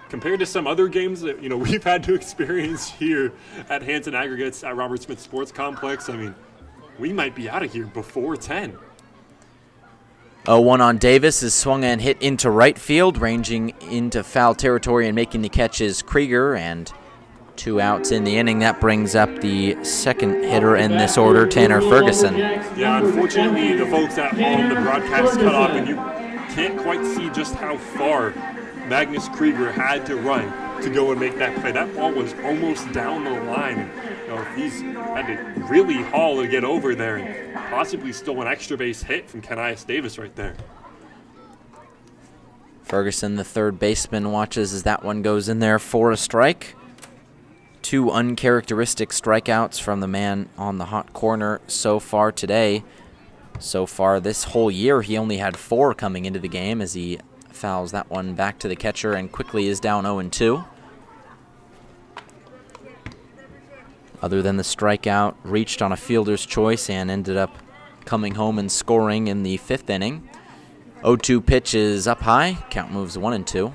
compared to some other games that we've had to experience here at Hanson Aggregates at Robert Smith Sports Complex, I mean, we might be out of here before 10. 0-1 on Davis is swung and hit into right field, ranging into foul territory and making the catch is Krieger, and 2 outs in the inning. That brings up the second hitter in this order, Tanner Ferguson. Yeah, unfortunately, the folks at home, the broadcast cut off, and you can't quite see just how far Magnus Krieger had to run to go and make that play. That ball was almost down the line. If he's had to really haul to get over there and possibly stole an extra base hit from Kanias Davis right there. Ferguson, the third baseman, watches as that one goes in there for a strike. 2 uncharacteristic strikeouts from the man on the hot corner so far today. So far this whole year, he only had 4 coming into the game, as he fouls that one back to the catcher and quickly is down 0-2. Other than the strikeout, reached on a fielder's choice and ended up coming home and scoring in the 5th inning. 0-2 pitch is up high. Count moves 1-2.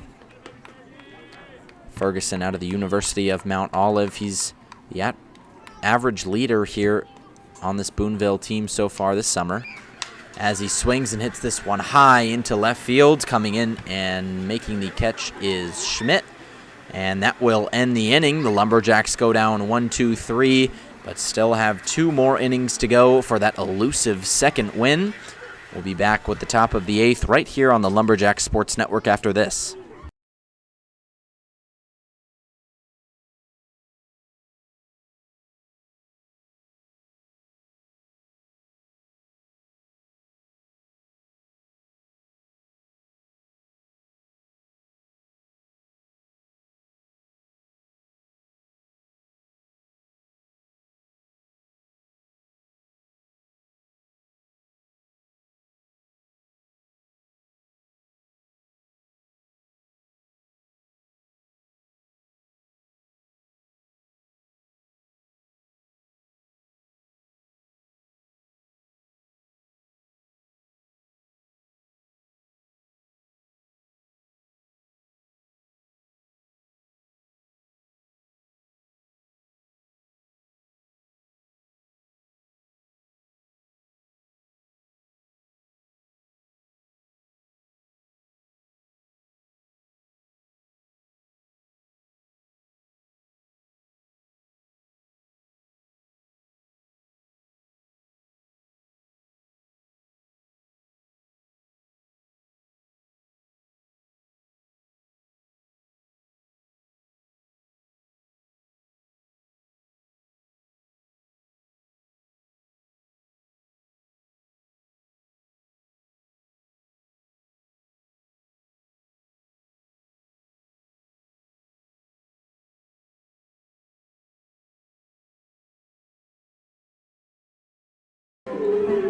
Ferguson out of the University of Mount Olive. He's the average leader here on this Boonville team so far this summer. As he swings and hits this one high into left field, coming in and making the catch is Schmidt. And that will end the inning. The Lumberjacks go down 1-2-3, but still have 2 more innings to go for that elusive second win. We'll be back with the top of the 8th right here on the Lumberjack Sports Network after this.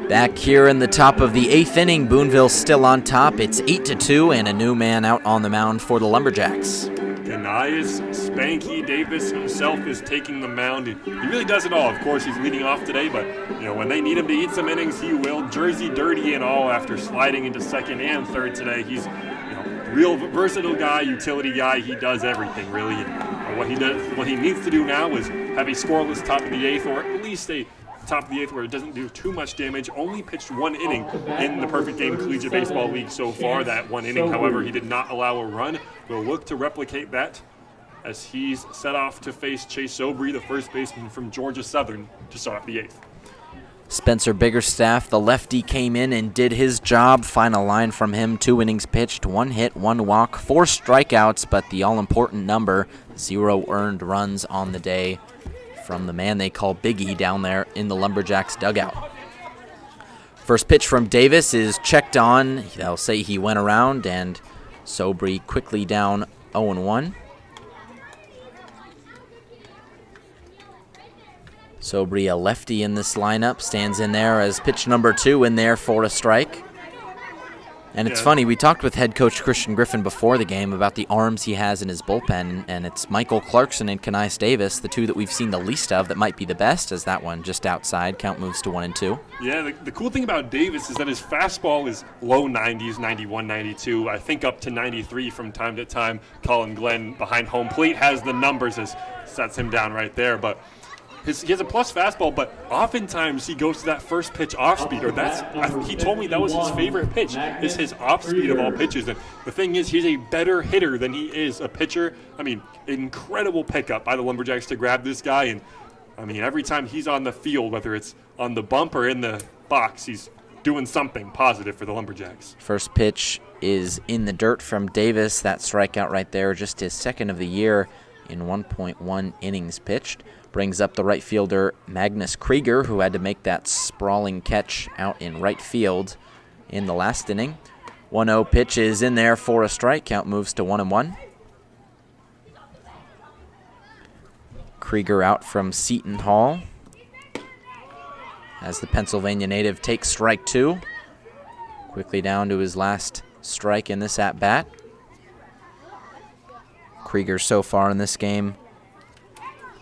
Back here in the top of the 8th inning, Boonville still on top. It's 8-2 and a new man out on the mound for the Lumberjacks. Kanias Spanky Davis himself is taking the mound. He really does it all. Of course, he's leading off today, but when they need him to eat some innings, he will. Jersey dirty and all after sliding into second and third today. He's real versatile guy, utility guy. He does everything really. And what he needs to do now is have a scoreless top of the 8th, or at least a top of the 8th where it doesn't do too much damage. Only pitched one inning in the Perfect Game Collegiate Baseball League so far. That one inning, however, he did not allow a run. We'll look to replicate that as he's set off to face Chase Sobry, the first baseman from Georgia Southern, to start off the 8th. Spencer Biggerstaff, the lefty, came in and did his job. Final line from him, 2 innings pitched, 1 hit, 1 walk, 4 strikeouts, but the all-important number, 0 earned runs on the day from the man they call Biggie down there in the Lumberjacks dugout. First pitch from Davis is checked on. They'll say he went around, and Sobry quickly down 0-1. Sobry, a lefty in this lineup, stands in there as pitch number 2 in there for a strike. And it's funny, we talked with head coach Christian Griffin before the game about the arms he has in his bullpen, and it's Michael Clarkson and Kanias Davis, the two that we've seen the least of, that might be the best, as that one just outside. Count moves to 1-2. Yeah, the cool thing about Davis is that his fastball is low 90s, 91, 92, I think up to 93 from time to time. Colin Glenn behind home plate has the numbers, as sets him down right there, but he has a plus fastball, but oftentimes he goes to that first pitch off speed, or he told me that was his favorite pitch, is his off speed of all pitches. And the thing is, he's a better hitter than he is a pitcher. I mean, incredible pickup by the Lumberjacks to grab this guy. And I mean, every time he's on the field, whether it's on the bump or in the box, he's doing something positive for the Lumberjacks. First pitch is in the dirt from Davis. That strikeout right there, just his second of the year in 1.1 innings pitched. Brings up the right fielder, Magnus Krieger, who had to make that sprawling catch out in right field in the last inning. 1-0 pitch is in there for a strike. Count moves to 1-1. Krieger out from Seton Hall as the Pennsylvania native takes strike 2. Quickly down to his last strike in this at-bat. Krieger so far in this game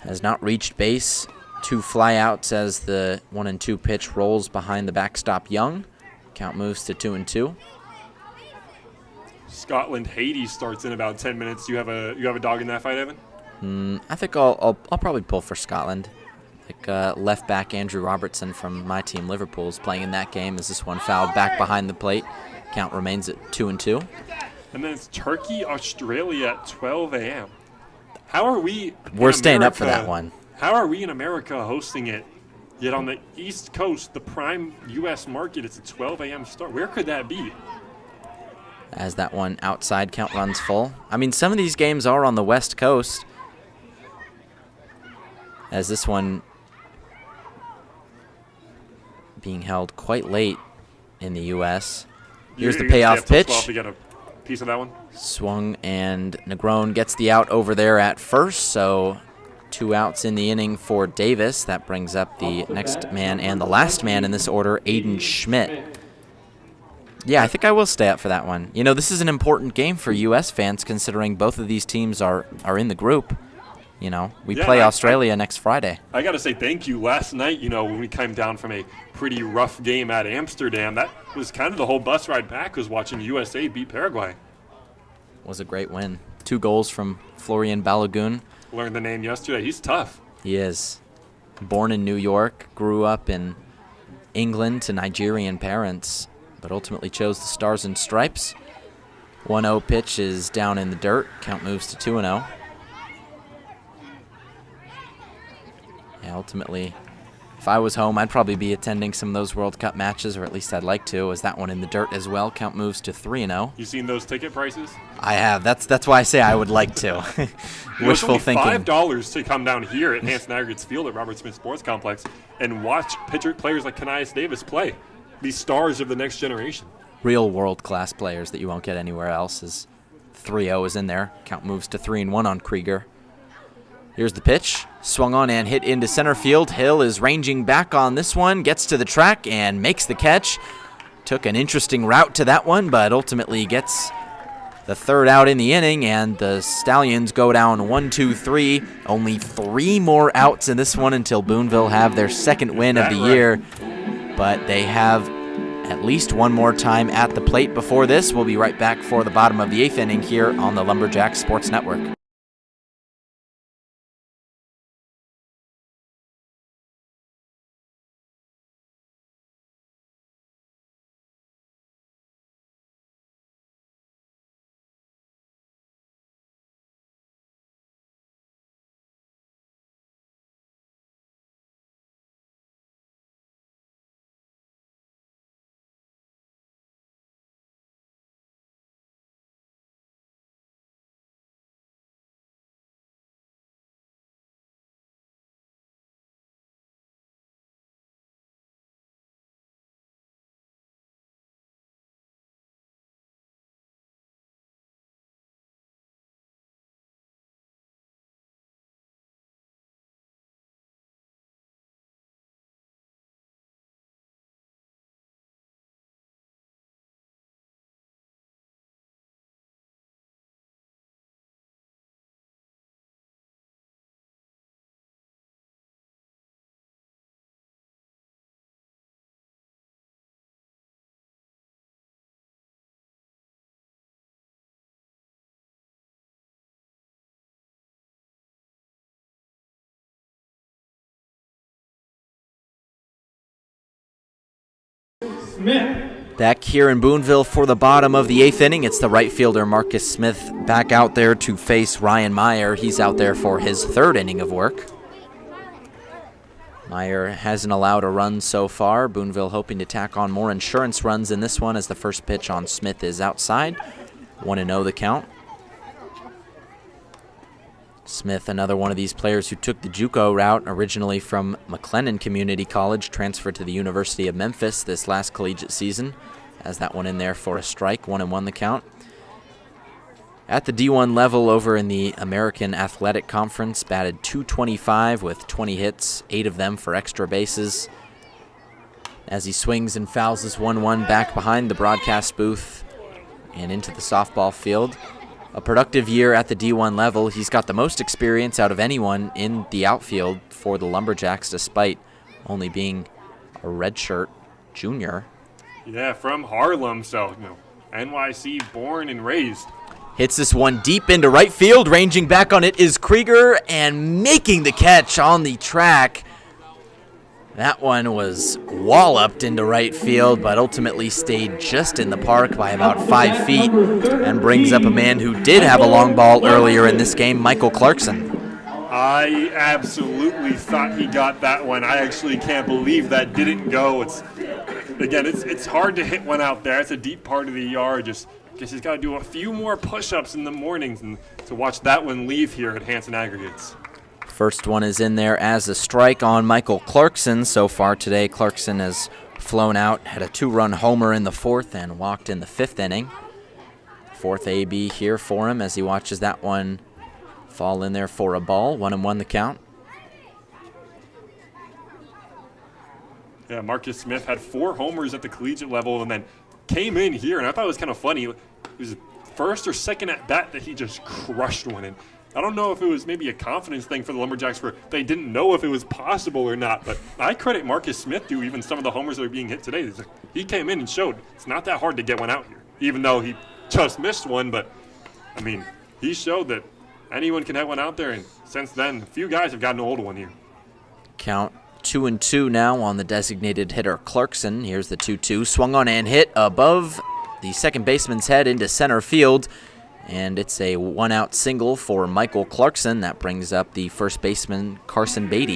has not reached base. 2 flyouts as the 1-2 pitch rolls behind the backstop Young. Count moves to 2-2. Scotland Haiti starts in about 10 minutes. You have a dog in that fight, Evan? I think I'll probably pull for Scotland. Like left back Andrew Robertson from my team Liverpool is playing in that game as this one fouled back behind the plate. Count remains at 2-2. And then it's Turkey, Australia at 12 a.m. How are we? We're staying up for that one. How are we in America hosting it? Yet on the East Coast, the prime U.S. market, it's a 12 a.m. start. Where could that be? As that one outside count runs full. I mean, some of these games are on the West Coast. As this one being held quite late in the U.S. Here's the payoff pitch. To get a piece of that one. Swung, and Negron gets the out over there at first, so 2 outs in the inning for Davis. That brings up the next man and the last man in this order, Aiden Schmidt. Yeah, I think I will stay up for that one. This is an important game for U.S. fans, considering both of these teams are in the group. We play Australia next Friday. I got to say thank you. Last night, when we came down from a pretty rough game at Amsterdam, that was kind of the whole bus ride back, was watching USA beat Paraguay. Was a great win. 2 goals from Florian Balogun. Learned the name yesterday. He's tough. He is. Born in New York, grew up in England to Nigerian parents, but ultimately chose the Stars and Stripes. 1-0 pitch is down in the dirt. Count moves to 2-0. Yeah, ultimately, if I was home, I'd probably be attending some of those World Cup matches, or at least I'd like to, as that one in the dirt as well. Count moves to 3-0. You seen those ticket prices? I have. That's why I say I would like to. Wishful thinking. $5 to come down here at Hanson Aggregates Field at Robert Smith Sports Complex and watch players like Kanias Davis play. These stars of the next generation. Real world-class players that you won't get anywhere else. As 3-0 is in there. Count moves to 3-1 on Krieger. Here's the pitch. Swung on and hit into center field. Hill is ranging back on this one, gets to the track and makes the catch. Took an interesting route to that one, but ultimately gets the third out in the inning, and the Stallions go down 1-2-3. Only 3 more outs in this one until Boonville have their second win of the year. But they have at least one more time at the plate before this. We'll be right back for the bottom of the 8th inning here on the Lumberjacks Sports Network. Smith. Back here in Boonville for the bottom of the 8th inning, it's the right fielder Marcus Smith back out there to face Ryan Meyer. He's out there for his 3rd inning of work. Meyer hasn't allowed a run so far. Boonville hoping to tack on more insurance runs in this one as the first pitch on Smith is outside. 1-0 the count. Smith, another one of these players who took the JUCO route, originally from McLennan Community College, transferred to the University of Memphis this last collegiate season. Has that one in there for a strike, 1-1 the count. At the D1 level over in the American Athletic Conference, batted .225 with 20 hits, 8 of them for extra bases. As he swings and fouls this 1-1 back behind the broadcast booth and into the softball field. A productive year at the D1 level. He's got the most experience out of anyone in the outfield for the Lumberjacks, despite only being a redshirt junior. Yeah, from Harlem, so NYC born and raised. Hits this one deep into right field. Ranging back on it is Krieger and making the catch on the track. That one was walloped into right field, but ultimately stayed just in the park by about 5 feet and brings up a man who did have a long ball earlier in this game, Michael Clarkson. I absolutely thought he got that one. I actually can't believe that didn't go. It's hard to hit one out there. It's a deep part of the yard. Guess he's got to do a few more push-ups in the mornings and to watch that one leave here at Hanson Aggregates. First one is in there as a strike on Michael Clarkson. So far today, Clarkson has flown out, had a 2-run homer in the 4th and walked in the 5th inning. 4th AB here for him as he watches that one fall in there for a ball. 1-1 the count. Yeah, Marcus Smith had 4 homers at the collegiate level and then came in here, and I thought it was kind of funny. It was first or second at bat that he just crushed one in. I don't know if it was maybe a confidence thing for the Lumberjacks where they didn't know if it was possible or not, but I credit Marcus Smith to even some of the homers that are being hit today. He came in and showed it's not that hard to get one out here, even though he just missed one. But, I mean, he showed that anyone can have one out there, and since then, a few guys have gotten a hold of one here. Count 2-2 now on the designated hitter Clarkson. Here's the 2-2. Swung on and hit above the second baseman's head into center field. And it's a 1-out single for Michael Clarkson. That brings up the first baseman, Carson Beatty.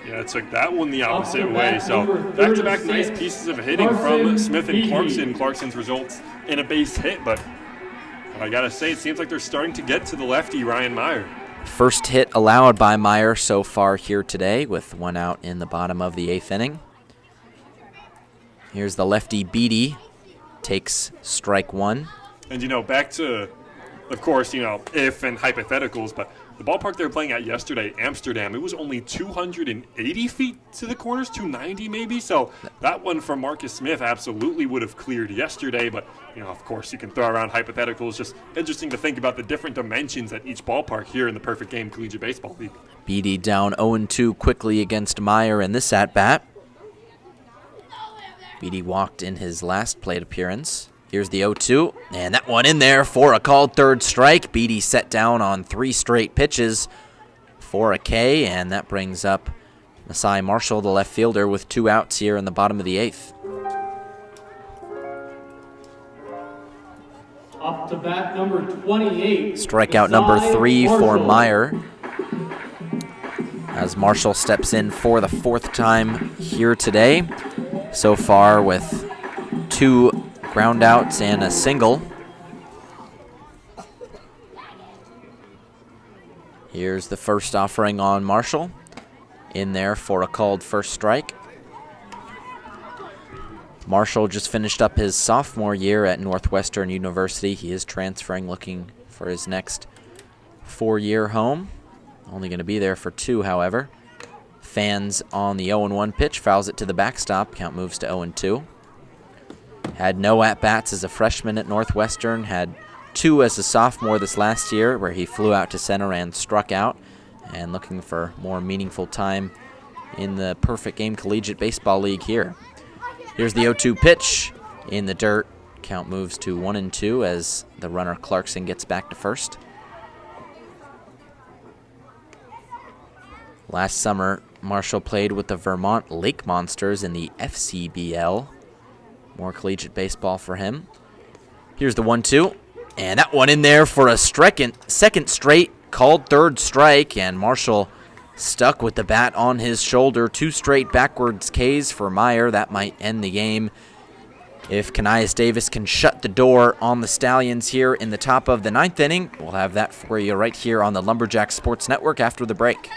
Yeah, it took that one the opposite way. So back-to-back nice pieces of hitting from Smith and Clarkson. Clarkson's results in a base hit, but I got to say, it seems like they're starting to get to the lefty, Ryan Meyer. First hit allowed by Meyer so far here today with 1 out in the bottom of the 8th inning. Here's the lefty Beatty, takes strike 1. And, back to of course, if and hypotheticals, but the ballpark they were playing at yesterday, Amsterdam, it was only 280 feet to the corners, 290 maybe. So that one from Marcus Smith absolutely would have cleared yesterday. But, of course, you can throw around hypotheticals. Just interesting to think about the different dimensions at each ballpark here in the Perfect Game Collegiate Baseball League. Beatty down 0-2 quickly against Meyer in this at-bat. Beatty walked in his last plate appearance. Here's the 0-2, and that one in there for a called third strike. Beatty set down on 3 straight pitches for a K, and that brings up Masai Marshall, the left fielder, with 2 outs here in the bottom of the 8th. Up to bat number 28. Strikeout number 3 for Meyer, as Marshall steps in for the 4th time here today. So far with 2 ground outs and a single. Here's the first offering on Marshall. In there for a called first strike. Marshall just finished up his sophomore year at Northwestern University. He is transferring, looking for his next 4-year home. Only going to be there for 2, however. Fans on the 0-1 pitch, fouls it to the backstop. Count moves to 0-2. Had no at-bats as a freshman at Northwestern, had 2 as a sophomore this last year where he flew out to center and struck out, and looking for more meaningful time in the Perfect Game Collegiate Baseball League here. Here's the 0-2 pitch in the dirt. Count moves to 1-2 as the runner Clarkson gets back to first. Last summer, Marshall played with the Vermont Lake Monsters in the FCBL. More collegiate baseball for him. Here's the 1-2, and that one in there for a second straight called third strike, and Marshall stuck with the bat on his shoulder. 2 straight backwards Ks for Meyer. That might end the game if Kanias Davis can shut the door on the Stallions here in the top of the 9th inning. We'll have that for you right here on the Lumberjacks Sports Network after the break.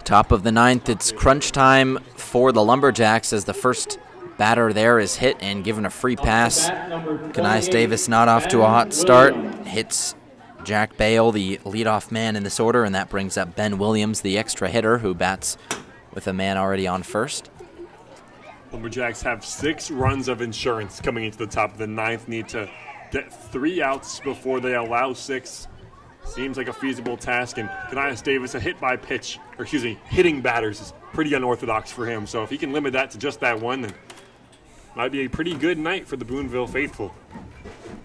Top of the 9th, it's crunch time for the Lumberjacks as the first batter there is hit and given a free pass. Kanias Davis not off to a hot start. Hits Jack Bale, the leadoff man in this order, and that brings up Ben Williams, the extra hitter, who bats with a man already on first. Lumberjacks have 6 runs of insurance coming into the top of the 9th. Need to get 3 outs before they allow 6. Seems like a feasible task, and Kanias Davis, a hitting batters is pretty unorthodox for him. So if he can limit that to just that one, then might be a pretty good night for the Boonville faithful.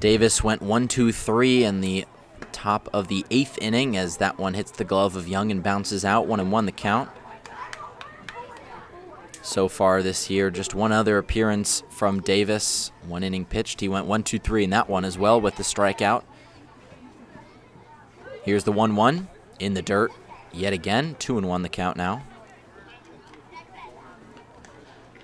Davis went 1-2-3 in the top of the 8th inning as that one hits the glove of Young and bounces out. 1-1 the count. So far this year, just one other appearance from Davis. 1 inning pitched. He went 1-2-3 in that one as well with the strikeout. Here's the 1-1 in the dirt yet again. 2-1 the count now.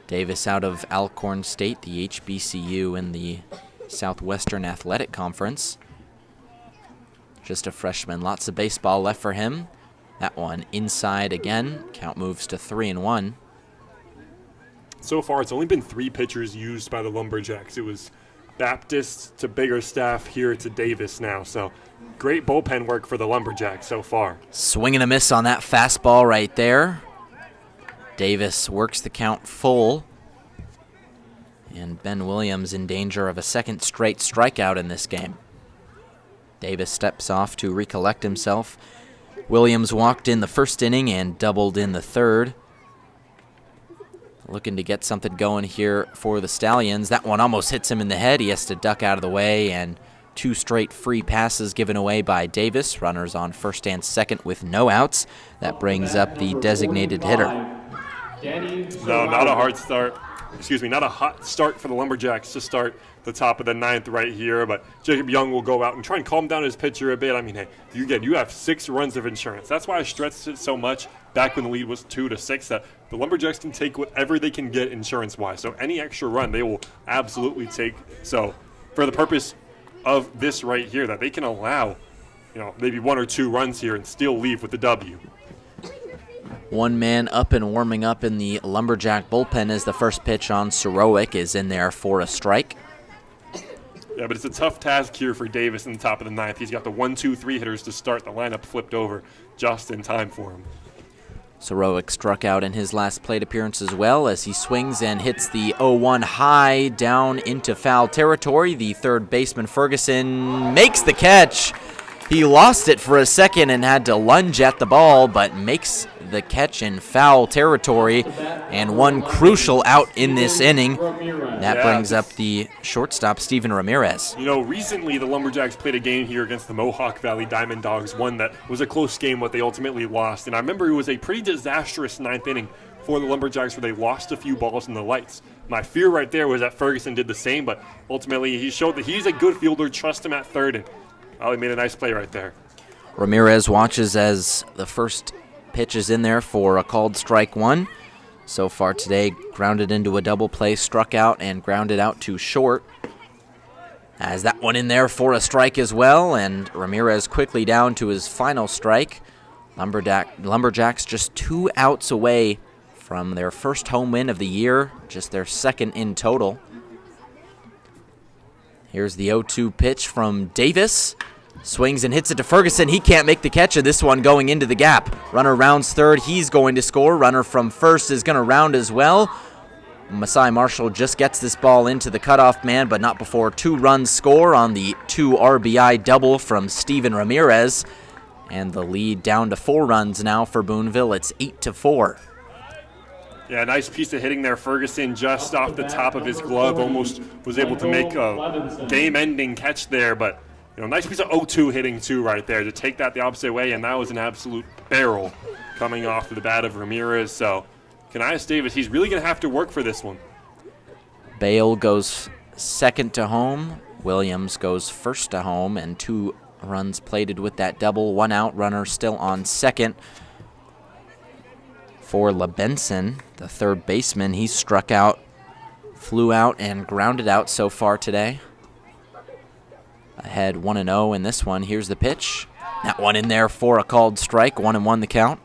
Davis out of Alcorn State, the HBCU in the Southwestern Athletic Conference. Just a freshman. Lots of baseball left for him. That one inside again. Count moves to 3-1. So far, it's only been 3 pitchers used by the Lumberjacks. It was Baptist to Biggerstaff, here to Davis now. So great bullpen work for the Lumberjacks so far. Swing and a miss on that fastball right there. Davis works the count full. And Ben Williams in danger of a second straight strikeout in this game. Davis steps off to recollect himself. Williams walked in the first inning and doubled in the third. Looking to get something going here for the Stallions. That one almost hits him in the head. He has to duck out of the way, and 2 straight free passes given away by Davis. Runners on first and second with no outs. That brings up the designated hitter. No, not a hard start. Excuse me, not a hot start for the Lumberjacks to start the top of the 9th right here, but Jacob Young will go out and try and calm down his pitcher a bit. I mean, hey, you have 6 runs of insurance. That's why I stressed it so much back when the lead was 2-6, that the Lumberjacks can take whatever they can get insurance-wise. So any extra run they will absolutely take. So for the purpose of this right here, that they can allow, maybe 1 or 2 runs here and still leave with the W. One man up and warming up in the Lumberjack bullpen as the first pitch on Sorowick is in there for a strike. Yeah, but it's a tough task here for Davis in the top of the 9th. He's got the 1, 2, 3 hitters to start. The lineup flipped over just in time for him. Sorowick struck out in his last plate appearance as well as he swings and hits the 0-1 high down into foul territory. The third baseman, Ferguson, makes the catch. He lost it for a second and had to lunge at the ball, but makes the catch in foul territory, and one crucial out in this inning. That brings up the shortstop, Steven Ramirez. Recently the Lumberjacks played a game here against the Mohawk Valley Diamond Dogs, one that was a close game, but they ultimately lost. And I remember it was a pretty disastrous 9th inning for the Lumberjacks where they lost a few balls in the lights. My fear right there was that Ferguson did the same, but ultimately he showed that he's a good fielder. Trust him at third, and he made a nice play right there. Ramirez watches as the first pitch is in there for a called strike 1. So far today, grounded into a double play, struck out, and grounded out to short. As that one in there for a strike as well, and Ramirez quickly down to his final strike. Lumberjacks just 2 outs away from their first home win of the year, just their second in total. Here's the 0-2 pitch from Davis. Swings and hits it to Ferguson. He can't make the catch of this one going into the gap. Runner rounds third. He's going to score. Runner from first is going to round as well. Masai Marshall just gets this ball into the cutoff man, but not before 2 runs score on the 2 RBI double from Steven Ramirez. And the lead down to 4 runs now for Boonville. It's 8-4. Yeah, nice piece of hitting there. Ferguson just off the top of his glove almost was able to make a game-ending catch there, but nice piece of 0-2 hitting too right there to take that the opposite way, and that was an absolute barrel coming off the bat of Ramirez. So Kanias Davis, he's really going to have to work for this one. Bale goes second to home. Williams goes first to home, and 2 runs plated with that double. 1 out, runner still on second. For LeBenson, the third baseman, he struck out, flew out, and grounded out so far today. Ahead 1-0 in this one. Here's the pitch. That one in there for a called strike. 1-1 the count.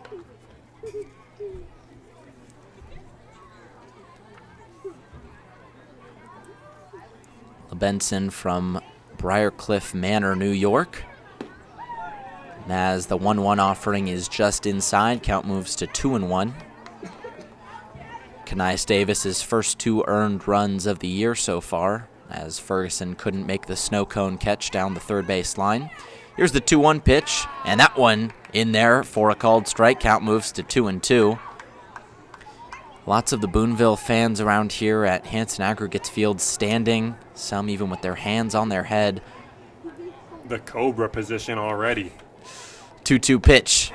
LeBenson from Briarcliff Manor, New York. As the 1-1 offering is just inside, count moves to 2-1. Kanias Davis's first 2 earned runs of the year so far, as Ferguson couldn't make the snow cone catch down the third base line. Here's the 2-1 pitch, and that one in there for a called strike. Count moves to 2-2. Lots of the Boonville fans around here at Hanson Aggregates Field standing, some even with their hands on their head. The Cobra position already. 2-2 pitch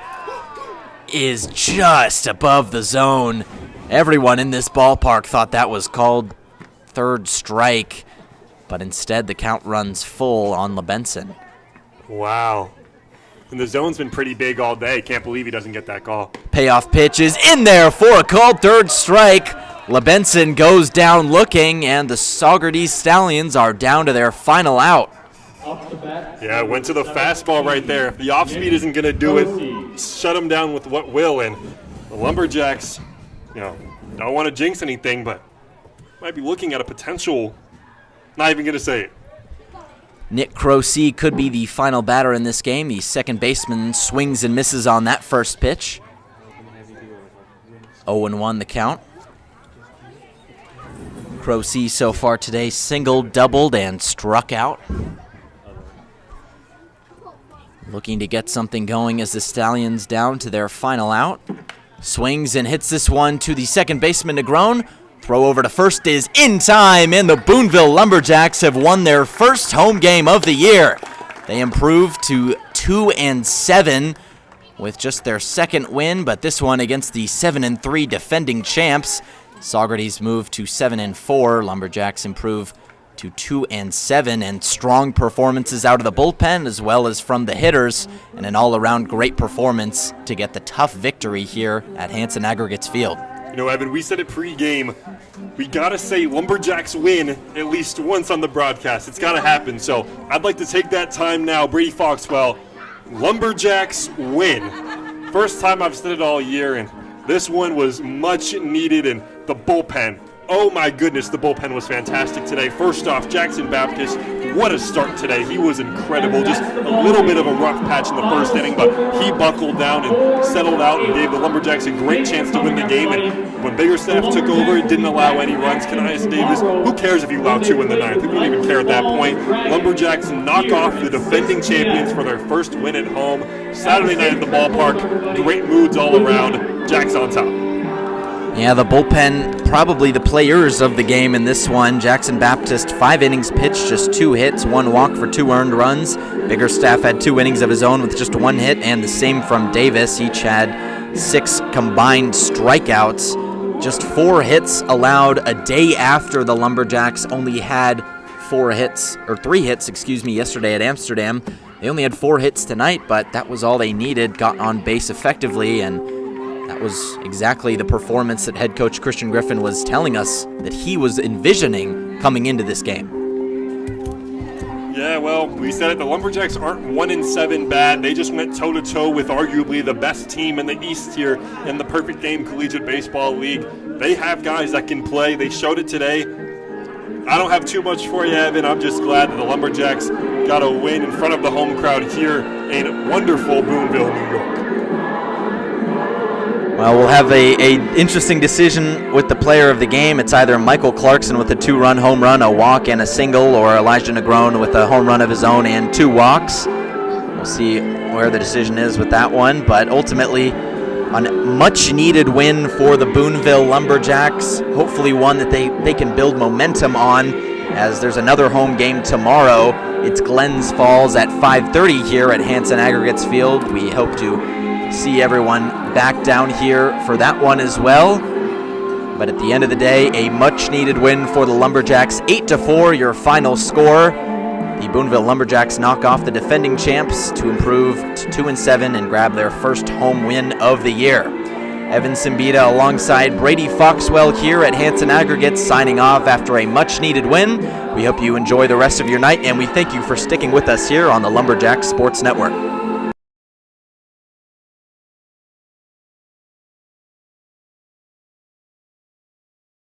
is just above the zone. Everyone in this ballpark thought that was called third strike, but instead the count runs full on LeBenson. Wow. And the zone's been pretty big all day. Can't believe he doesn't get that call. Payoff pitch is in there for a called third strike. LeBenson goes down looking, and the Saugerties Stallions are down to their final out. Yeah, went to the fastball right there. If the off speed isn't going to do it, shut them down with what will. And the Lumberjacks, don't want to jinx anything, but might be looking at a potential, not even going to say it. Nick Croce could be the final batter in this game. The second baseman swings and misses on that first pitch. 0-1 the count. Croce so far today singled, doubled, and struck out. Looking to get something going as the Stallions down to their final out. Swings and hits this one to the second baseman, Negron. Throw over to first is in time, and the Boonville Lumberjacks have won their first home game of the year. They improved to 2-7 with just their second win, but this one against the 7-3 defending champs. Saugerties moved to 7-4. Lumberjacks improve to 2-7, and strong performances out of the bullpen as well as from the hitters, and an all-around great performance to get the tough victory here at Hanson Aggregates Field. Evan, we said it pre-game. We got to say Lumberjacks win at least once on the broadcast. It's got to happen. So I'd like to take that time now. Brady Foxwell, Lumberjacks win. First time I've said it all year, and this one was much needed. And the bullpen, oh my goodness, the bullpen was fantastic today. First off, Jackson Baptist, what a start today. He was incredible. Just a little bit of a rough patch in the first inning, but he buckled down and settled out and gave the Lumberjacks a great chance to win the game. And when Biggerstaff took over, it didn't allow any runs. Canias Davis, who cares if you allow 2 in the ninth? We don't even care at that point. Lumberjacks knock off the defending champions for their first win at home. Saturday night at the ballpark. Great moods all around. Jacks on top. Yeah, the bullpen probably the players of the game in this one. Jackson Baptist, 5 innings pitched, just 2 hits, 1 walk for 2 earned runs. Biggerstaff had 2 innings of his own with just 1 hit, and the same from Davis. Each had 6 combined strikeouts. Just 4 hits allowed a day after the Lumberjacks only had 3 hits, yesterday at Amsterdam. They only had 4 hits tonight, but that was all they needed. Got on base effectively, and that was exactly the performance that head coach Christian Griffin was telling us that he was envisioning coming into this game. Yeah, well, we said it. The Lumberjacks aren't 1-7 bad. They just went toe-to-toe with arguably the best team in the East here in the Perfect Game Collegiate Baseball League. They have guys that can play. They showed it today. I don't have too much for you, Evan. I'm just glad that the Lumberjacks got a win in front of the home crowd here in wonderful Boonville, New York. Well, we'll have a interesting decision with the player of the game. It's either Michael Clarkson with a 2-run home run, a walk, and a single, or Elijah Negron with a home run of his own and 2 walks. We'll see where the decision is with that one, but ultimately a much-needed win for the Boonville Lumberjacks. Hopefully one that they can build momentum on, as there's another home game tomorrow. It's Glens Falls at 5:30 here at Hanson Aggregates Field. We hope to see everyone back down here for that one as well. But at the end of the day, a much-needed win for the Lumberjacks. 8-4, your final score. The Boonville Lumberjacks knock off the defending champs to improve to 2-7 and grab their first home win of the year. Evan Simbita alongside Brady Foxwell here at Hanson Aggregates, signing off after a much-needed win. We hope you enjoy the rest of your night, and we thank you for sticking with us here on the Lumberjacks Sports Network.